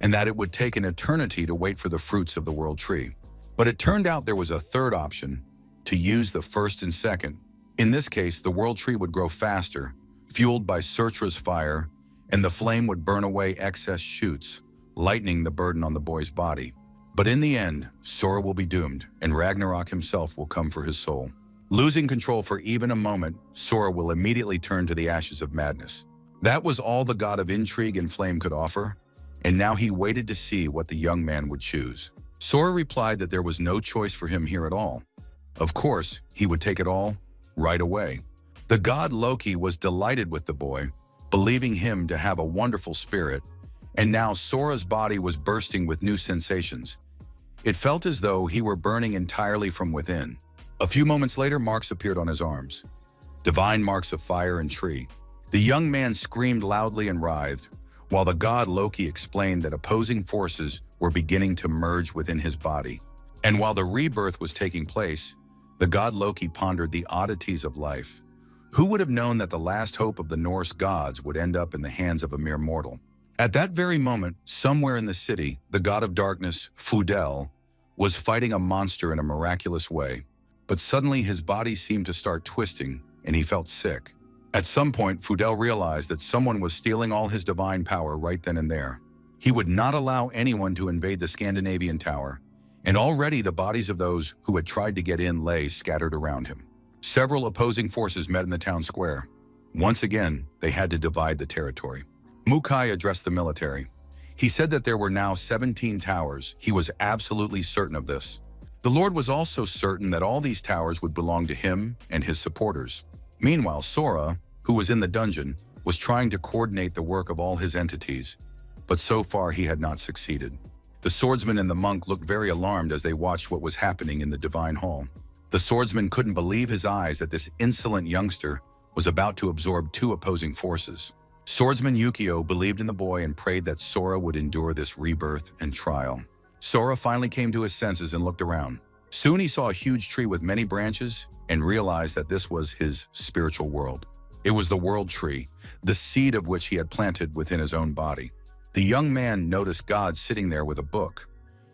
and that it would take an eternity to wait for the fruits of the world tree. But it turned out there was a third option, to use the first and second. In this case, the world tree would grow faster, fueled by Surtur's fire, and the flame would burn away excess shoots, lightening the burden on the boy's body. But in the end, Sora will be doomed, and Ragnarok himself will come for his soul. Losing control for even a moment, Sora will immediately turn to the ashes of madness. That was all the god of intrigue and flame could offer, and now he waited to see what the young man would choose. Sora replied that there was no choice for him here at all. Of course, he would take it all, right away. The god Loki was delighted with the boy, believing him to have a wonderful spirit, and now Sora's body was bursting with new sensations. It felt as though he were burning entirely from within. A few moments later, marks appeared on his arms. Divine marks of fire and tree. The young man screamed loudly and writhed, while the god Loki explained that opposing forces were beginning to merge within his body. And while the rebirth was taking place, the god Loki pondered the oddities of life. Who would have known that the last hope of the Norse gods would end up in the hands of a mere mortal? At that very moment, somewhere in the city, the god of darkness, Fudel, was fighting a monster in a miraculous way. But suddenly his body seemed to start twisting, and he felt sick. At some point, Fudel realized that someone was stealing all his divine power right then and there. He would not allow anyone to invade the Scandinavian tower, and already the bodies of those who had tried to get in lay scattered around him. Several opposing forces met in the town square. Once again, they had to divide the territory. Mukai addressed the military. He said that there were now 17 towers. He was absolutely certain of this. The Lord was also certain that all these towers would belong to him and his supporters. Meanwhile, Sora, who was in the dungeon, was trying to coordinate the work of all his entities, but so far he had not succeeded. The swordsman and the monk looked very alarmed as they watched what was happening in the divine hall. The swordsman couldn't believe his eyes that this insolent youngster was about to absorb two opposing forces. Swordsman Yukio believed in the boy and prayed that Sora would endure this rebirth and trial. Sora finally came to his senses and looked around. Soon he saw a huge tree with many branches and realized that this was his spiritual world. It was the world tree, the seed of which he had planted within his own body. The young man noticed God sitting there with a book.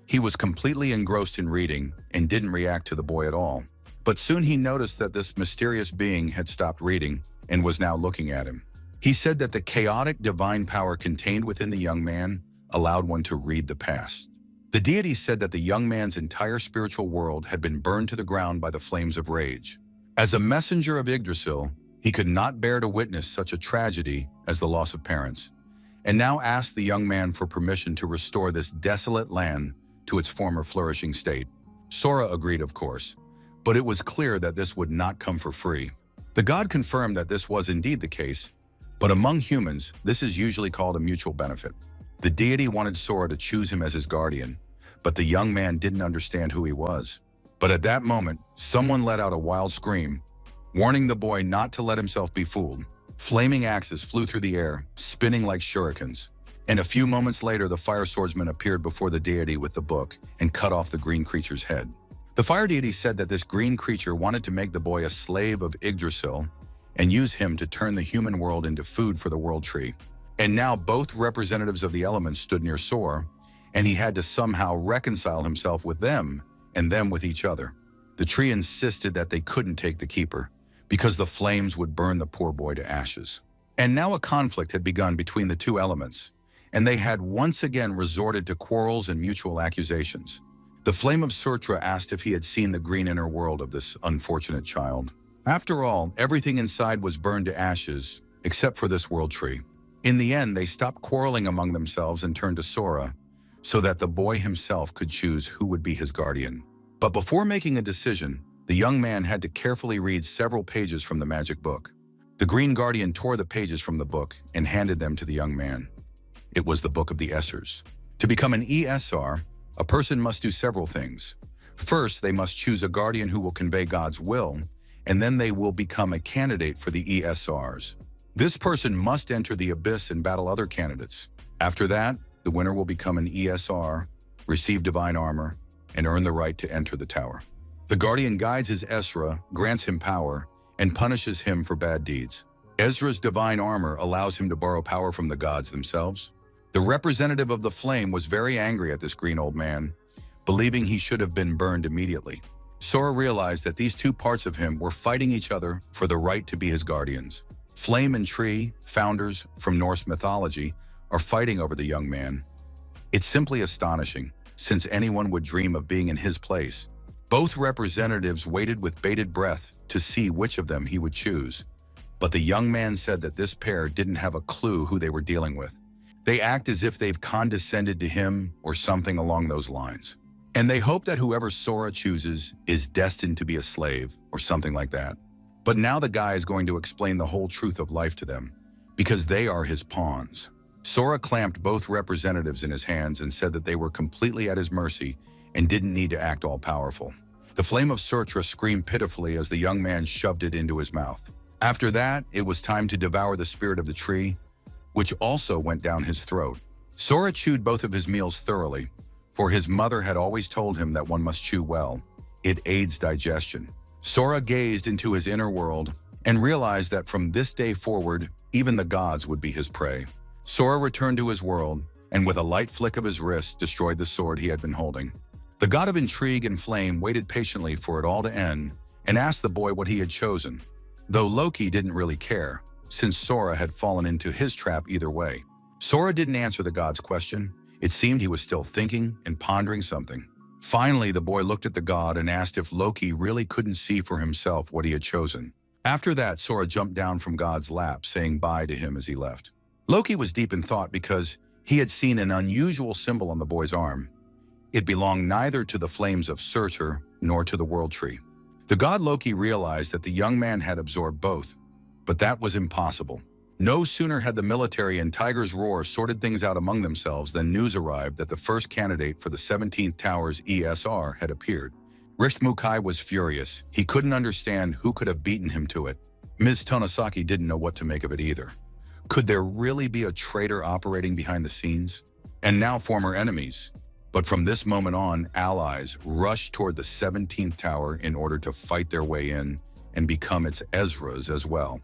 He was completely engrossed in reading and didn't react to the boy at all. But soon he noticed that this mysterious being had stopped reading and was now looking at him. He said that the chaotic divine power contained within the young man allowed one to read the past. The deity said that the young man's entire spiritual world had been burned to the ground by the flames of rage. As a messenger of Yggdrasil, he could not bear to witness such a tragedy as the loss of parents, and now asked the young man for permission to restore this desolate land to its former flourishing state. Sora agreed, of course, but it was clear that this would not come for free. The god confirmed that this was indeed the case, but among humans, this is usually called a mutual benefit. The deity wanted Sora to choose him as his guardian, but the young man didn't understand who he was. But at that moment, someone let out a wild scream, warning the boy not to let himself be fooled. Flaming axes flew through the air, spinning like shurikens. And a few moments later, the fire swordsman appeared before the deity with the book and cut off the green creature's head. The fire deity said that this green creature wanted to make the boy a slave of Yggdrasil, and use him to turn the human world into food for the world tree. And now both representatives of the elements stood near Sora, and he had to somehow reconcile himself with them and them with each other. The tree insisted that they couldn't take the keeper, because the flames would burn the poor boy to ashes. And now a conflict had begun between the two elements, and they had once again resorted to quarrels and mutual accusations. The flame of Surtra asked if he had seen the green inner world of this unfortunate child. After all, everything inside was burned to ashes, except for this world tree. In the end, they stopped quarreling among themselves and turned to Sora, so that the boy himself could choose who would be his guardian. But before making a decision, the young man had to carefully read several pages from the magic book. The Green Guardian tore the pages from the book and handed them to the young man. It was the Book of the Essers. To become an ESR, a person must do several things. First, they must choose a guardian who will convey God's will, and then they will become a candidate for the ESRs. This person must enter the abyss and battle other candidates. After that, the winner will become an ESR, receive divine armor, and earn the right to enter the tower. The guardian guides his Ezra, grants him power, and punishes him for bad deeds. Ezra's divine armor allows him to borrow power from the gods themselves. The representative of the flame was very angry at this green old man, believing he should have been burned immediately. Sora realized that these two parts of him were fighting each other for the right to be his guardians. Flame and tree, founders from Norse mythology, are fighting over the young man. It's simply astonishing, since anyone would dream of being in his place. Both representatives waited with bated breath to see which of them he would choose. But the young man said that this pair didn't have a clue who they were dealing with. They act as if they've condescended to him or something along those lines. And they hope that whoever Sora chooses is destined to be a slave or something like that. But now the guy is going to explain the whole truth of life to them, because they are his pawns. Sora clamped both representatives in his hands and said that they were completely at his mercy and didn't need to act all-powerful. The flame of Surtra screamed pitifully as the young man shoved it into his mouth. After that, it was time to devour the spirit of the tree, which also went down his throat. Sora chewed both of his meals thoroughly, for his mother had always told him that one must chew well. It aids digestion. Sora gazed into his inner world and realized that from this day forward, even the gods would be his prey. Sora returned to his world, and with a light flick of his wrist, destroyed the sword he had been holding. The god of intrigue and flame waited patiently for it all to end and asked the boy what he had chosen, though Loki didn't really care, since Sora had fallen into his trap either way. Sora didn't answer the god's question. It seemed he was still thinking and pondering something. Finally, the boy looked at the god and asked if Loki really couldn't see for himself what he had chosen. After that, Sora jumped down from God's lap, saying bye to him as he left. Loki was deep in thought because he had seen an unusual symbol on the boy's arm. It belonged neither to the flames of Surtur nor to the World Tree. The god Loki realized that the young man had absorbed both, but that was impossible. No sooner had the military and Tiger's Roar sorted things out among themselves than news arrived that the first candidate for the 17th Tower's ESR had appeared. Rishmukai was furious. He couldn't understand who could have beaten him to it. Ms. Tonosaki didn't know what to make of it either. Could there really be a traitor operating behind the scenes? And now former enemies. But from this moment on, allies rushed toward the 17th Tower in order to fight their way in and become its Ezras as well.